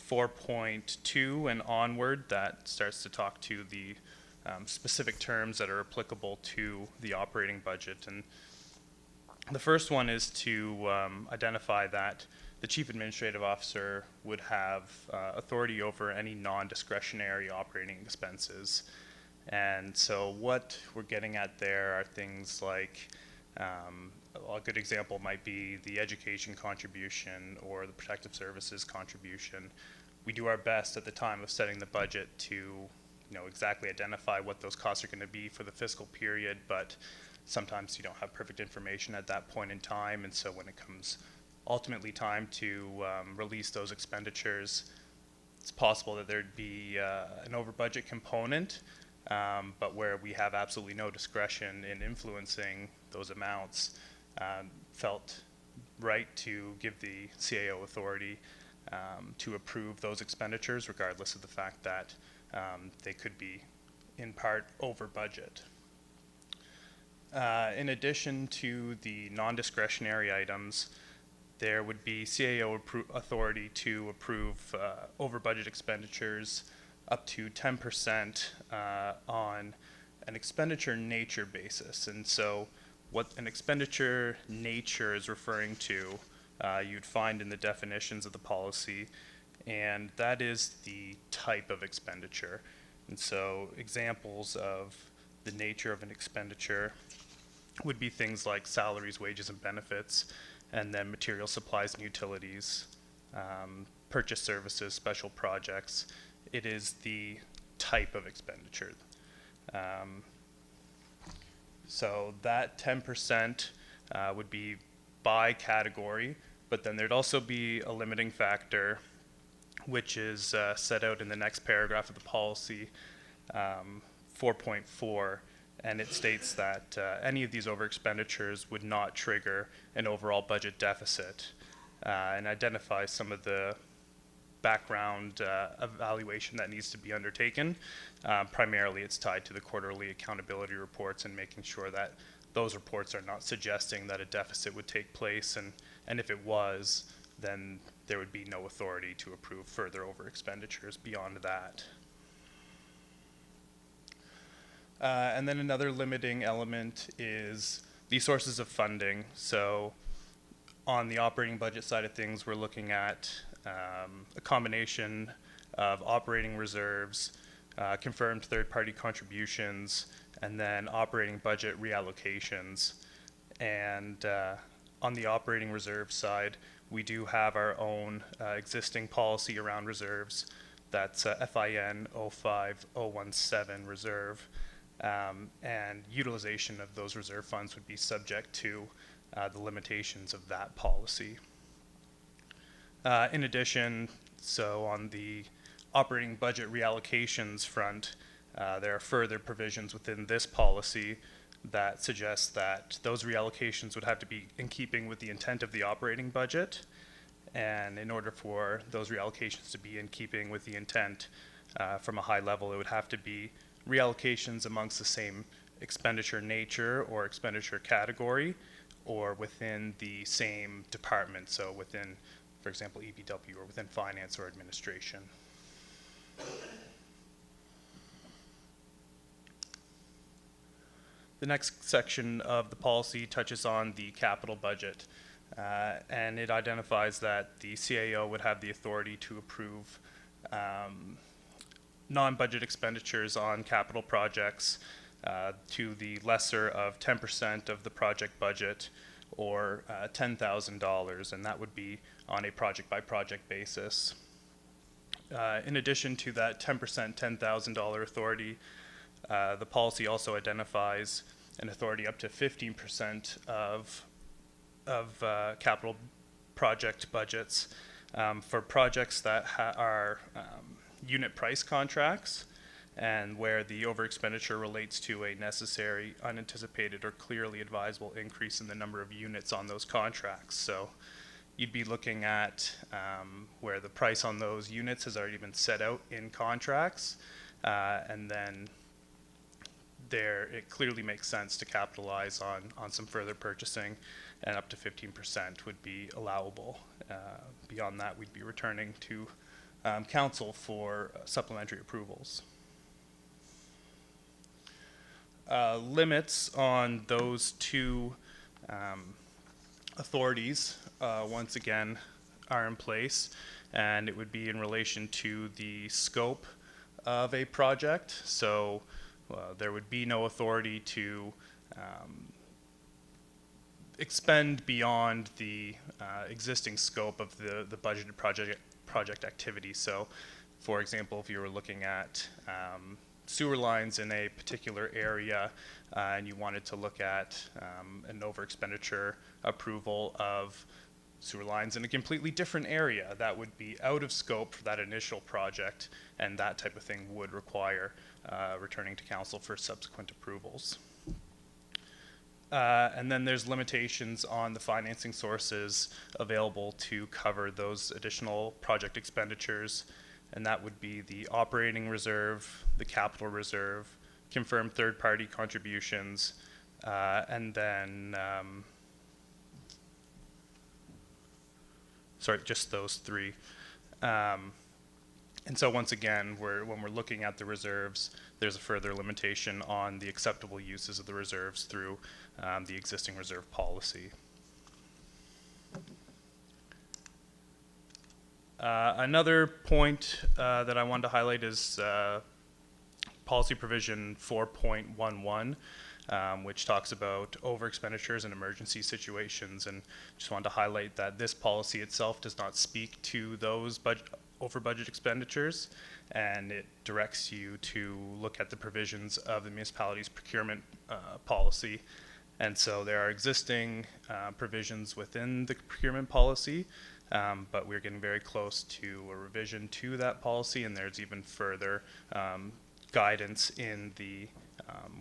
4.2 and onward. That starts to talk to the specific terms that are applicable to the operating budget. And the first one is to identify that the Chief Administrative Officer would have authority over any non-discretionary operating expenses. And so what we're getting at there are things like, a good example might be the education contribution or the protective services contribution. We do our best at the time of setting the budget to exactly identify what those costs are going to be for the fiscal period, but sometimes you don't have perfect information at that point in time, and so when it comes ultimately time to release those expenditures, it's possible that there'd be an over budget component, but where we have absolutely no discretion in influencing those amounts, felt right to give the CAO authority to approve those expenditures regardless of the fact that they could be in part over budget. In addition to the non-discretionary items, there would be CAO authority to approve over budget expenditures up to 10% on an expenditure nature basis. And so what an expenditure nature is referring to, you'd find in the definitions of the policy, and that is the type of expenditure. And so examples of the nature of an expenditure would be things like salaries, wages, and benefits, and then material, supplies, and utilities, purchase services, special projects. It is the type of expenditure. So that 10% would be by category, but then there'd also be a limiting factor, which is set out in the next paragraph of the policy, 4.4, and it states that any of these over expenditures would not trigger an overall budget deficit, and identifies some of the background evaluation that needs to be undertaken. Primarily, it's tied to the quarterly accountability reports and making sure that those reports are not suggesting that a deficit would take place, and if it was, then there would be no authority to approve further over expenditures beyond that. And then another limiting element is the sources of funding. So on the operating budget side of things, we're looking at a combination of operating reserves, confirmed third-party contributions, and then operating budget reallocations. And on the operating reserve side, we do have our own existing policy around reserves. That's FIN 05017 reserve. And utilization of those reserve funds would be subject to the limitations of that policy. In addition, so on the operating budget reallocations front, there are further provisions within this policy that suggest that those reallocations would have to be in keeping with the intent of the operating budget. And in order for those reallocations to be in keeping with the intent from a high level, it would have to be reallocations amongst the same expenditure nature or expenditure category, or within the same department, so within, for example, EBW, or within finance or administration. The next section of the policy touches on the capital budget, and it identifies that the CAO would have the authority to approve non-budget expenditures on capital projects to the lesser of 10% of the project budget, or $10,000, and that would be on a project-by-project basis. In addition to that 10% $10,000 authority, the policy also identifies an authority up to 15% of capital project budgets for projects that are unit price contracts, and where the overexpenditure relates to a necessary, unanticipated, or clearly advisable increase in the number of units on those contracts. So you'd be looking at where the price on those units has already been set out in contracts, and then it clearly makes sense to capitalize on some further purchasing, and up to 15% would be allowable. Beyond that, we'd be returning to council for supplementary approvals. Limits on those two authorities, once again, are in place, and it would be in relation to the scope of a project. So there would be no authority to expend beyond the existing scope of the budgeted project activity. So, for example, if you were looking at sewer lines in a particular area, and you wanted to look at an overexpenditure approval of sewer lines in a completely different area, that would be out of scope for that initial project, and that type of thing would require returning to council for subsequent approvals. And then there's limitations on the financing sources available to cover those additional project expenditures, and that would be the operating reserve, the capital reserve, confirmed third-party contributions, and then, sorry, just those three. And so once again, when we're looking at the reserves, there's a further limitation on the acceptable uses of the reserves through the existing reserve policy. Another point that I wanted to highlight is policy provision 4.11, which talks about over expenditures in emergency situations, and just wanted to highlight that this policy itself does not speak to those over budget expenditures, and it directs you to look at the provisions of the municipality's procurement policy. And so there are existing provisions within the procurement policy, but we're getting very close to a revision to that policy, and there's even further guidance in the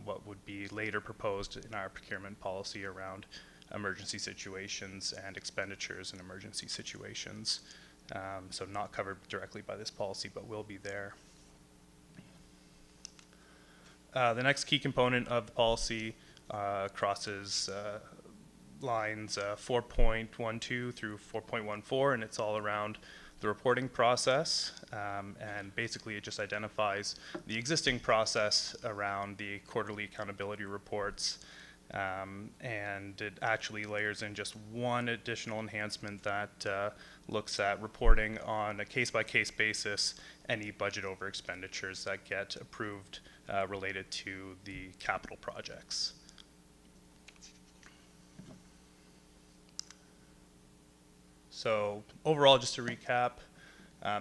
what would be later proposed in our procurement policy around emergency situations and expenditures in emergency situations. So not covered directly by this policy, but will be there. The next key component of the policy crosses lines 4.12 through 4.14, and it's all around the reporting process. And basically it just identifies the existing process around the quarterly accountability reports. And it actually layers in just one additional enhancement that looks at reporting on a case-by-case basis any budget over expenditures that get approved related to the capital projects. So overall, just to recap,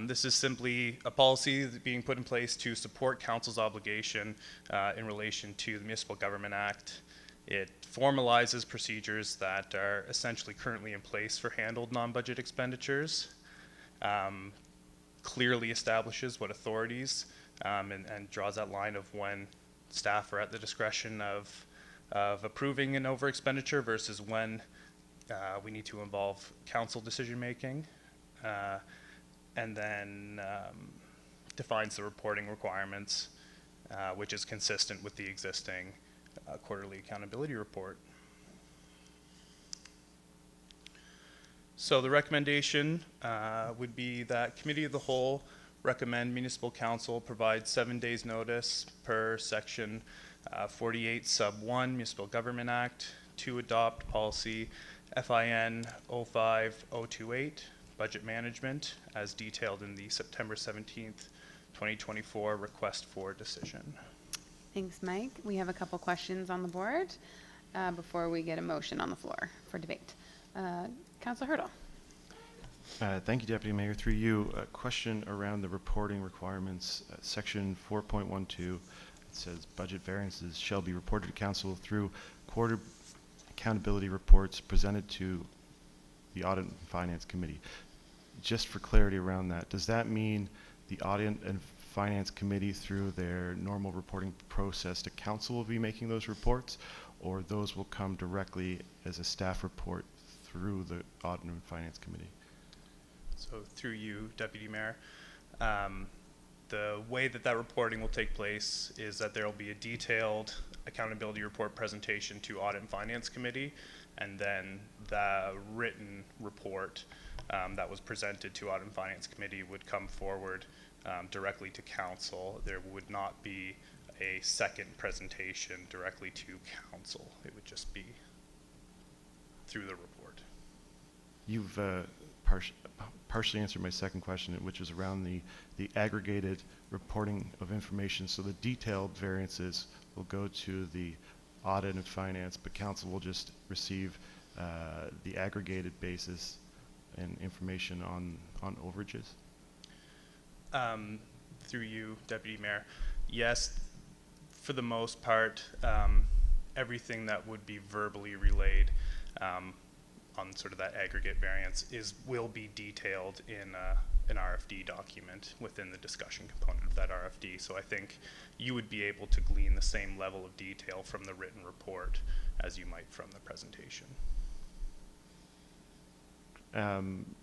this is simply a policy being put in place to support council's obligation in relation to the Municipal Government Act. It formalizes procedures that are essentially currently in place for handled non-budget expenditures, clearly establishes what authorities and draws that line of when staff are at the discretion of approving an over expenditure versus when we need to involve council decision making, and then defines the reporting requirements, which is consistent with the existing quarterly accountability report. So the recommendation would be that Committee of the Whole recommend Municipal Council provide 7 days notice per section 48 sub 1 Municipal Government Act to adopt policy FIN 05028 budget management as detailed in the September 17th 2024 request for decision. Thanks, Mike. We have a couple questions on the board before we get a motion on the floor for debate. Councillor Hurdle. Thank you, Deputy Mayor. Through you, a question around the reporting requirements. Section 4.12, it says budget variances shall be reported to council through quarter accountability reports presented to the Audit and Finance Committee. Just for clarity around that, does that mean the Audit and Finance Committee through their normal reporting process to council will be making those reports, or those will come directly as a staff report through the Audit and Finance Committee? So through you, Deputy Mayor, the way that that reporting will take place is that there will be a detailed accountability report presentation to Audit and Finance Committee, and then the written report that was presented to Audit and Finance Committee would come forward directly to council. There would not be a second presentation directly to council. It would just be through the report. You've partially answered my second question, which is around the aggregated reporting of information. So the detailed variances will go to the Audit and Finance, but council will just receive the aggregated basis and information on overages? Through you, Deputy Mayor, yes, for the most part, everything that would be verbally relayed on sort of that aggregate variance will be detailed in an RFD document within the discussion component of that RFD. So I think you would be able to glean the same level of detail from the written report as you might from the presentation.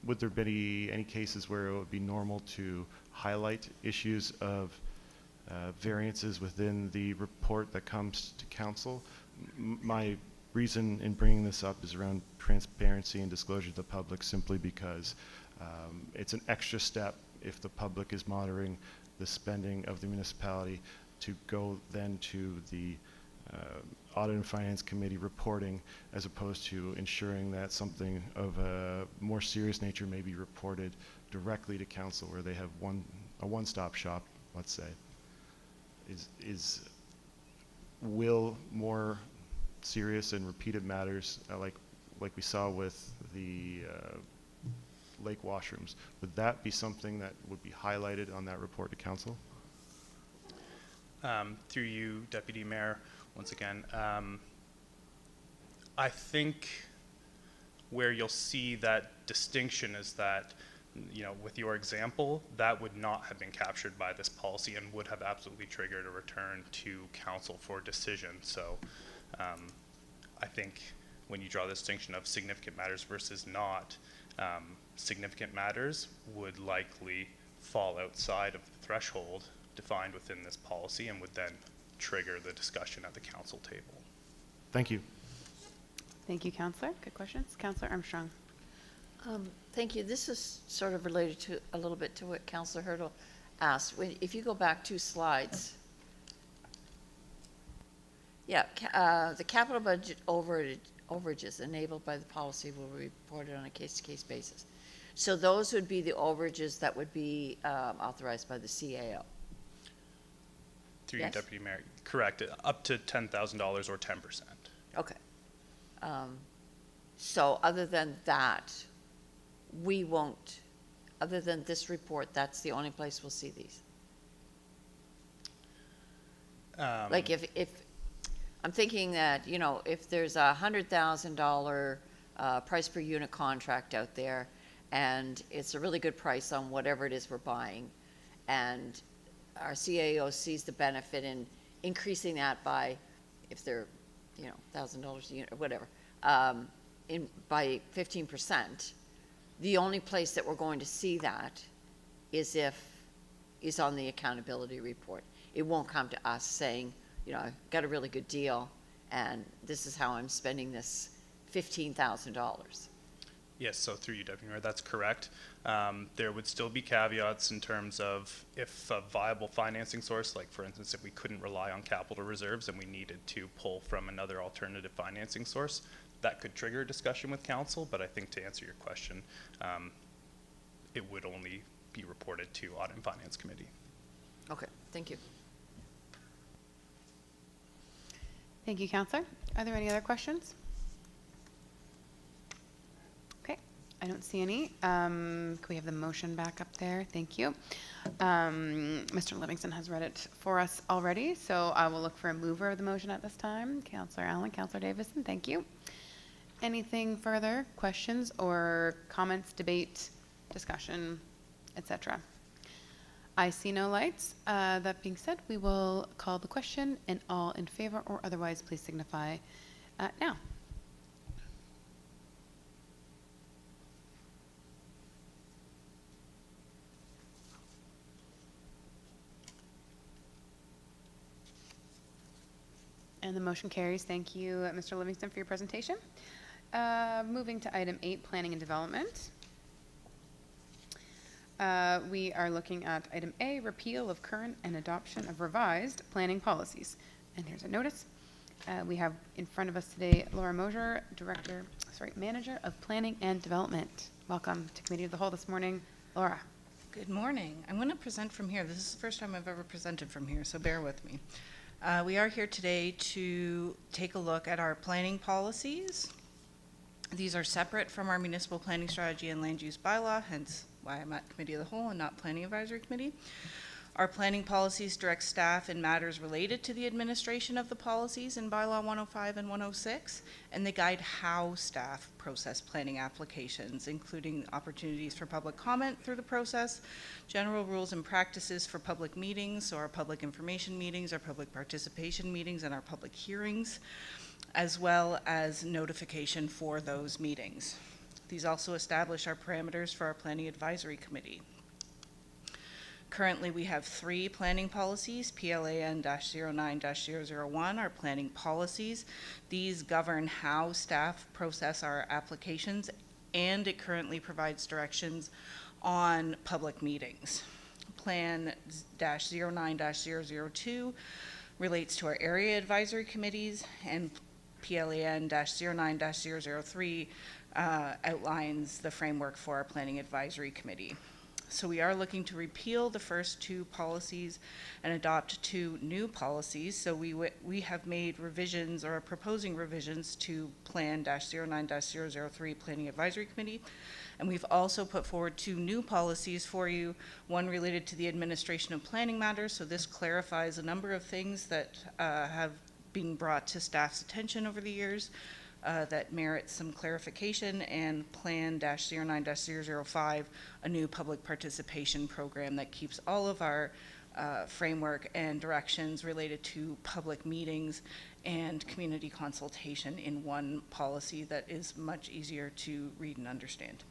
Would there be any cases where it would be normal to highlight issues of variances within the report that comes to council? My reason in bringing this up is around transparency and disclosure to the public, simply because it's an extra step if the public is monitoring the spending of the municipality to go then to the Audit and Finance Committee reporting, as opposed to ensuring that something of a more serious nature may be reported directly to council, where they have a one-stop shop, let's say. Will more serious and repeated matters, like we saw with the lake washrooms. Would that be something that would be highlighted on that report to council? Through you, Deputy Mayor, once again, I think where you'll see that distinction is that, you know, with your example, that would not have been captured by this policy and would have absolutely triggered a return to council for decision. So I think when you draw the distinction of significant matters versus not, significant matters would likely fall outside of the threshold defined within this policy and would then trigger the discussion at the council table. Thank you. Thank you, Councillor. Good questions. Councillor Armstrong. Thank you. This is sort of related to a little bit to what Councillor Hurdle asked. If you go back 2 slides, yeah, the capital budget overages enabled by the policy will be reported on a case-to-case basis. So those would be the overages that would be authorized by the CAO. Through Yes? you, Deputy Mayor, correct. Up to $10,000 or 10%. Okay. So other than that, we won't, other than this report, that's the only place we'll see these. Like if I'm thinking that, you know, if there's a $100,000 price per unit contract out there, and it's a really good price on whatever it is we're buying, and our CAO sees the benefit in increasing that by, if they're, you know, $1,000 a unit or whatever, by 15%, the only place that we're going to see that is on the accountability report. It won't come to us saying, you know, I've got a really good deal, and this is how I'm spending this $15,000. Yes, so through you, Deputy Mayor, that's correct. There would still be caveats in terms of if a viable financing source, like for instance, if we couldn't rely on capital reserves and we needed to pull from another alternative financing source, that could trigger a discussion with council. But I think to answer your question, it would only be reported to Audit and Finance Committee. Okay, thank you. Thank you, Councillor. Are there any other questions? Okay, I don't see any. Can we have the motion back up there? Thank you. Mr. Livingston has read it for us already, so I will look for a mover of the motion at this time. Councillor Allen, Councillor Davison, thank you. Anything further? Questions or comments, debate, discussion, etc.? I see no lights. That being said, we will call the question, and all in favor or otherwise, please signify now. And the motion carries. Thank you, Mr. Livingston, for your presentation. Moving to item 8, planning and development. We are looking at item A, repeal of current and adoption of revised planning policies. And here's a notice. We have in front of us today Laura Mosier, Manager of Planning and Development. Welcome to Committee of the Whole this morning. Laura. Good morning. I'm going to present from here. This is the first time I've ever presented from here, so bear with me. We are here today to take a look at our planning policies. These are separate from our municipal planning strategy and land use bylaw, hence why I'm at Committee of the Whole and not Planning Advisory Committee. Our planning policies direct staff in matters related to the administration of the policies in Bylaw 105 and 106, and they guide how staff process planning applications, including opportunities for public comment through the process, general rules and practices for public meetings, so our public information meetings, our public participation meetings, and our public hearings, as well as notification for those meetings. These also establish our parameters for our Planning Advisory Committee. Currently, we have 3 planning policies, PLAN-09-001, our planning policies. These govern how staff process our applications, and it currently provides directions on public meetings. Plan-09-002 relates to our area advisory committees, and PLAN-09-003 outlines the framework for our Planning Advisory Committee. So we are looking to repeal the first 2 policies and adopt 2 new policies. So we have made revisions or are proposing revisions to Plan-09-003 Planning Advisory Committee And we've also put forward 2 new policies for you, one related to the administration of planning matters. So this clarifies a number of things that have been brought to staff's attention over the years that merit some clarification, and Plan-09-005, a new public participation program that keeps all of our framework and directions related to public meetings and community consultation in one policy that is much easier to read and understand.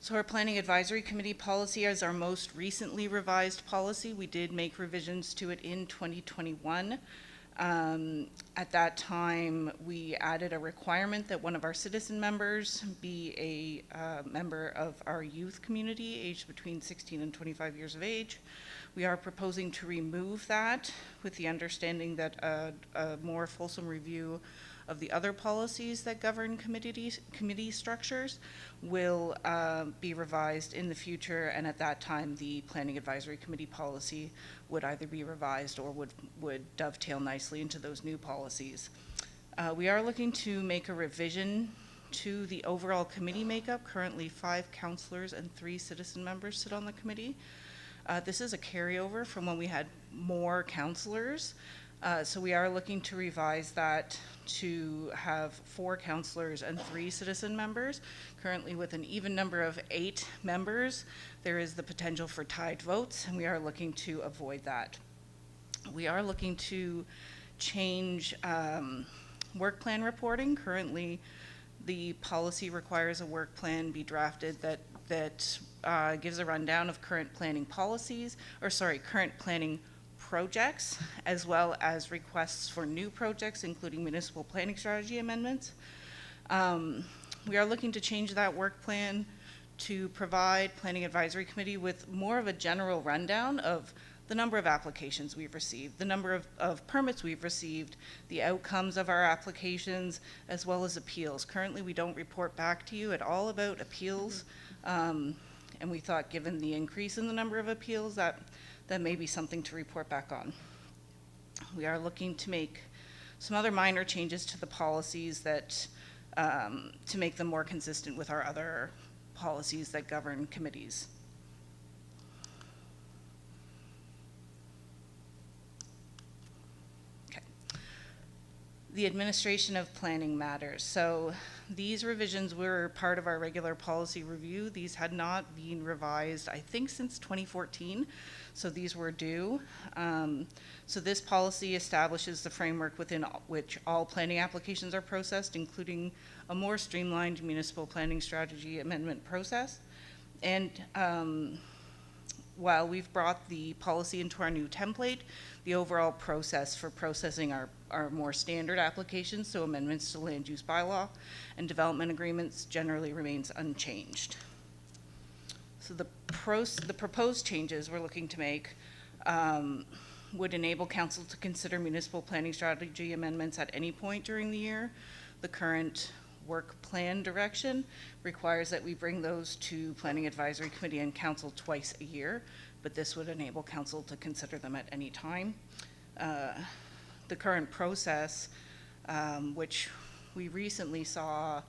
So our Planning Advisory Committee policy is our most recently revised policy. We did make revisions to it in 2021. At that time, we added a requirement that one of our citizen members be a member of our youth community, aged between 16 and 25 years of age. We are proposing to remove that with the understanding that a more fulsome review of the other policies that govern committee structures will be revised in the future, and at that time the Planning Advisory Committee policy would either be revised or would dovetail nicely into those new policies. We are looking to make a revision to the overall committee makeup. Currently 5 councillors and 3 citizen members sit on the committee. This is a carryover from when we had more councillors. So we are looking to revise that to have 4 councillors and 3 citizen members. Currently, with an even number of 8 members, there is the potential for tied votes, and we are looking to avoid that. We are looking to change work plan reporting. Currently, the policy requires a work plan be drafted that gives a rundown of current planning policies, current planning projects, as well as requests for new projects, including municipal planning strategy amendments. We are looking to change that work plan to provide Planning Advisory Committee with more of a general rundown of the number of applications we've received, the number of permits we've received, the outcomes of our applications, as well as appeals. Currently, we don't report back to you at all about appeals, and we thought, given the increase in the number of appeals, that may be something to report back on. We are looking to make some other minor changes to the policies that to make them more consistent with our other policies that govern committees. Okay. The administration of planning matters. So these revisions were part of our regular policy review. These had not been revised, I think, since 2014. So these were due. So this policy establishes the framework within which all planning applications are processed, including a more streamlined municipal planning strategy amendment process. And while we've brought the policy into our new template, the overall process for processing our more standard applications, so amendments to land use bylaw and development agreements, generally remains unchanged. So the proposed changes we're looking to make would enable council to consider municipal planning strategy amendments at any point during the year. The current work plan direction requires that we bring those to Planning Advisory Committee and council twice a year, but this would enable council to consider them at any time. The current process, which we recently saw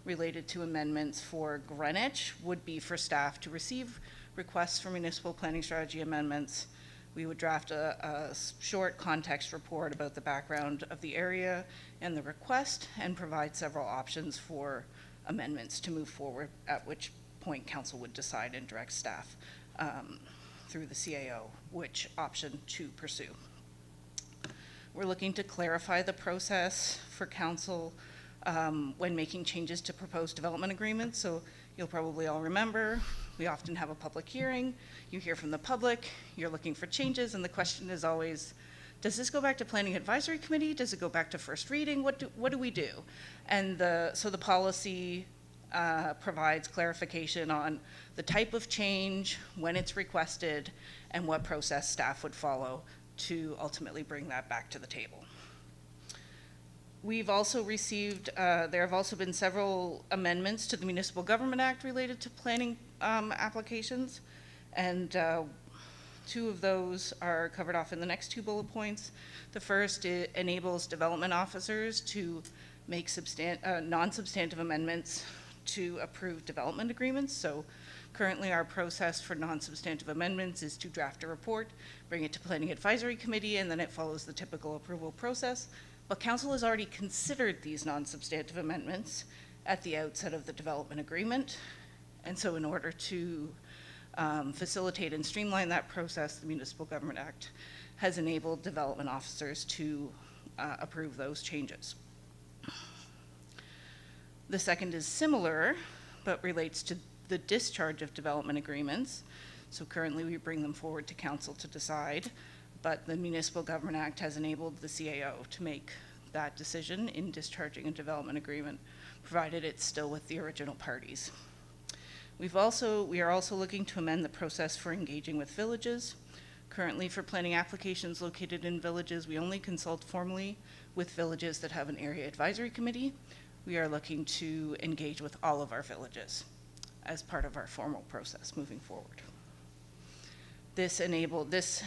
related to amendments for Greenwich, would be for staff to receive requests for municipal planning strategy amendments. We would draft a short context report about the background of the area and the request, and provide several options for amendments to move forward, at which point council would decide and direct staff through the CAO which option to pursue. We're looking to clarify the process for council when making changes to proposed development agreements. So you'll probably all remember, we often have a public hearing, you hear from the public, you're looking for changes, and the question is always, does this go back to Planning Advisory Committee? Does it go back to first reading? What do we do? And so the policy provides clarification on the type of change, when it's requested, and what process staff would follow to ultimately bring that back to the table. We've also received, there have also been several amendments to the Municipal Government Act related to planning applications. And Two of those are covered off in the next two bullet points. The first, it enables development officers to make non-substantive amendments to approved development agreements. So currently our process for non-substantive amendments is to draft a report, bring it to Planning Advisory Committee, and then it follows the typical approval process. But Council has already considered these non-substantive amendments at the outset of the development agreement. And so in order to facilitate and streamline that process, the Municipal Government Act has enabled development officers to approve those changes. The second is similar, but relates to the discharge of development agreements. So currently we bring them forward to Council to decide, but the Municipal Government Act has enabled the CAO to make that decision in discharging a development agreement, provided it's still with the original parties. We are also looking to amend the process for engaging with villages. Currently, for planning applications located in villages, we only consult formally with villages that have an area advisory committee. We are looking to engage with all of our villages as part of our formal process moving forward. This enables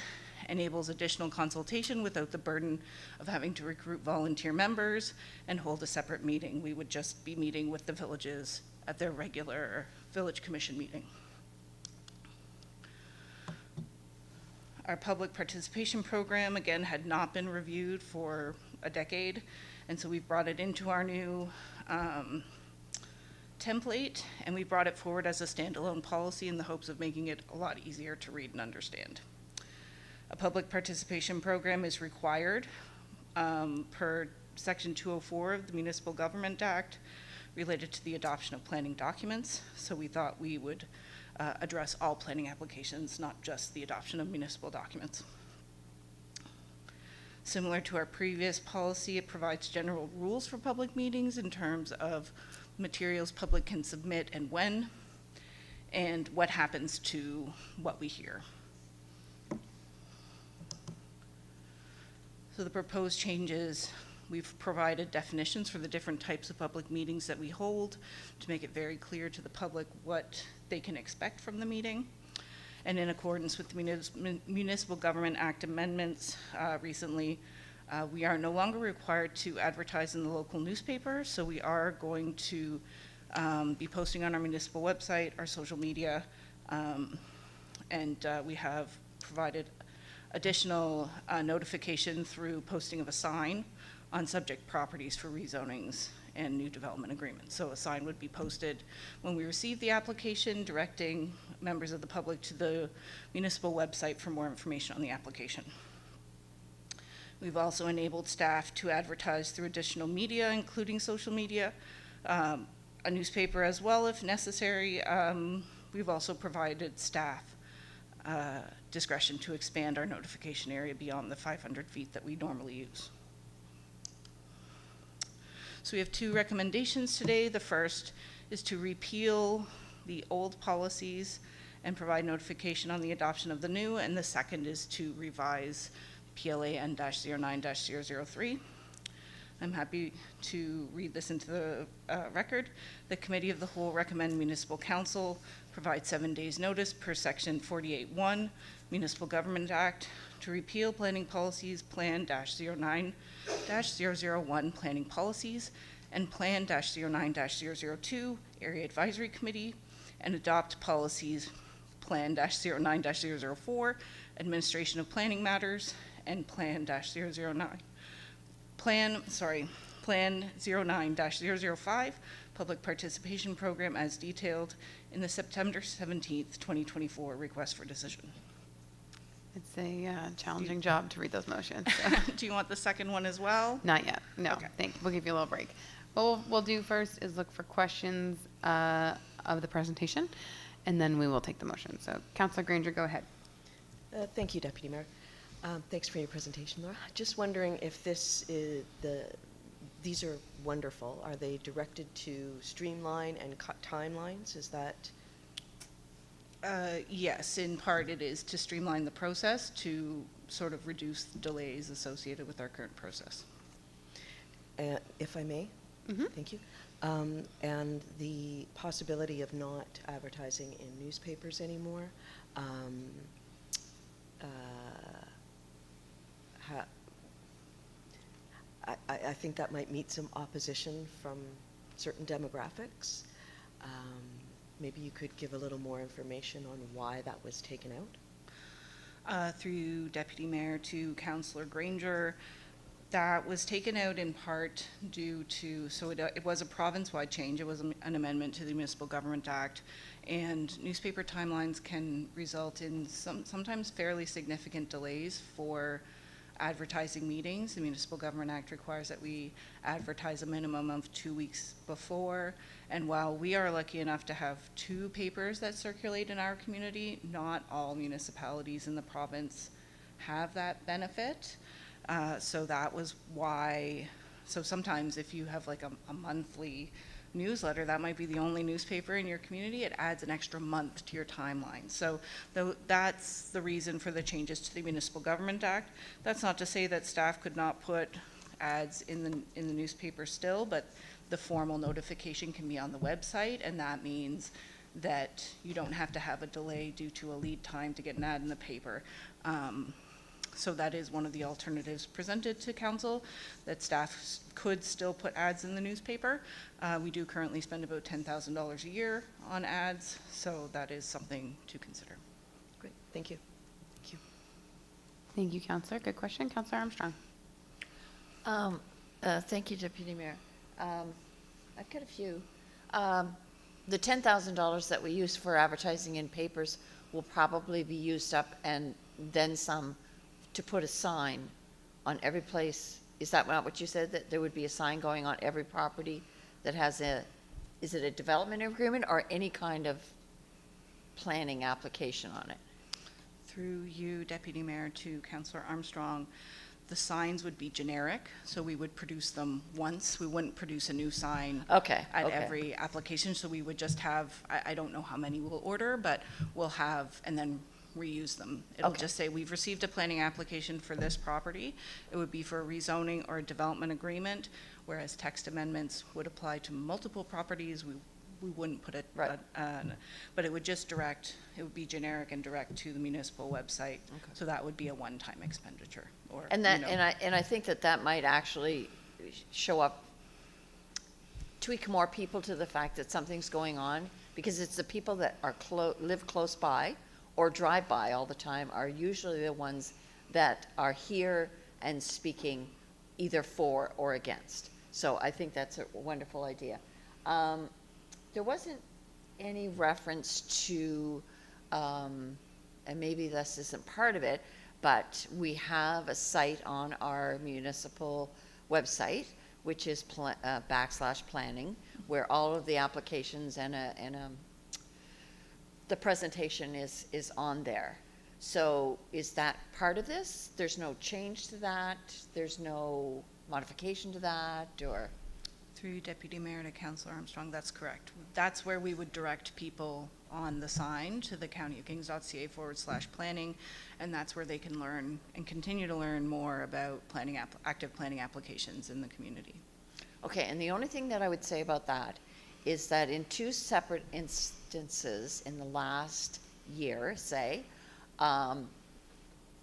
additional consultation without the burden of having to recruit volunteer members and hold a separate meeting. We would just be meeting with the villages at their regular village commission meeting. Our public participation program, again, had not been reviewed for a decade, and so we've brought it into our new template, and we brought it forward as a standalone policy in the hopes of making it a lot easier to read and understand. A public participation program is required per Section 204 of the Municipal Government Act related to the adoption of planning documents. So we thought we would address all planning applications, not just the adoption of municipal documents. Similar to our previous policy, it provides general rules for public meetings in terms of materials public can submit and when, and what happens to what we hear. So the proposed changes, we've provided definitions for the different types of public meetings that we hold to make it very clear to the public what they can expect from the meeting. And in accordance with the Municipal Government Act amendments recently, we are no longer required to advertise in the local newspaper, so we are going to be posting on our municipal website, our social media, and we have provided additional notification through posting of a sign on subject properties for rezonings and new development agreements. So a sign would be posted when we receive the application, directing members of the public to the municipal website for more information on the application. We've also enabled staff to advertise through additional media, including social media, a newspaper as well if necessary. We've also provided staff discretion to expand our notification area beyond the 500 feet that we normally use. So we have two recommendations today. The first is to repeal the old policies and provide notification on the adoption of the new, and the second is to revise PLA N-09-003. I'm happy to read this into the record. The Committee of the Whole recommend Municipal Council provide 7 days notice per Section 48(1) Municipal Government Act to repeal planning policies Plan-09-001 planning policies and Plan-09-002 Area Advisory Committee, and adopt policies Plan-09-004 Administration of Planning Matters and Plan 09-005 Public Participation Program as detailed in the September 17th, 2024 request for decision. It's a challenging job to read those motions. So. Do you want the second one as well? Not yet, no. Okay. We'll give you a little break. What we'll do first is look for questions of the presentation, and then we will take the motion. So Councillor Granger, go ahead. Thank you, Deputy Mayor. Thanks for your presentation, Laura. Just wondering if this is these are wonderful. Are they directed to streamline and cut timelines? Is that? Yes, in part it is to streamline the process to sort of reduce the delays associated with our current process. If I may, thank you. And the possibility of not advertising in newspapers anymore. I think that might meet some opposition from certain demographics. Maybe you could give a little more information on why that was taken out? Through Deputy Mayor to Councillor Granger, that was taken out in part due to, so it was a province-wide change. It was an amendment to the Municipal Government Act, and newspaper timelines can result in sometimes fairly significant delays for advertising meetings. The Municipal Government Act requires that we advertise a minimum of 2 weeks before, and while we are lucky enough to have 2 papers that circulate in our community, not all municipalities in the province have that benefit. So that was why, so sometimes if you have like a monthly newsletter, that might be the only newspaper in your community, it adds an extra month to your timeline. So that's the reason for the changes to the Municipal Government Act. That's not to say that staff could not put ads in the newspaper still, but the formal notification can be on the website, and that means that you don't have to have a delay due to a lead time to get an ad in the paper. So that is one of the alternatives presented to council, that staff could still put ads in the newspaper. We do currently spend about $10,000 a year on ads, so that is something to consider. Great, thank you. Thank you. Thank you, Councillor. Good question. Councillor Armstrong. Thank you, Deputy Mayor. I've got a few. The $10,000 that we use for advertising in papers will probably be used up and then some to put a sign on every place. Is that not what you said, that there would be a sign going on every property that has is it a development agreement or any kind of planning application on it? Through you, Deputy Mayor, to Councillor Armstrong, the signs would be generic, so we would produce them once. We wouldn't produce a new sign at every application, so we would just have, I don't know how many we'll order, but we'll have, and then reuse them. It'll just say, we've received a planning application for this property. It would be for a rezoning or a development agreement, whereas text amendments would apply to multiple properties. We wouldn't put it, but it would just direct, it would be generic and direct to the municipal website. So that would be a one-time expenditure. Or, and that, and I think that might actually show up, tweak more people to the fact that something's going on, because it's the people that are live close by or drive by all the time are usually the ones that are here and speaking either for or against. So I think that's a wonderful idea. There wasn't any reference to, and maybe this isn't part of it, but we have a site on our municipal website, which is /planning, where all of the applications and the presentation is on there. So is that part of this? There's no change to that? There's no modification to that, or? Through Deputy Mayor to Councillor Armstrong, that's correct. That's where we would direct people on the sign to the countyofkings.ca/planning, and that's where they can learn and continue to learn more about planning active planning applications in the community. Okay, and the only thing that I would say about that is that in 2 separate instances in the last year, say,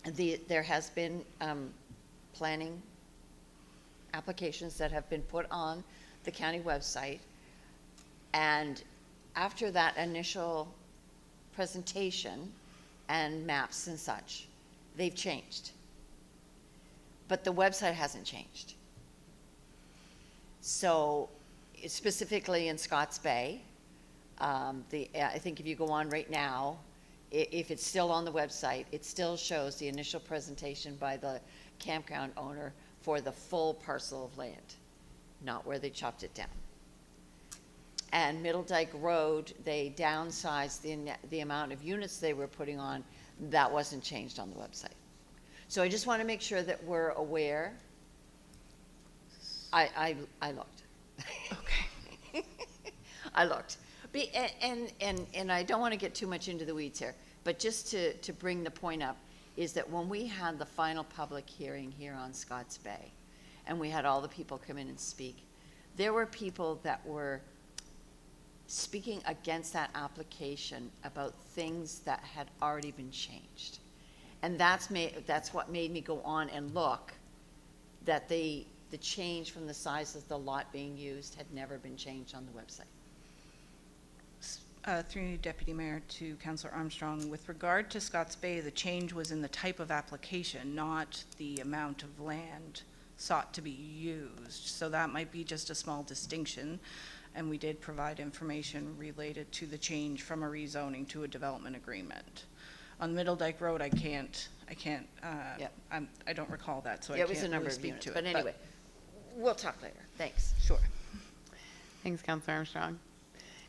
there has been planning applications that have been put on the county website, and after that initial presentation and maps and such, they've changed. But the website hasn't changed. So specifically in Scotts Bay, I think if you go on right now, if it's still on the website, it still shows the initial presentation by the campground owner for the full parcel of land, not where they chopped it down. And Middle Dyke Road, they downsized the amount of units they were putting on. That wasn't changed on the website. So I just want to make sure that we're aware. I looked. Okay. I looked. And I don't want to get too much into the weeds here, but just to bring the point up, is that when we had the final public hearing here on Scotts Bay, and we had all the people come in and speak, there were people that were speaking against that application about things that had already been changed. And that's what made me go on and look, that the change from the size of the lot being used had never been changed on the website. Through you, Deputy Mayor, to Councillor Armstrong, with regard to Scotts Bay, the change was in the type of application, not the amount of land sought to be used. So that might be just a small distinction, and we did provide information related to the change from a rezoning to a development agreement. On Middle Dyke Road, I don't recall that, so I Yeah, can't it was a number really of speak units, to it. but anyway, we'll talk later. Thanks. Sure. Thanks, Councillor Armstrong.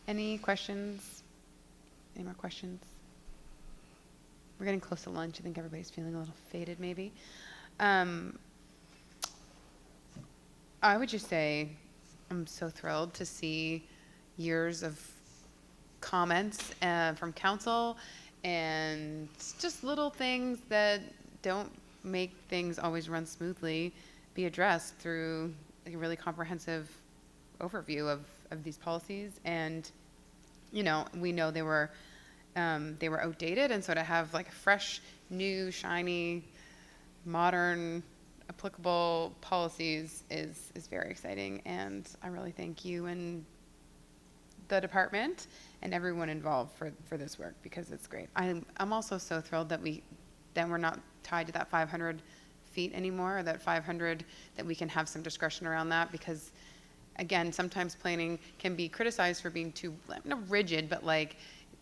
Any questions? Any more questions? We're getting close to lunch. I think everybody's feeling a little faded, maybe. I would just say I'm so thrilled to see years of comments from council and just little things that don't make things always run smoothly be addressed through a really comprehensive overview of these policies. And we know they were outdated, and so to have like fresh, new, shiny, modern, applicable policies is very exciting. And I really thank you and the department and everyone involved for this work, because it's great. I'm also so thrilled that we're not tied to that 500 feet anymore, or that 500, that we can have some discretion around that, because again, sometimes planning can be criticized for being too, not rigid, but like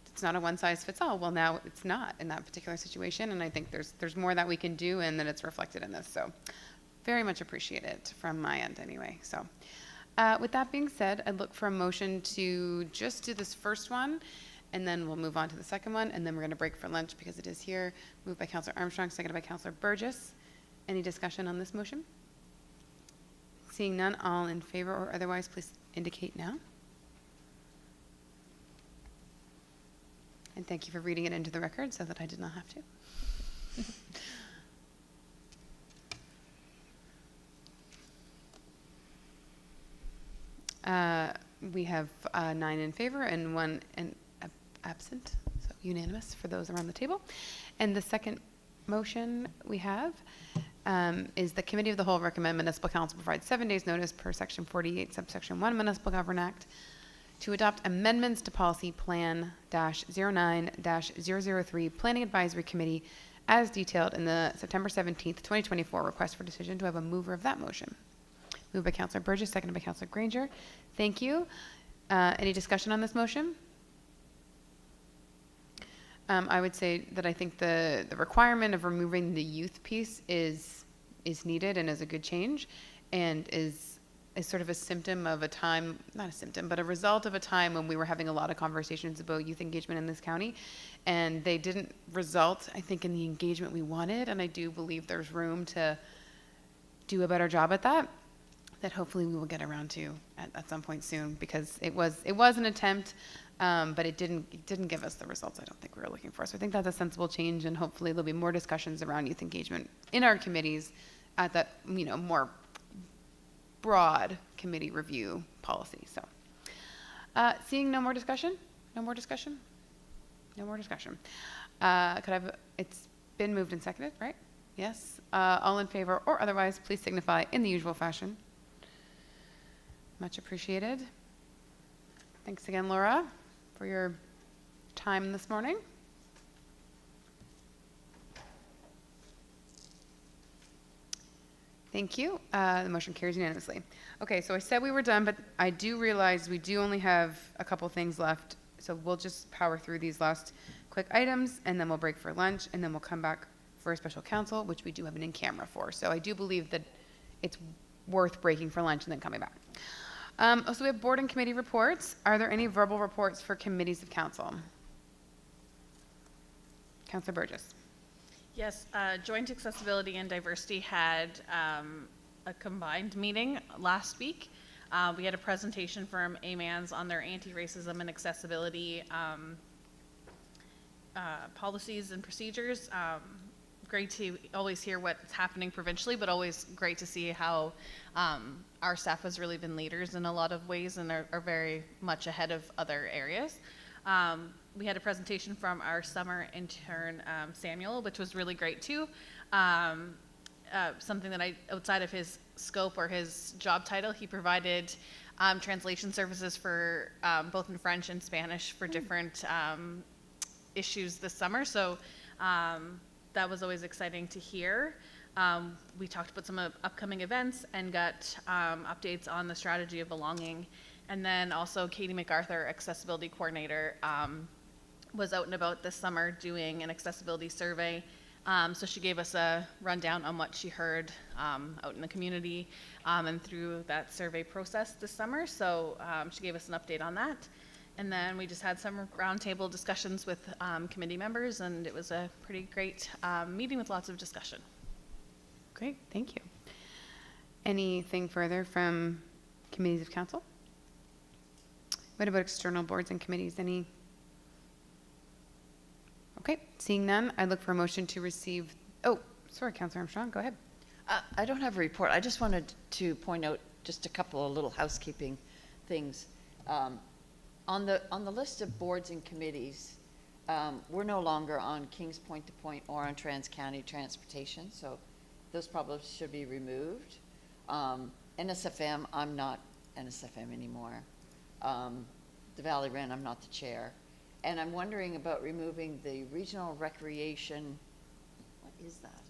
it's not a one size fits all. Well, now it's not in that particular situation, and I think there's more that we can do, and that it's reflected in this. So very much appreciate it from my end anyway. So with that being said, I'd look for a motion to just do this first one, and then we'll move on to the second one, and then we're going to break for lunch because it is here. Moved by Councillor Armstrong, seconded by Councillor Burgess. Any discussion on this motion? Seeing none, all in favor or otherwise, please indicate now. And thank you for reading it into the record so that I did not have to. We have 9 in favor and 1 absent, so unanimous for those around the table. And the second motion we have is the Committee of the Whole recommend Municipal Council provide 7 days notice per Section 48, subsection 1 Municipal Government Act to adopt amendments to Policy Plan-09-003 Planning Advisory Committee as detailed in the September 17th, 2024 request for decision. Do I have a mover of that motion? Moved by Councillor Burgess, seconded by Councillor Granger. Thank you. Any discussion on this motion? I would say that I think the requirement of removing the youth piece is needed and is a good change, and is sort of a symptom of a time, not a symptom, but a result of a time when we were having a lot of conversations about youth engagement in this county, and they didn't result, I think, in the engagement we wanted. And I do believe there's room to do a better job at that hopefully we will get around to at some point soon, because it was an attempt, but it didn't give us the results I don't think we were looking for. So I think that's a sensible change, and hopefully there'll be more discussions around youth engagement in our committees at that more broad committee review policy. So seeing no more discussion. It's been moved and seconded, right? Yes. All in favor or otherwise, please signify in the usual fashion. Much appreciated. Thanks again, Laura, for your time this morning. Thank you. The motion carries unanimously. Okay, so I said we were done, but I do realize we do only have a couple things left, so we'll just power through these last quick items, and then we'll break for lunch, and then we'll come back for a special council, which we do have an in-camera for. So I do believe that it's worth breaking for lunch and then coming back. So we have board and committee reports. Are there any verbal reports for committees of council? Councillor Burgess. Yes, Joint Accessibility and Diversity had a combined meeting last week. We had a presentation from AMANS on their anti-racism and accessibility policies and procedures. Great to always hear what's happening provincially, but always great to see how our staff has really been leaders in a lot of ways and are very much ahead of other areas. we had a presentation from our summer intern, Samuel, which was really great too. Something that outside of his scope or his job title, he provided translation services for both in French and Spanish for different issues this summer. So that was always exciting to hear. We talked about some upcoming events and got updates on the strategy of belonging. And then also Katie MacArthur, accessibility coordinator, was out and about this summer doing an accessibility survey. So she gave us a rundown on what she heard out in the community and through that survey process this summer. So she gave us an update on that. And then we just had some roundtable discussions with committee members, and it was a pretty great meeting with lots of discussion. Great, thank you. Anything further from committees of council? What about external boards and committees? Any? Okay, seeing none, I look for a motion to receive. Oh, sorry, Councillor Armstrong, go ahead. I don't have a report. I just wanted to point out just a couple of little housekeeping things. On the list of boards and committees, we're no longer on Kings Point to Point or on Trans-County Transportation, so those probably should be removed. NSFM, I'm not NSFM anymore. The Valley Wren, I'm not the chair. And I'm wondering about removing the Regional Recreation, what is that?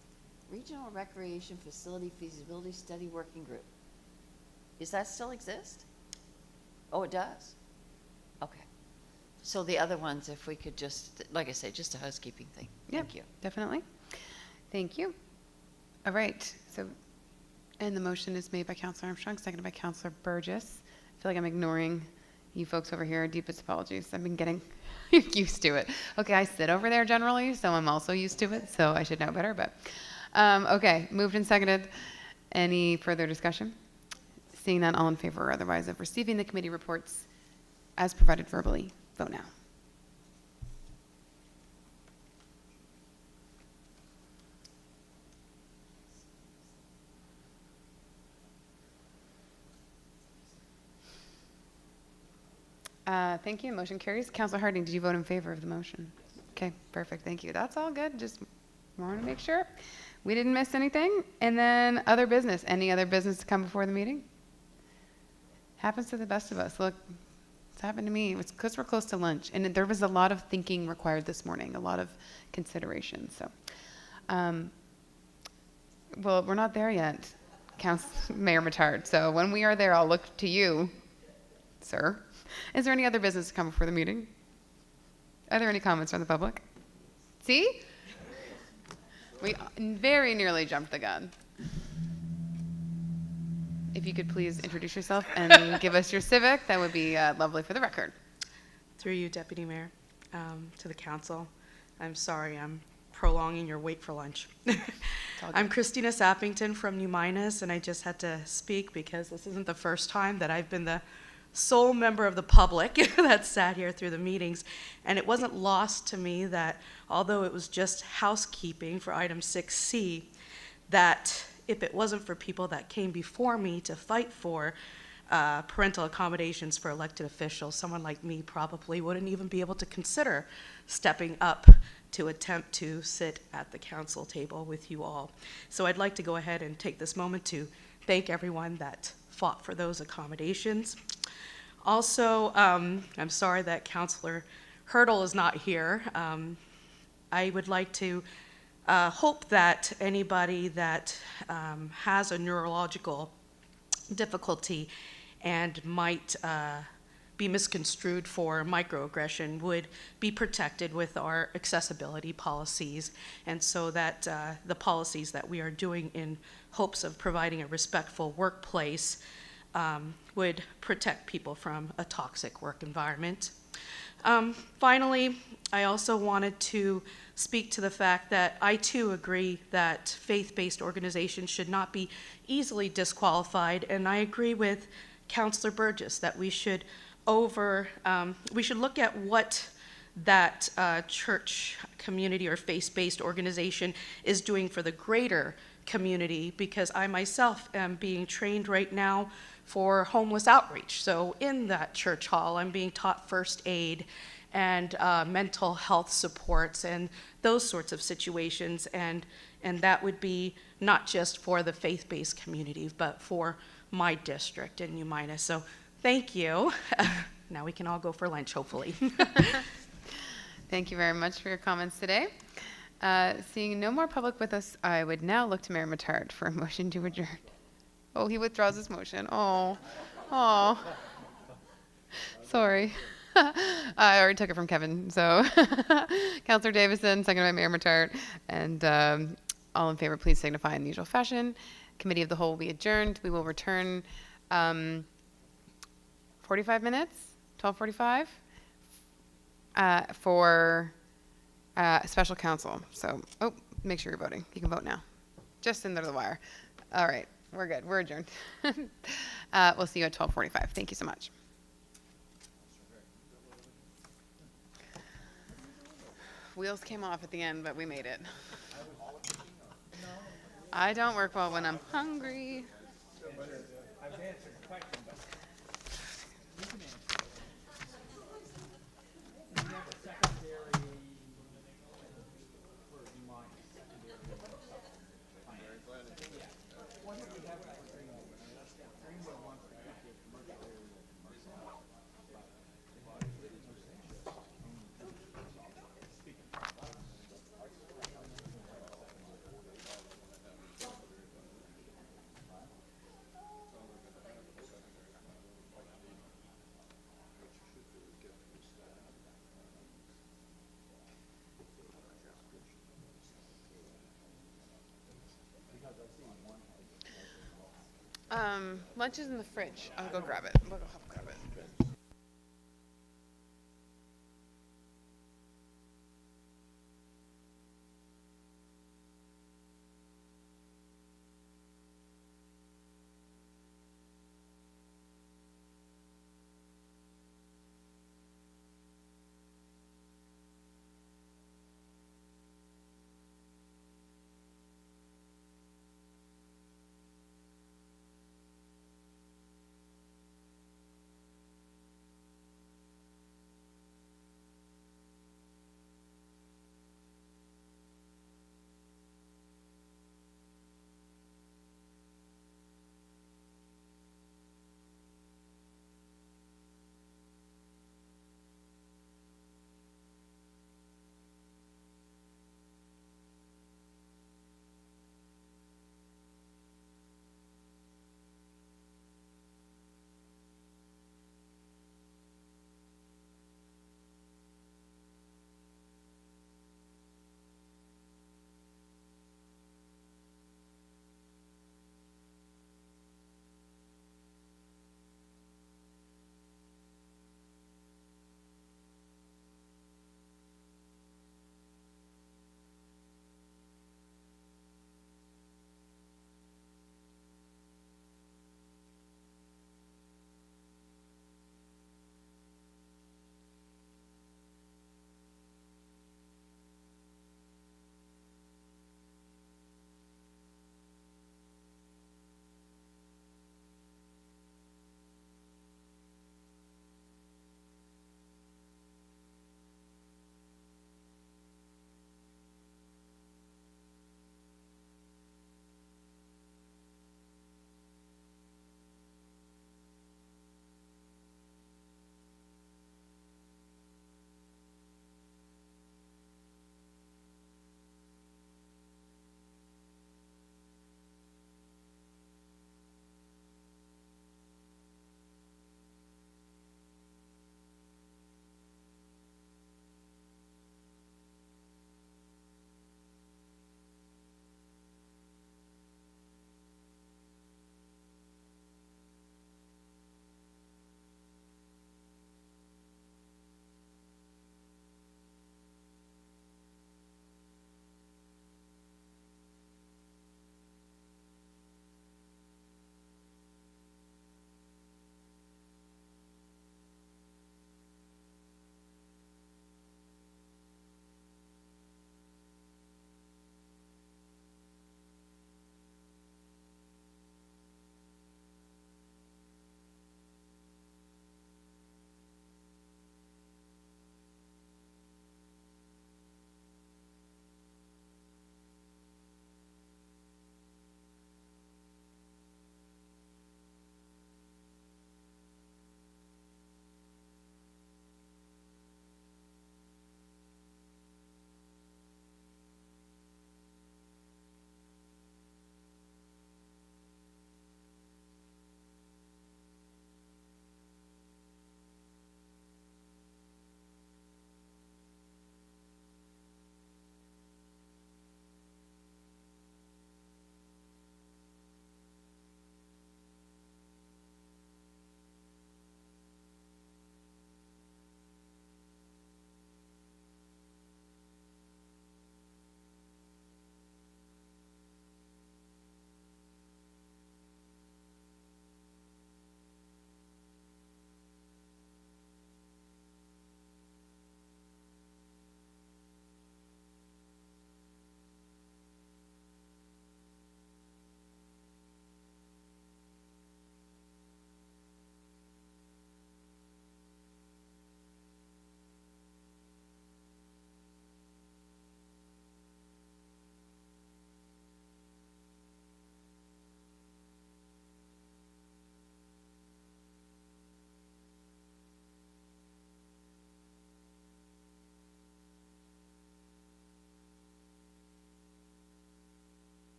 Regional Recreation Facility Feasibility Study Working Group. Does that still exist? Oh, it does? Okay. So the other ones, if we could just, like I say, just a housekeeping thing. Thank you. Definitely. Thank you. All right. So, and the motion is made by Councillor Armstrong, seconded by Councillor Burgess. I feel like I'm ignoring you folks over here. Deepest apologies. I've been getting used to it. Okay, I sit over there generally, so I'm also used to it, so I should know better, but okay, moved and seconded. Any further discussion? Seeing none, all in favor or otherwise of receiving the committee reports as provided verbally, vote now. Thank you. Motion carries. Councillor Harding, did you vote in favor of the motion? Okay, perfect. Thank you. That's all good. Just wanted to make sure we didn't miss anything. And then other business. Any other business to come before the meeting? Happens to the best of us. Look, it's happened to me. It's because we're close to lunch. And there was a lot of thinking required this morning, a lot of consideration. So, well, we're not there yet, Mayor Matard. So when we are there, I'll look to you, sir. Is there any other business to come before the meeting? Are there any comments from the public? See? We very nearly jumped the gun. If you could please introduce yourself and give us your civic, that would be lovely for the record. Through you, Deputy Mayor, to the council. I'm sorry, I'm prolonging your wait for lunch. I'm Christina Sappington from New Minas, and I just had to speak because this isn't the first time that I've been the sole member of the public that sat here through the meetings, and it wasn't lost to me that although it was just housekeeping for item 6C, that if it wasn't for people that came before me to fight for parental accommodations for elected officials, someone like me probably wouldn't even be able to consider stepping up to attempt to sit at the council table with you all. So I'd like to go ahead and take this moment to thank everyone that fought for those accommodations. Also, I'm sorry that Councillor Hurdle is not here. I would like to hope that anybody that has a neurological difficulty and might be misconstrued for microaggression would be protected with our accessibility policies, and so that the policies that we are doing in hopes of providing a respectful workplace would protect people from a toxic work environment. Finally, I also wanted to speak to the fact that I too agree that faith-based organizations should not be easily disqualified, and I agree with Councillor Burgess that we should look at what that church community or faith-based organization is doing for the greater community, because I myself am being trained right now for homeless outreach. So in that church hall, I'm being taught first aid and mental health supports and those sorts of situations. And that would be not just for the faith-based community, but for my district in New Minas. So thank you. Now we can all go for lunch, hopefully. Thank you very much for your comments today. Seeing no more public with us, I would now look to Mayor Mattard for a motion to adjourn. Oh, he withdraws his motion. Oh. Sorry. I already took it from Kevin. So Councillor Davison, seconded by Mayor Mattard. And all in favor, please signify in the usual fashion. Committee of the Whole will be adjourned. We will return 45 minutes, 12:45, for special counsel. So, make sure you're voting. You can vote now. Just under the wire. All right, we're good. We're adjourned. We'll see you at 12:45. Thank you so much. Wheels came off at the end, but we made it. I don't work well when I'm hungry. Lunch is in the fridge. I'll go grab it. We'll go help grab it.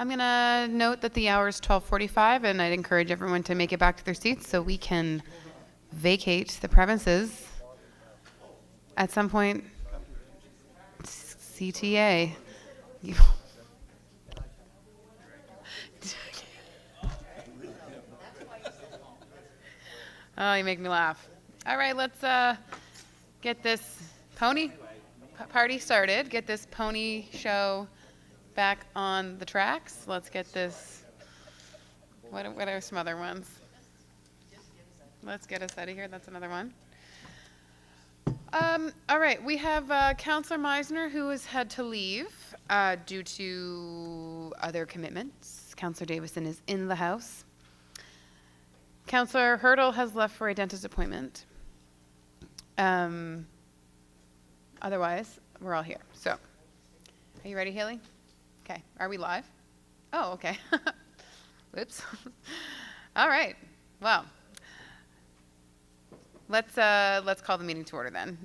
I'm going to note that the hour is 12:45, and I'd encourage everyone to make it back to their seats so we can vacate the premises at some point. CTA. Oh, you make me laugh. All right, let's get this party started. Get this pony show back on the tracks. Let's get this. What are some other ones? Let's get us out of here. That's another one. All right, we have Councillor Meisner, who has had to leave due to other commitments. Councillor Davison is in the house. Councillor Hurdle has left for a dentist appointment. Otherwise, we're all here. So, are you ready, Haley? Okay. Are we live? Oh, okay. Whoops. All right. Well, let's call the meeting to order then.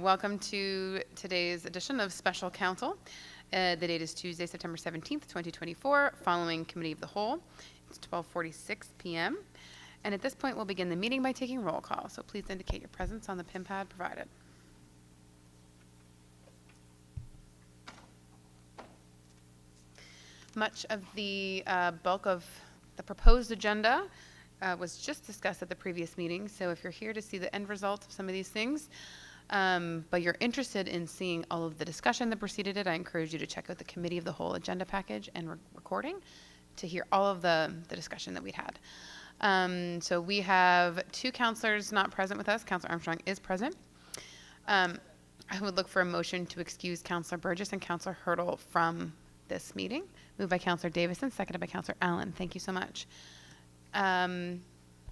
Welcome to today's edition of Special Council. The date is Tuesday, September 17th, 2024, following Committee of the Whole. It's 12:46 p.m. And at this point, we'll begin the meeting by taking roll call. So please indicate your presence on the PIN pad provided. Much of the bulk of the proposed agenda was just discussed at the previous meeting. So if you're here to see the end result of some of these things, but you're interested in seeing all of the discussion that preceded it, I encourage you to check out the Committee of the Whole agenda package and recording to hear all of the discussion that we'd had. So we have two councillors not present with us. Councillor Armstrong is present. I would look for a motion to excuse Councillor Burgess and Councillor Hurdle from this meeting. Moved by Councillor Davison, seconded by Councillor Allen. Thank you so much.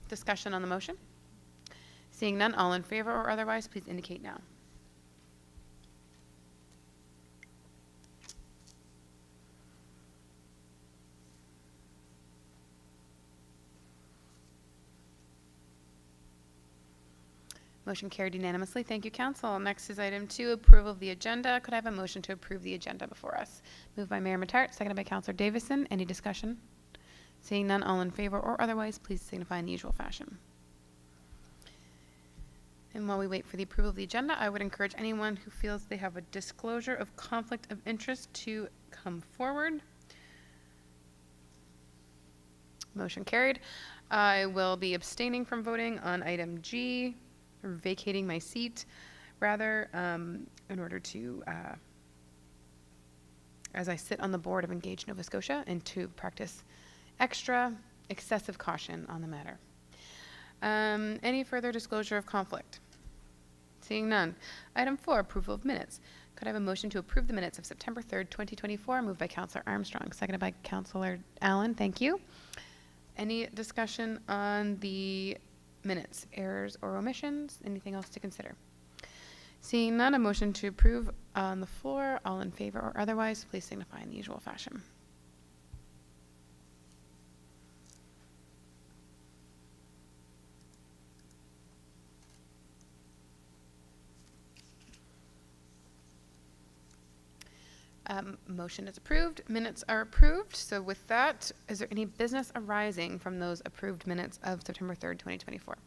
Discussion on the motion? Seeing none, all in favor or otherwise, please indicate now. Motion carried unanimously. Thank you, Council. Next is item 2, approval of the agenda. Could I have a motion to approve the agenda before us? Moved by Mayor Matart, seconded by Councillor Davison. Any discussion? Seeing none, all in favor or otherwise, please signify in the usual fashion. And while we wait for the approval of the agenda, I would encourage anyone who feels they have a disclosure of conflict of interest to come forward. Motion carried. I will be abstaining from voting on item G, or vacating my seat, rather, in order to, as I sit on the board of Engage Nova Scotia, and to practice excessive caution on the matter. Any further disclosure of conflict? Seeing none. Item 4, approval of minutes. Could I have a motion to approve the minutes of September 3rd, 2024, moved by Councillor Armstrong, seconded by Councillor Allen? Thank you. Any discussion on the minutes, errors or omissions? Anything else to consider? Seeing none, a motion to approve on the floor. All in favor or otherwise, please signify in the usual fashion. Motion is approved. Minutes are approved. So with that, is there any business arising from those approved minutes of September 3rd, 2024?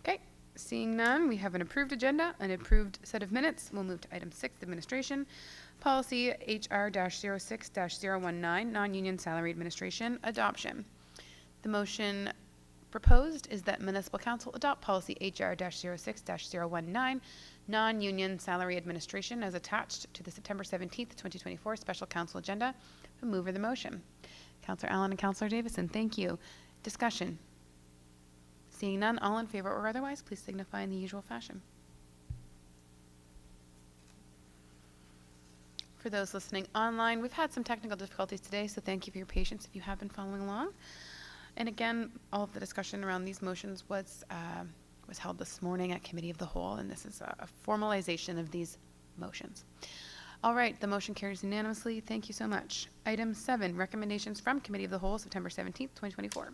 Okay, seeing none, we have an approved agenda, an approved set of minutes. We'll move to item 6, administration. Policy HR-06-019, non-union salary administration, adoption. The motion proposed is that Municipal Council adopt policy HR-06-019, non-union salary administration, as attached to the September 17th, 2024 Special Council agenda. Who mover the motion? Councillor Allen and Councillor Davison. Thank you. Discussion. Seeing none, all in favor or otherwise, please signify in the usual fashion. For those listening online, we've had some technical difficulties today, so thank you for your patience if you have been following along. And again, all of the discussion around these motions was held this morning at Committee of the Whole, and this is a formalization of these motions. All right, the motion carries unanimously. Thank you so much. Item 7, recommendations from Committee of the Whole, September 17th, 2024.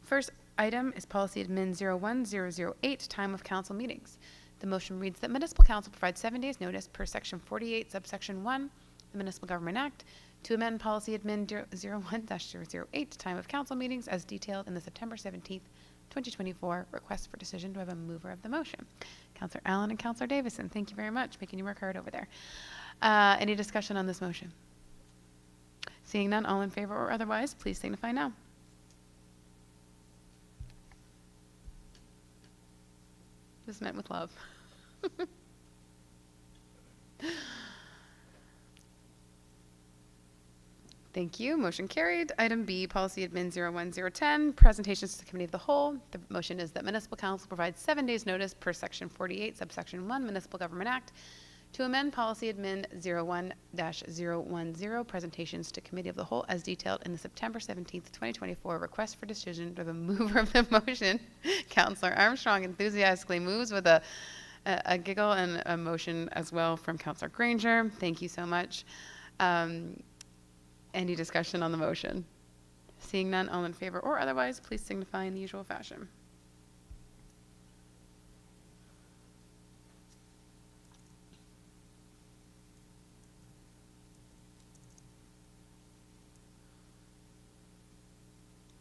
First item is Policy Admin 01008, time of council meetings. The motion reads that Municipal Council provides 7 days notice per Section 48, subsection 1, the Municipal Government Act, to amend policy admin 01-008, time of council meetings as detailed in the September 17th, 2024 request for decision. Do I have a mover of the motion? Councillor Allen and Councillor Davison, thank you very much, making you work hard over there. Any discussion on this motion? Seeing none, all in favor or otherwise, please signify now. This is meant with love. Thank you. Motion carried. Item B, policy admin 01010, presentations to the committee of the whole. The motion is that municipal council provides 7 days notice per section 48, subsection 1, Municipal Government Act, to amend policy admin 01-010, presentations to committee of the whole as detailed in the September 17th, 2024 request for decision. To the mover of the motion, Councillor Armstrong enthusiastically moves with a giggle and a motion as well from Councillor Granger. Thank you so much. Any discussion on the motion? Seeing none, all in favor or otherwise, please signify in the usual fashion.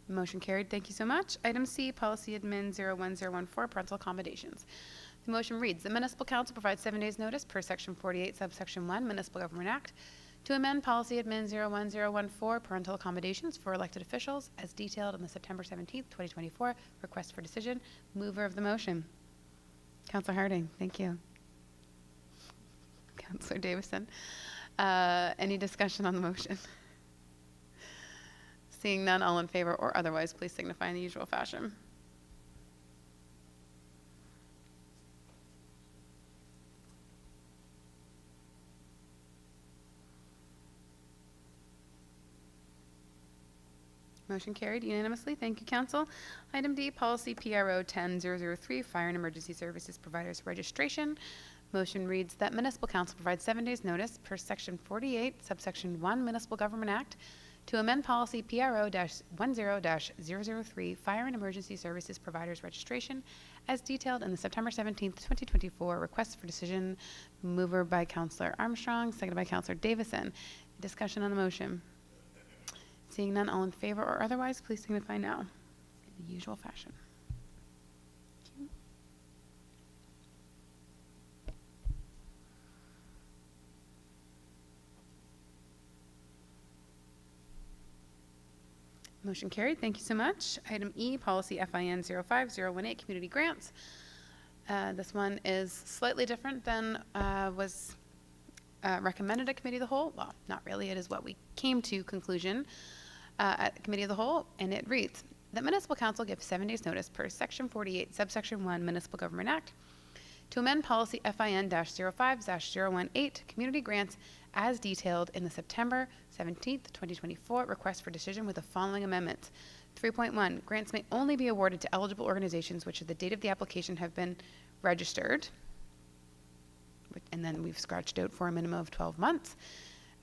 Motion carried. Thank you so much. Item C, policy admin 01014, parental accommodations. The motion reads, the municipal council provides 7 days notice per section 48, subsection 1, Municipal Government Act, to amend policy admin 01014, parental accommodations for elected officials as detailed in the September 17th, 2024 request for decision. Mover of the motion, Councillor Harding. Thank you. Councillor Davison. Any discussion on the motion? Seeing none, all in favor or otherwise, please signify in the usual fashion. Motion carried unanimously. Thank you, Council. Item D, policy PRO 10003, Fire and Emergency Services Providers Registration. Motion reads that Municipal Council provides 7 days notice per section 48, subsection 1, Municipal Government Act, to amend policy PRO-10-003, Fire and Emergency Services Providers Registration, as detailed in the September 17th, 2024 request for decision. Mover by Councillor Armstrong, seconded by Councillor Davison. Discussion on the motion. Seeing none, all in favor or otherwise, please signify now in the usual fashion. Thank you. Motion carried. Thank you so much. Item E, policy FIN 05018, community grants. This one is slightly different than was recommended at committee of the whole. Well, not really. It is what we came to conclusion at committee of the whole, and it reads that municipal council gives 7 days notice per section 48, subsection 1, Municipal Government Act, to amend policy FIN-05-018, community grants, as detailed in the September 17th, 2024 request for decision with the following amendments. 3.1, grants may only be awarded to eligible organizations which at the date of the application have been registered, and then we've scratched out for a minimum of 12 months,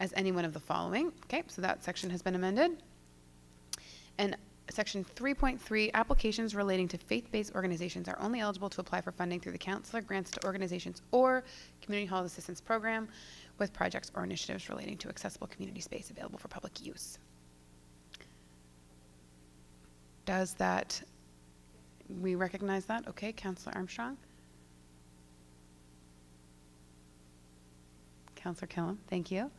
as any one of the following. Okay, so that section has been amended. And section 3.3, applications relating to faith-based organizations are only eligible to apply for funding through the councillor grants to organizations or community hall assistance program with projects or initiatives relating to accessible community space available for public use. Does that, we recognize that? Okay, Councillor Armstrong. Councillor Killam, thank you.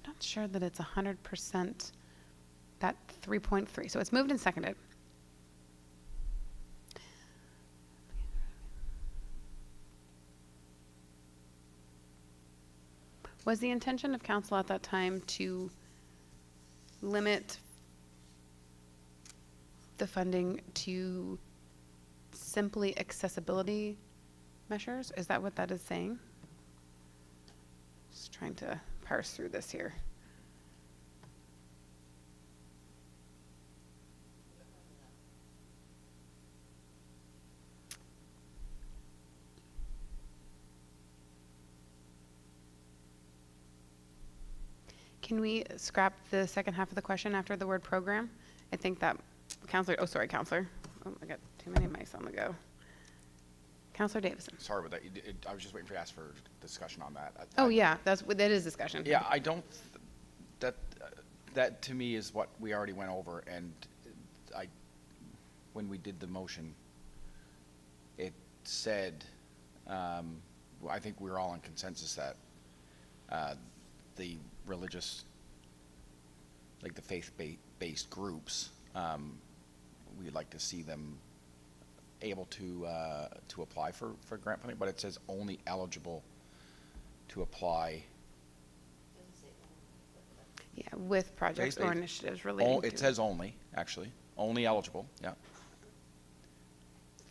Not sure that it's 100% that 3.3. So it's moved and seconded. Was the intention of council at that time to limit the funding to simply accessibility measures? Is that what that is saying? Just trying to parse through this here. Can we scrap the second half of the question after the word program? I think that Councillor, oh sorry, Councillor. Oh, I got too many mice on the go. Councillor Davison. Sorry about that. I was just waiting for you to ask for discussion on that. Oh, yeah, that is discussion. Yeah, I don't, that to me is what we already went over, and when we did the motion, it said, I think we were all in consensus that the religious, like the faith-based groups, we'd like to see them able to apply for grant funding, but it says only eligible to apply. Yeah, with projects or initiatives relating to. It says only, actually. Only eligible, yeah.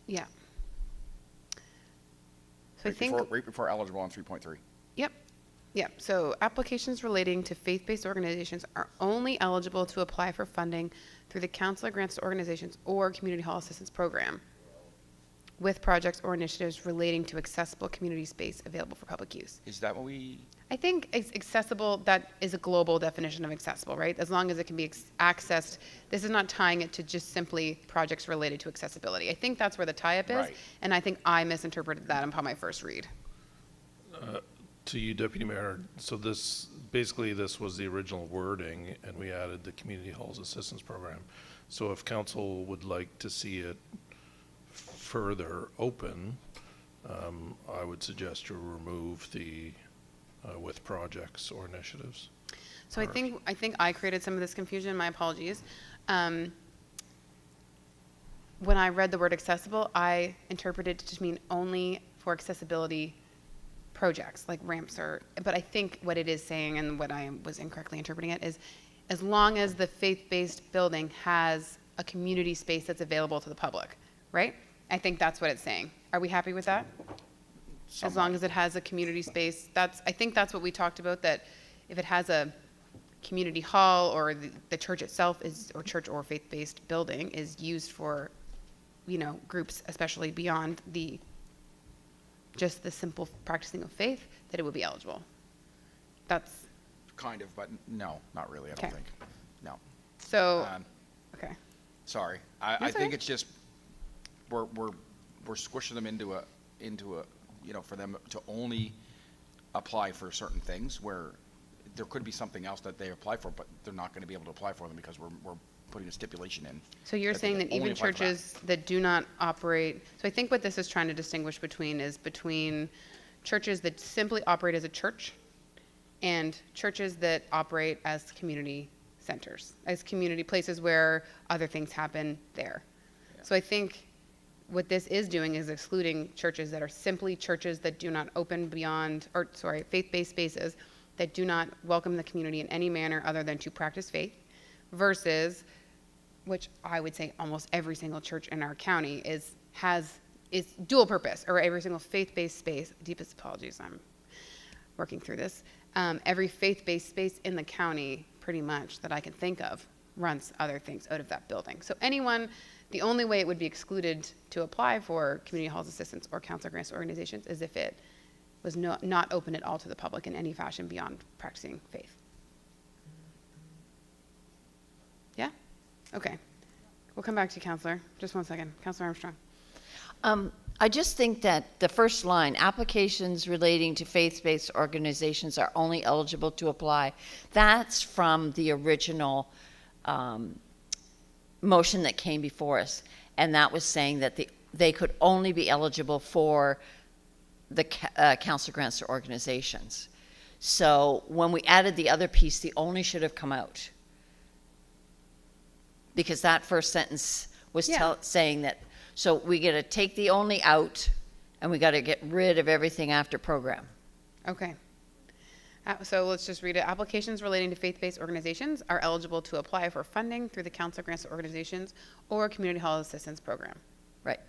Yeah. So I think. Right before eligible on 3.3. Yep. Yep. So applications relating to faith-based organizations are only eligible to apply for funding through the Council of Grants to Organizations or Community Hall Assistance Program with projects or initiatives relating to accessible community space available for public use. Is that what we? I think accessible, that is a global definition of accessible, right? As long as it can be accessed. This is not tying it to just simply projects related to accessibility. I think that's where the tie-up is, Right. and I think I misinterpreted that upon my first read. To you, Deputy Mayor, so this was the original wording, and we added the Community Halls Assistance Program. So if council would like to see it further open, I would suggest to remove the with projects or initiatives. So I think I created some of this confusion. My apologies. When I read the word accessible, I interpreted it to mean only for accessibility projects like ramps but I think what it is saying, and what I was incorrectly interpreting it, is as long as the faith-based building has a community space that's available to the public, right? I think that's what it's saying. Are we happy with that? Somewhat. As long as it has a community space, I think that's what we talked about, that if it has a community hall or the church itself or church or faith-based building is used for, groups, especially beyond just the simple practicing of faith, that it would be eligible. That's Kind of, but no, not really, I don't think. No. so, okay. Sorry. I think it's just, we're squishing them into a, for them to only apply for certain things where there could be something else that they apply for, but they're not going to be able to apply for them because we're putting a stipulation in. So you're saying that even churches that do not operate, so I think what this is trying to distinguish between churches that simply operate as a church and churches that operate as community centers, as community places where other things happen there. Yeah. So I think what this is doing is excluding churches that are simply churches that do not open faith-based spaces that do not welcome the community in any manner other than to practice faith, versus, which I would say almost every single church in our county is dual purpose, or every single faith-based space. Deepest apologies, I'm working through this. Every faith-based space in the county, pretty much, that I can think of, runs other things out of that building. So the only way it would be excluded to apply for Community Halls Assistance or Council Grants Organizations is if it was not open at all to the public in any fashion beyond practicing faith. Yeah? Okay. We'll come back to you, Councillor. Just one second. Councillor Armstrong. I just think that the first line, applications relating to faith-based organizations are only eligible to apply, that's from the original motion that came before us. And that was saying that they could only be eligible for the council grants to organizations. So when we added the other piece, the only should have come out. Because that first sentence was saying that, so we got to take the only out, and we got to get rid of everything after program. Okay. So let's just read it. Applications relating to faith-based organizations are eligible to apply for funding through the Council of Grants to Organizations or Community Hall Assistance Program. Right.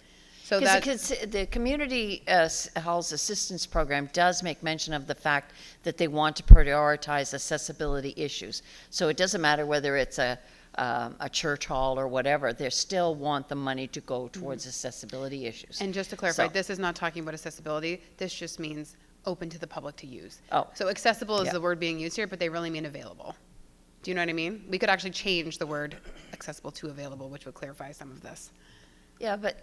So because the Community Halls Assistance Program does make mention of the fact that they want to prioritize accessibility issues. So it doesn't matter whether it's a church hall or whatever, they still want the money to go towards accessibility issues. And just to clarify, this is not talking about accessibility. This just means open to the public to use. Oh. So accessible is the word being used here, but they really mean available. Do you know what I mean? We could actually change the word accessible to available, which would clarify some of this. Yeah, but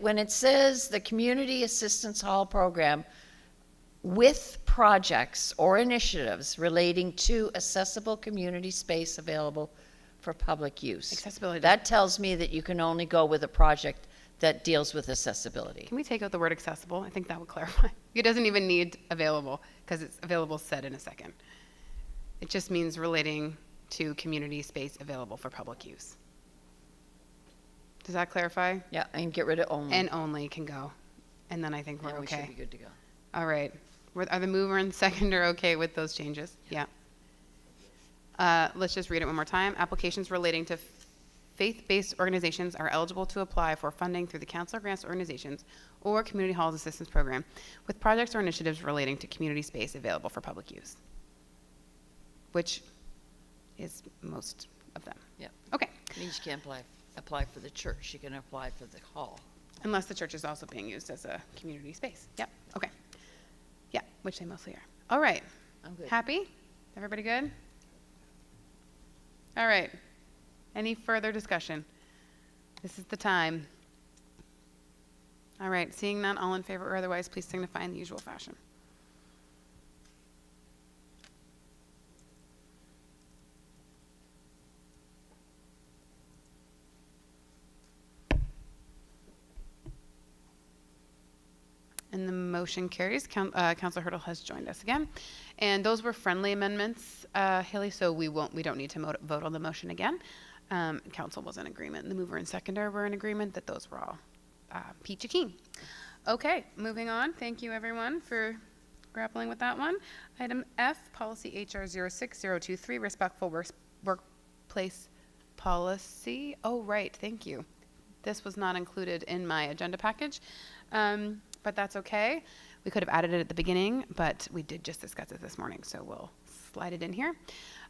when it says the Community Assistance Hall program with projects or initiatives relating to accessible community space available for public use. Accessibility. That tells me that you can only go with a project that deals with accessibility. Can we take out the word accessible? I think that would clarify. It doesn't even need available, because it's available said in a second. It just means relating to community space available for public use. Does that clarify? Yeah, and get rid of only. And only can go. And then I think we're And we okay. should be good to go. All right. Are the mover and seconder okay with those changes? Yeah. Let's just read it one more time. Applications relating to faith-based organizations are eligible to apply for funding through the Council of Grants Organizations or Community Halls Assistance Program with projects or initiatives relating to community space available for public use, which is most of them. Yeah. Okay. It means you can't apply for the church. You can apply for the hall. Unless the church is also being used as a community space. Yep. Okay. Yeah, which they mostly are. All right. I'm good. Happy? Everybody good? All right. Any further discussion? This is the time. All right. Seeing none, all in favor or otherwise, please signify in the usual fashion. And the motion carries. Councilor Hurdle has joined us again. And those were friendly amendments, Haley, so we don't need to vote on the motion again. Council was in agreement. The mover and seconder were in agreement that those were all peachy keen. Okay, moving on. Thank you, everyone, for grappling with that one. Item F, policy HR 06023, respectful workplace policy. Oh, right, thank you. This was not included in my agenda package. But that's okay. We could have added it at the beginning, but we did just discuss it this morning, so we'll slide it in here.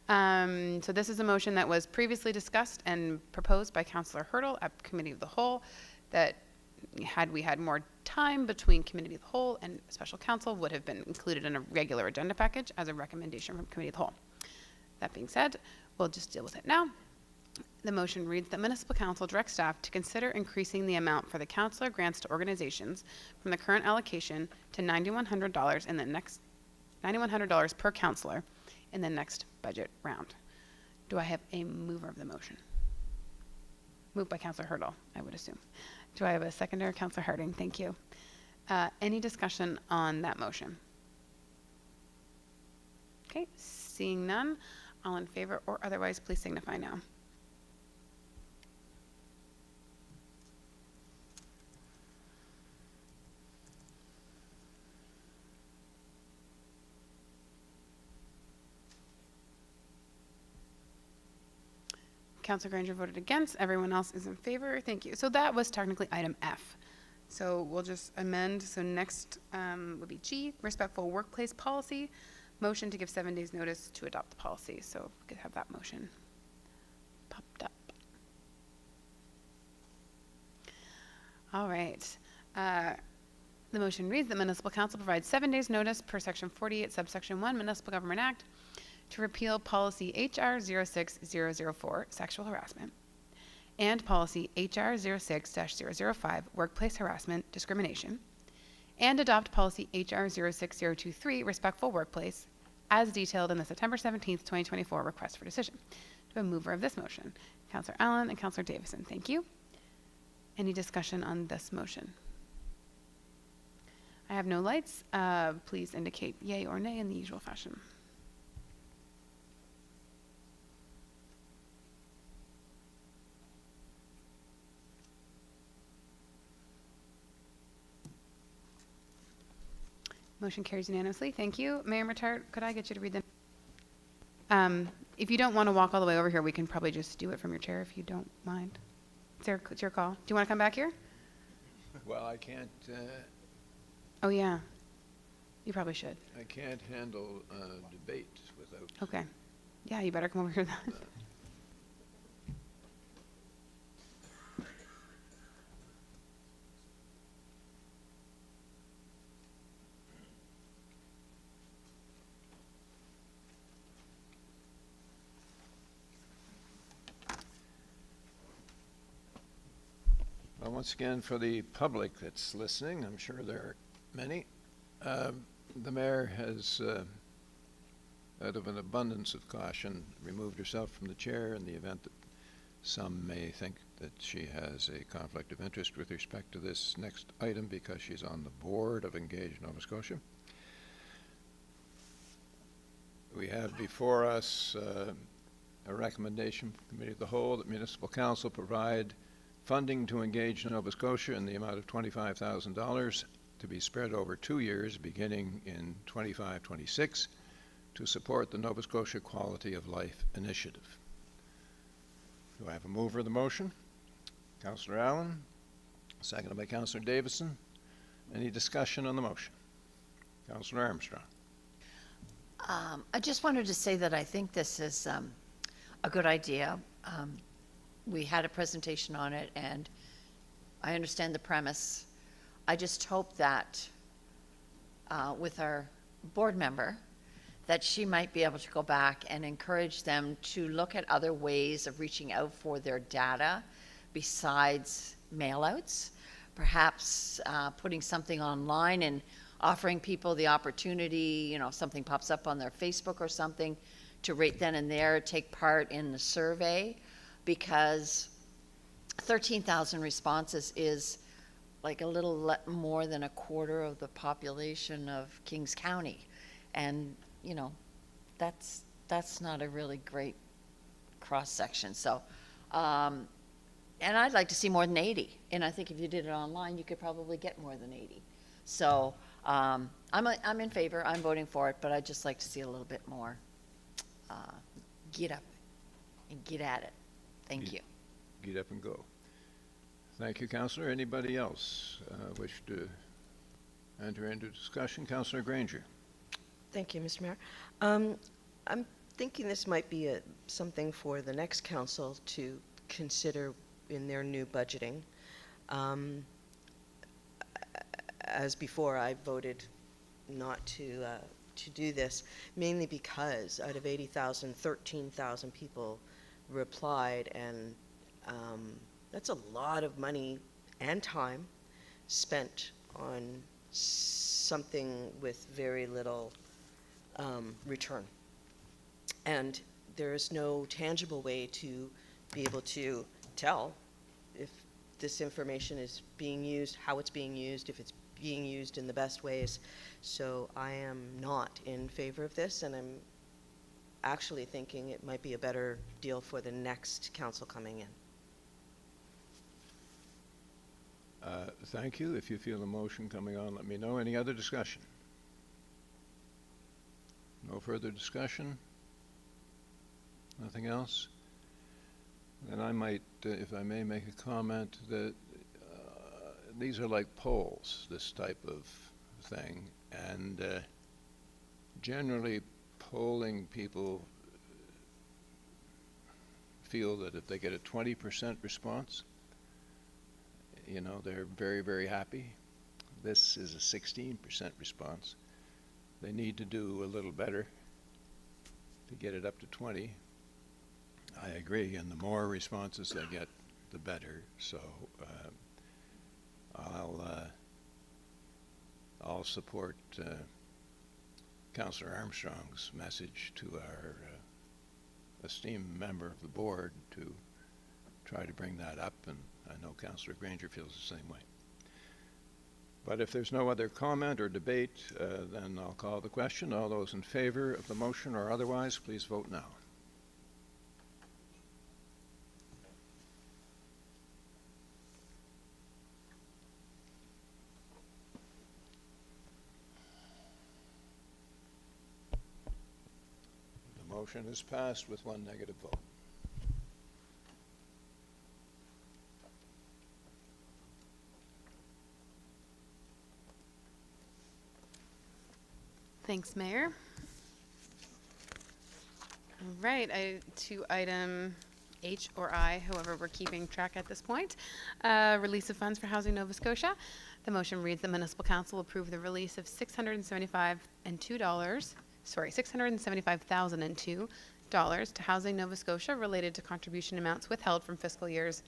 So this is a motion that was previously discussed and proposed by Councilor Hurdle at Committee of the Whole, that had we had more time between Committee of the Whole and Special Council would have been included in a regular agenda package as a recommendation from Committee of the Whole. That being said, we'll just deal with it now. The motion reads that Municipal Council directs staff to consider increasing the amount for the councilor grants to organizations from the current allocation to $9,100 in the next $9,100 per councilor in the next budget round. Do I have a mover of the motion? Moved by Councilor Hurdle, I would assume. Do I have a seconder? Councilor Harding, thank you. Any discussion on that motion? Okay, seeing none, all in favor or otherwise, please signify now. Councilor Granger voted against. Everyone else is in favor. Thank you. So that was technically item F. So we'll just amend. So next would be G, respectful workplace policy. Motion to give 7 days notice to adopt the policy. So if we could have that motion popped up. All right. The motion reads that Municipal Council provides 7 days notice per section 48 subsection 1 Municipal Government Act to repeal policy HR 06004, sexual harassment, and policy HR 06-005, workplace harassment discrimination, and adopt policy HR 06023, respectful workplace, as detailed in the September 17th, 2024 request for decision. To a mover of this motion, Councilor Allen and Councilor Davison. Thank you. Any discussion on this motion? I have no lights. Please indicate yay or nay in the usual fashion. Motion carries unanimously. Thank you. Mayor Matart, could I get you to read them? If you don't want to walk all the way over here, we can probably just do it from your chair if you don't mind. It's your call. Do you want to come back here? Well, I can't. Oh, yeah. You probably should. I can't handle debate without. Okay. Yeah, you better come over here then. once again, for the public that's listening, I'm sure there are many, the mayor has, out of an abundance of caution, removed herself from the chair in the event that some may think that she has a conflict of interest with respect to this next item because she's on the board of Engage Nova Scotia. We have before us a recommendation from the Committee of the Whole that Municipal Council provide funding to Engage Nova Scotia in the amount of $25,000 to be spread over 2 years beginning in 25-26 to support the Nova Scotia Quality of Life Initiative. Do I have a mover of the motion? Councillor Allen, seconded by Councillor Davison. Any discussion on the motion? Councillor Armstrong. I just wanted to say that I think this is a good idea. We had a presentation on it, and I understand the premise. I just hope that with our board member, that she might be able to go back and encourage them to look at other ways of reaching out for their data besides mailouts, perhaps putting something online and offering people the opportunity, you know, if something pops up on their Facebook or something, to right then and there take part in the survey, because 13,000 responses is like a little more than a quarter of the population of Kings County. And, you know, that's not a really great cross-section. So, and I'd like to see more than 80. And I think if you did it online, you could probably get more than 80. So I'm in favor. I'm voting for it, but I'd just like to see a little bit more get up and get at it. Thank you. Get up and go. Thank you, Councillor. Anybody else wish to enter into discussion? Councillor Granger. Thank you, Mr. Mayor. I'm thinking this might be something for the next council to consider in their new budgeting. As before, I voted not to do this, mainly because out of 80,000, 13,000 people replied, and that's a lot of money and time spent on something with very little return. And there is no tangible way to be able to tell if this information is being used, how it's being used, if it's being used in the best ways. So I am not in favor of this, and I'm actually thinking it might be a better deal for the next council coming in. Thank you. If you feel the motion coming on, let me know. Any other discussion? No further discussion? Nothing else? Then I might, if I may, make a comment that these are like polls, this type of thing, and generally polling people feel that if they get a 20% response, you know, they're very, very happy. This is a 16% response. They need to do a little better to get it up to 20. I agree, and the more responses they get, the better. So I'll support Councillor Armstrong's message to our esteemed member of the board to try to bring that up, and I know Councillor Granger feels the same way. But if there's no other comment or debate, then I'll call the question. All those in favor of the motion or otherwise, please vote now. The motion is passed with one negative vote. Thanks, Mayor. All right, to item H or I, however we're keeping track at this point, release of funds for Housing Nova Scotia. The motion reads: the Municipal Council approve the release of $675,002 to Housing Nova Scotia related to contribution amounts withheld from fiscal years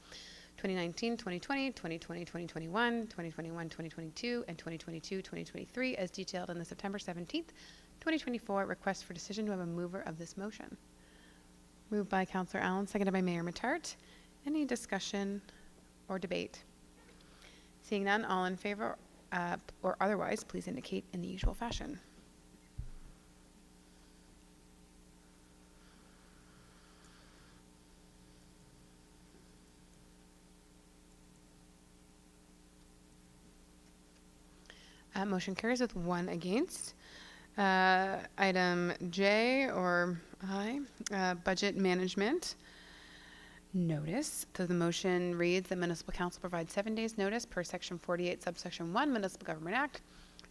2019, 2020, 2020, 2021, 2021, 2022, and 2022, 2023, as detailed in the September 17th, 2024 request for decision. Do I have a mover of this motion? Moved by Councillor Allen, seconded by Mayor Matart. Any discussion or debate? Seeing none, all in favor or otherwise, please indicate in the usual fashion. Motion carries with 1 against. Item J or I, budget management notice. So the motion reads that Municipal Council provides 7 days notice per Section 48, Subsection 1, Municipal Government Act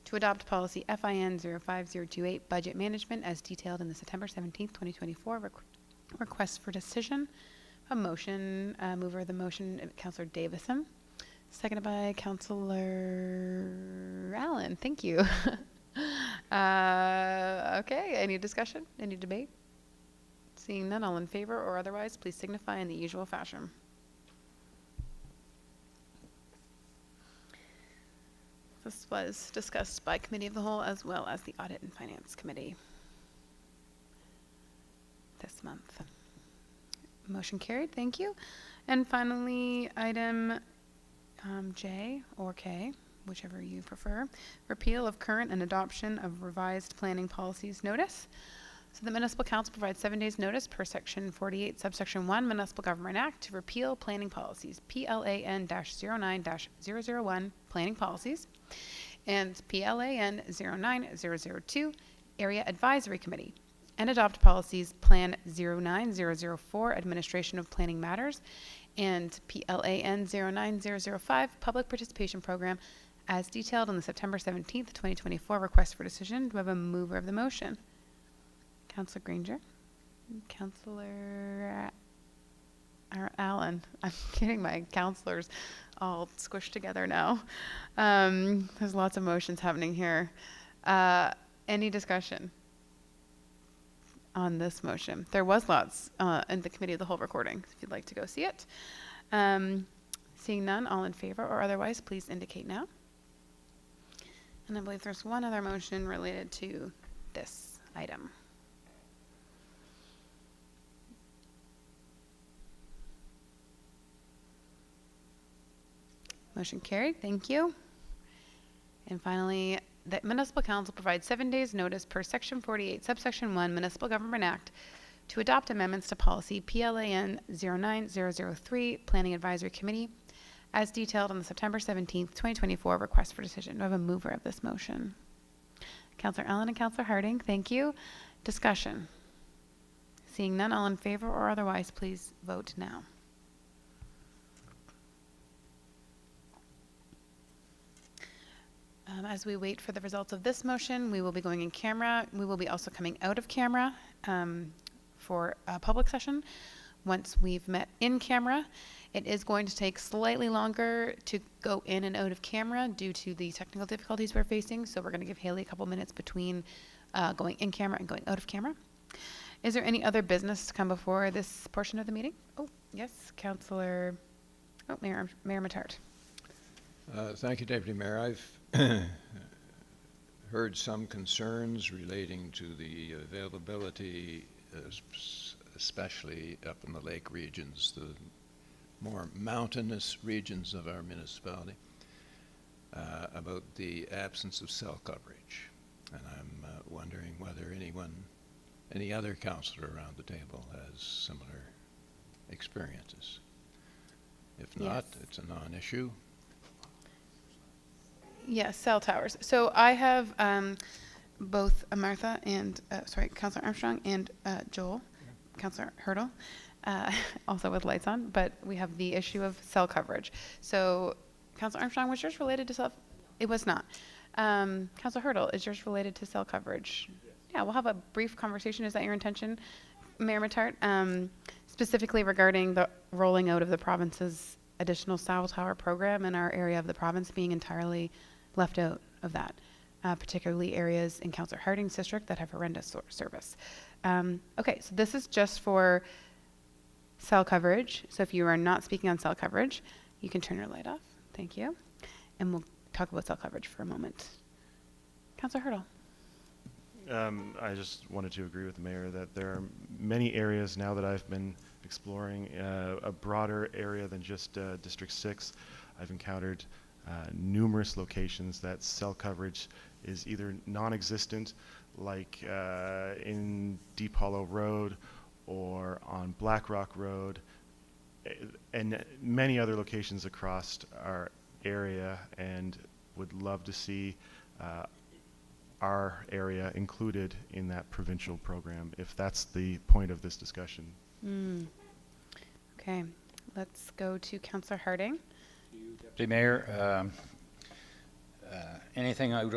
to adopt policy FIN 05028, budget management, as detailed in the September 17th, 2024 request for decision. A motion, mover of the motion, Councillor Davison. Seconded by Councillor Allen. Thank you. Okay, any discussion? Any debate? Seeing none, all in favor or otherwise, please signify in the usual fashion. This was discussed by Committee of the Whole as well as the Audit and Finance Committee this month. Motion carried, thank you. And finally, item J or K, whichever you prefer, repeal of current and adoption of revised planning policies notice. So the Municipal Council provides 7 days notice per Section 48, Subsection 1, Municipal Government Act to repeal planning policies, PLAN-09-001, planning policies, and PLAN-09002, Area Advisory Committee, and adopt policies Plan 09004, Administration of Planning Matters, and PLAN 09005, Public Participation Program, as detailed on the September 17th, 2024 request for decision. Do I have a mover of the motion? Councillor Granger? Councillor Allen. I'm getting my councillors all squished together now. There's lots of motions happening here. Any discussion on this motion? There was lots in the Committee of the Whole recording, if you'd like to go see it. Seeing none, all in favor or otherwise, please indicate now. And I believe there's one other motion related to this item. Motion carried, thank you. And finally, that Municipal Council provides 7 days notice per Section 48, Subsection 1, Municipal Government Act to adopt amendments to policy PLAN 09003, Planning Advisory Committee, as detailed on the September 17th, 2024 request for decision. Do I have a mover of this motion? Councillor Allen and Councillor Harding, thank you. Discussion. Seeing none, all in favor or otherwise, please vote now. As we wait for the results of this motion, we will be going in camera. We will be also coming out of camera for a public session. Once we've met in camera, it is going to take slightly longer to go in and out of camera due to the technical difficulties we're facing. So we're going to give Haley a couple minutes between going in camera and going out of camera. Is there any other business to come before this portion of the meeting? Oh, yes, Councillor, Mayor Matart. Thank you, Deputy Mayor. I've heard some concerns relating to the availability, especially up in the lake regions, the more mountainous regions of our municipality, about the absence of cell coverage. And I'm wondering whether any other councillor around the table has similar experiences. If not, it's a non-issue. Yes, cell towers. So I have both Martha and, Councillor Armstrong and Joel, Councillor Hurdle, also with lights on, but we have the issue of cell coverage. So Councillor Armstrong, was yours related to cell? It was not. Councillor Hurdle, is yours related to cell coverage? Yes. Yeah, we'll have a brief conversation. Is that your intention, Mayor Matart? Specifically regarding the rolling out of the province's additional cell tower program in our area of the province being entirely left out of that, particularly areas in Councillor Harding's district that have horrendous service. Okay, so this is just for cell coverage. So if you are not speaking on cell coverage, you can turn your light off. Thank you. And we'll talk about cell coverage for a moment. Councillor Hurdle. I just wanted to agree with the mayor that there are many areas now that I've been exploring a broader area than just District 6. I've encountered numerous locations that cell coverage is either non-existent, like in Deep Hollow Road or on Black Rock Road, and many other locations across our area, and would love to see our area included in that provincial program, if that's the point of this discussion. Okay, let's go to Councillor Harding. Deputy Mayor, anything out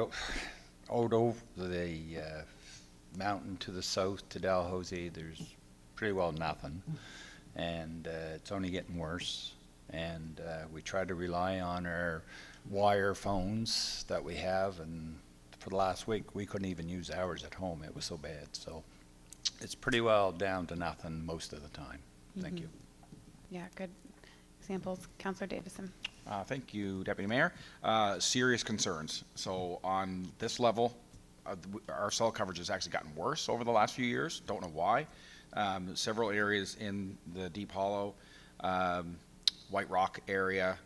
over the mountain to the south to Dalhousie, there's pretty well nothing, and it's only getting worse. And we try to rely on our wire phones that we have, and for the last week we couldn't even use ours at home. It was so bad. So it's pretty well down to nothing most of the time. Thank you. Yeah, good examples. Councillor Davison. Thank you, Deputy Mayor. Serious concerns. So on this level, our cell coverage has actually gotten worse over the last few years. Don't know why. Several areas in the Deep Hollow, White Rock area,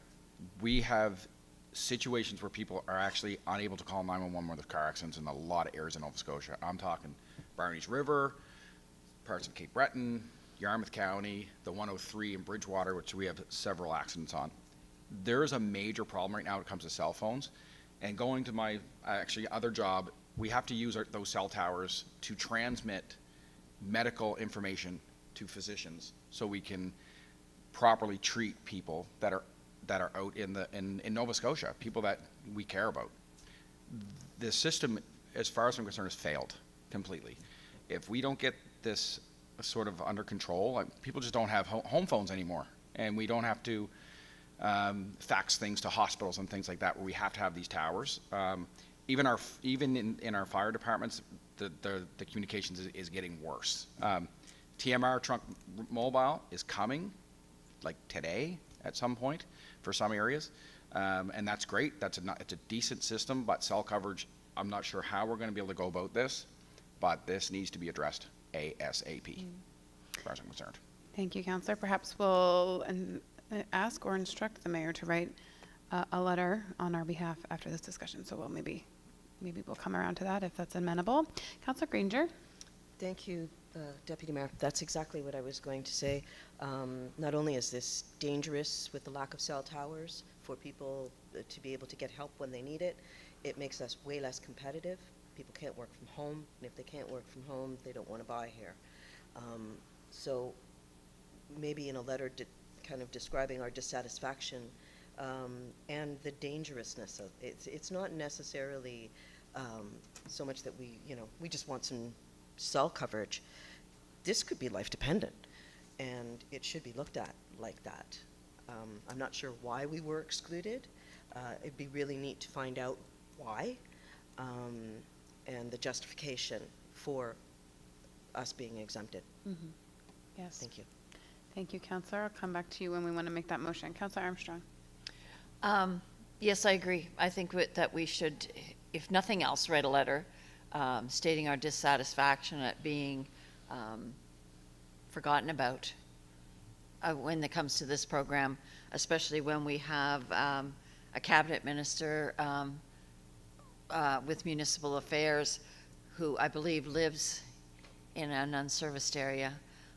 we have situations where people are actually unable to call 911 when there's car accidents in a lot of areas in Nova Scotia. I'm talking Barney's River, parts of Cape Breton, Yarmouth County, the 103 in Bridgewater, which we have several accidents on. There is a major problem right now when it comes to cell phones. And going to my actually other job, we have to use those cell towers to transmit medical information to physicians so we can properly treat people that are out in Nova Scotia, people that we care about. The system, as far as I'm concerned, has failed completely. If we don't get this sort of under control, people just don't have home phones anymore, and we don't have to fax things to hospitals and things like that where we have to have these towers. Even in our fire departments, the communications is getting worse. TMR trunk mobile is coming, like today at some point for some areas, and that's great. It's a decent system, but cell coverage, I'm not sure how we're going to be able to go about this, but this needs to be addressed ASAP, as far as I'm concerned. Thank you, Councillor. Perhaps we'll ask or instruct the mayor to write a letter on our behalf after this discussion. So maybe we'll come around to that if that's amenable. Councillor Granger. Thank you, Deputy Mayor. That's exactly what I was going to say. Not only is this dangerous with the lack of cell towers for people to be able to get help when they need it, it makes us way less competitive. People can't work from home, and if they can't work from home, they don't want to buy here. So maybe in a letter kind of describing our dissatisfaction and the dangerousness of it. It's not necessarily so much that we just want some cell coverage. This could be life dependent, and it should be looked at like that. I'm not sure why we were excluded. It'd be really neat to find out why and the justification for us being exempted. Mm-hmm. Yes. Thank you. Thank you, Councillor. I'll come back to you when we want to make that motion. Councillor Armstrong. Yes, I agree. I think that we should, if nothing else, write a letter stating our dissatisfaction at being forgotten about when it comes to this program, especially when we have a cabinet minister with municipal affairs who I believe lives in an unserviced area.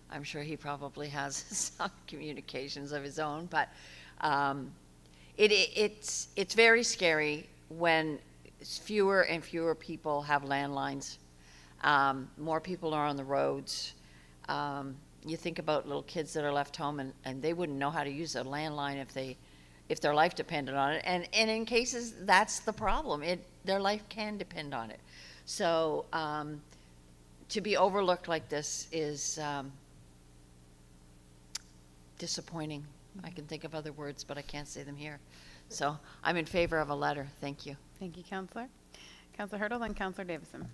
I'm sure he probably has some communications of his own, but it's very scary when fewer and fewer people have landlines. More people are on the roads. You think about little kids that are left home and they wouldn't know how to use a landline if their life depended on it. And in cases, that's the problem. Their life can depend on it. So to be overlooked like this is disappointing. I can think of other words, but I can't say them here. So I'm in favor of a letter. Thank you. Thank you, Councillor. Councillor Hurdle, then Councillor Davison.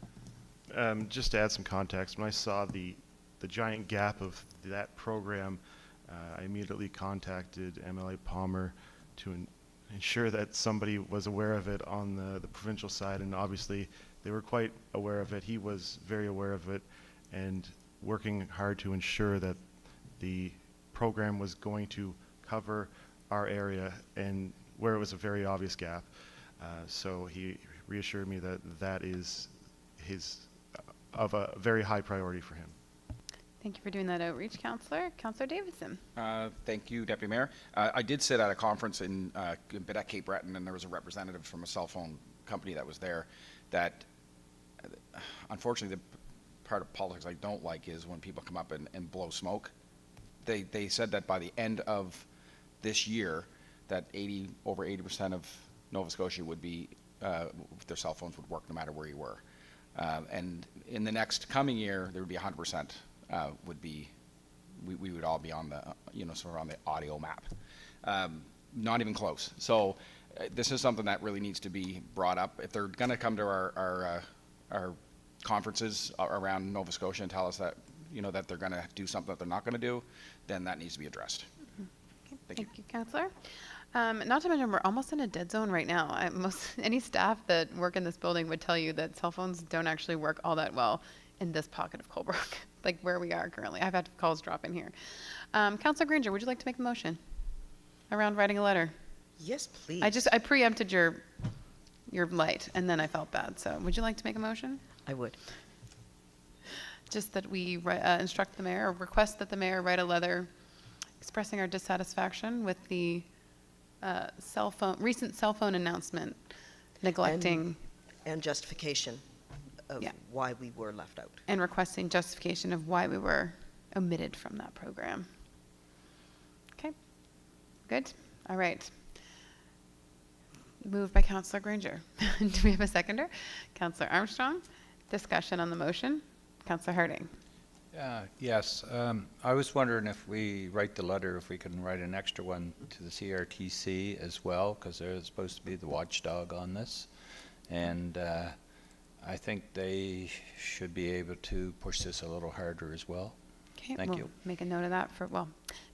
Just to add some context, when I saw the giant gap of that program I immediately contacted MLA Palmer to ensure that somebody was aware of it on the provincial side, and obviously they were quite aware of it. He was very aware of it and working hard to ensure that the program was going to cover our area and where it was a very obvious gap. So he reassured me that that is of a very high priority for him. Thank you for doing that outreach, Councillor. Councillor Davidson. Thank you, Deputy Mayor. I did sit at a conference in at Cape Breton, and there was a representative from a cell phone company that was there. That, unfortunately, the part of politics I don't like is when people come up and blow smoke. They said that by the end of this year, that over 80% of Nova Scotia would be their cell phones would work no matter where you were, and in the next coming year, there would be 100%. Would be, we would all be on the, sort of on the audio map. Not even close. So this is something that really needs to be brought up. If they're going to come to our conferences around Nova Scotia and tell us that, that they're going to do something that they're not going to do, then that needs to be addressed. Okay. Thank you, Councillor. Not to mention, we're almost in a dead zone right now. Any staff that work in this building would tell you that cell phones don't actually work all that well in this pocket of Colebrook, like where we are currently. I've had calls drop in here. Councillor Granger, would you like to make a motion around writing a letter? Yes, please. I preempted your light, and then I felt bad. So would you like to make a motion? I would. Just that we instruct the mayor, or request that the mayor write a letter expressing our dissatisfaction with the recent cell phone announcement neglecting. And justification of why we were left out. And requesting justification of why we were omitted from that program. Okay, good. All right. Moved by Councillor Granger. Do we have a seconder? Councillor Armstrong. Discussion on the motion. Councillor Harding. Yes, I was wondering if we write the letter, if we can write an extra one to the CRTC as well, because they're supposed to be the watchdog on this. And I think they should be able to push this a little harder as well. Okay, Thank you. Make a note of that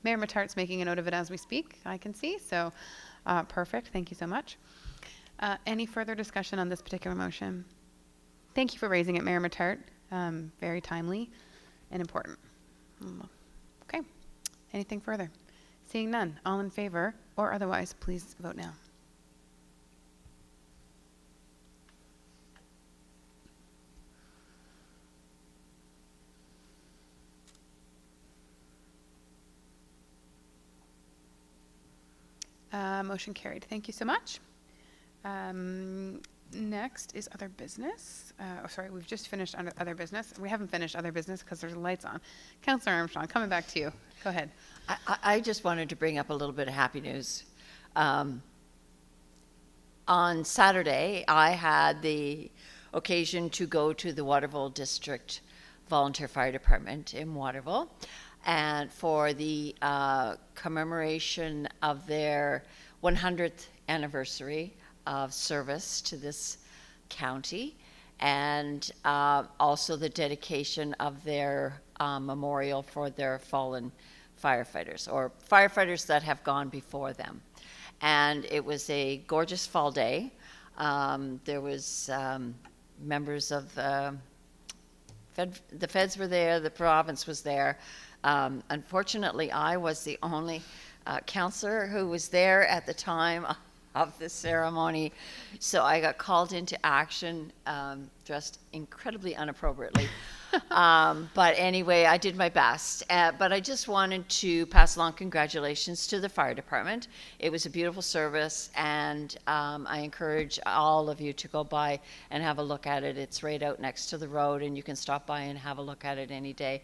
Mayor Mattart's making a note of it as we speak, I can see. So perfect. Thank you so much. Any further discussion on this particular motion? Thank you for raising it, Mayor Mattart. Very timely and important. Okay. Anything further? Seeing none, all in favor or otherwise, please vote now. Motion carried. Thank you so much. Next is other business. Sorry, we've just finished under other business. We haven't finished other business because there's lights on. Councillor Armstrong, coming back to you. Go ahead. I just wanted to bring up a little bit of happy news. On Saturday, I had the occasion to go to the Waterville District Volunteer Fire Department in Waterville, and for the commemoration of their 100th anniversary of service to this county, and also the dedication of their memorial for their fallen firefighters, or firefighters that have gone before them. And it was a gorgeous fall day. There was members of the feds were there, the province was there. Unfortunately, I was the only councillor who was there at the time of the ceremony, so I got called into action, dressed incredibly inappropriately. But anyway, I did my best. But I just wanted to pass along congratulations to the fire department. It was a beautiful service, and I encourage all of you to go by and have a look at it. It's right out next to the road, and you can stop by and have a look at it any day.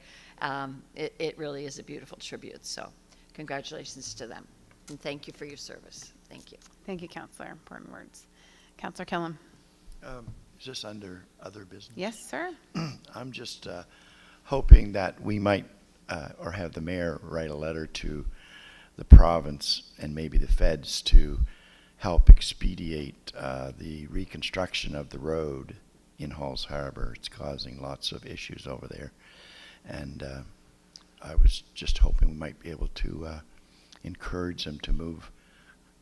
It really is a beautiful tribute, so congratulations to them. And thank you for your service. Thank you. Thank you, Councillor. Important words. Councillor Killam. Is this under other business? Yes, sir. I'm just hoping that we might, or have the mayor write a letter to the province and maybe the feds to help expedite the reconstruction of the road in Halls Harbor. It's causing lots of issues over there. And I was just hoping we might be able to encourage them to move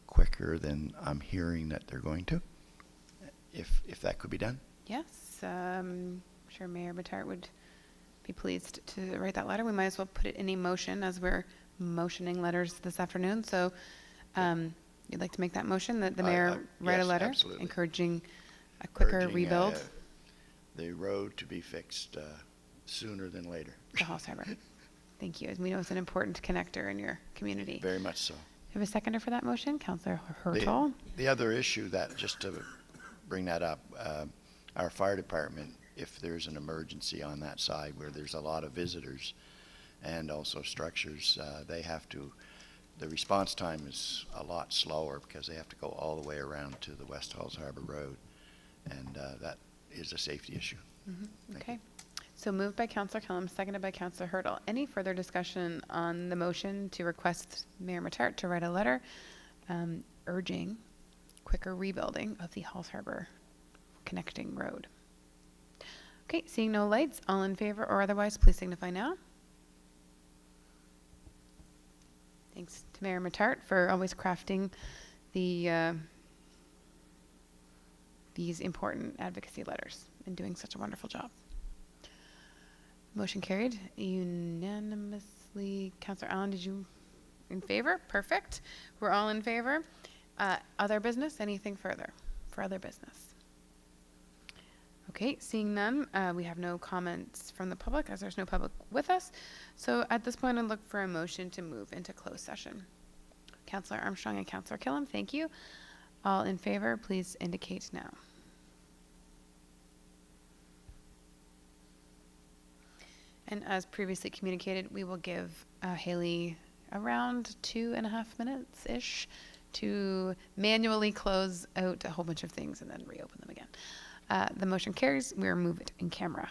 quicker than I'm hearing that they're going to, if that could be done. Yes, I'm sure Mayor Bittart would be pleased to write that letter. We might as well put it in a motion as we're motioning letters this afternoon. So you'd like to make that motion that the mayor write a yes, letter absolutely. encouraging a quicker Urging, rebuild the road to be fixed sooner than later. to Halls Harbor. Thank you. As we know, it's an important connector in your community. Very much so. Have a seconder for that motion? Councillor Hurtel. The other issue that, just to bring that up, our fire department, if there's an emergency on that side where there's a lot of visitors and also structures, they have to, the response time is a lot slower because they have to go all the way around to the West Halls Harbor Road, and that is a safety issue. Okay. So moved by Councillor Kellum, seconded by Councillor Hurtel. Any further discussion on the motion to request Mayor Bittart to write a letter urging quicker rebuilding of the Halls Harbor connecting road? Okay, seeing no lights, all in favor or otherwise, please signify now. Thanks to Mayor Bittart for always crafting the these important advocacy letters and doing such a wonderful job. Motion carried unanimously. Councillor Allen, did you in favor? Perfect. We're all in favor. Other business? Anything further for other business? Okay, seeing none, we have no comments from the public as there's no public with us. So at this point, I'd look for a motion to move into closed session. Councillor Armstrong and Councillor Killam, thank you. All in favor, please indicate now. And as previously communicated, we will give Haley around 2.5 minutes-ish to manually close out a whole bunch of things and then reopen them again. The motion carries. We are moved in camera.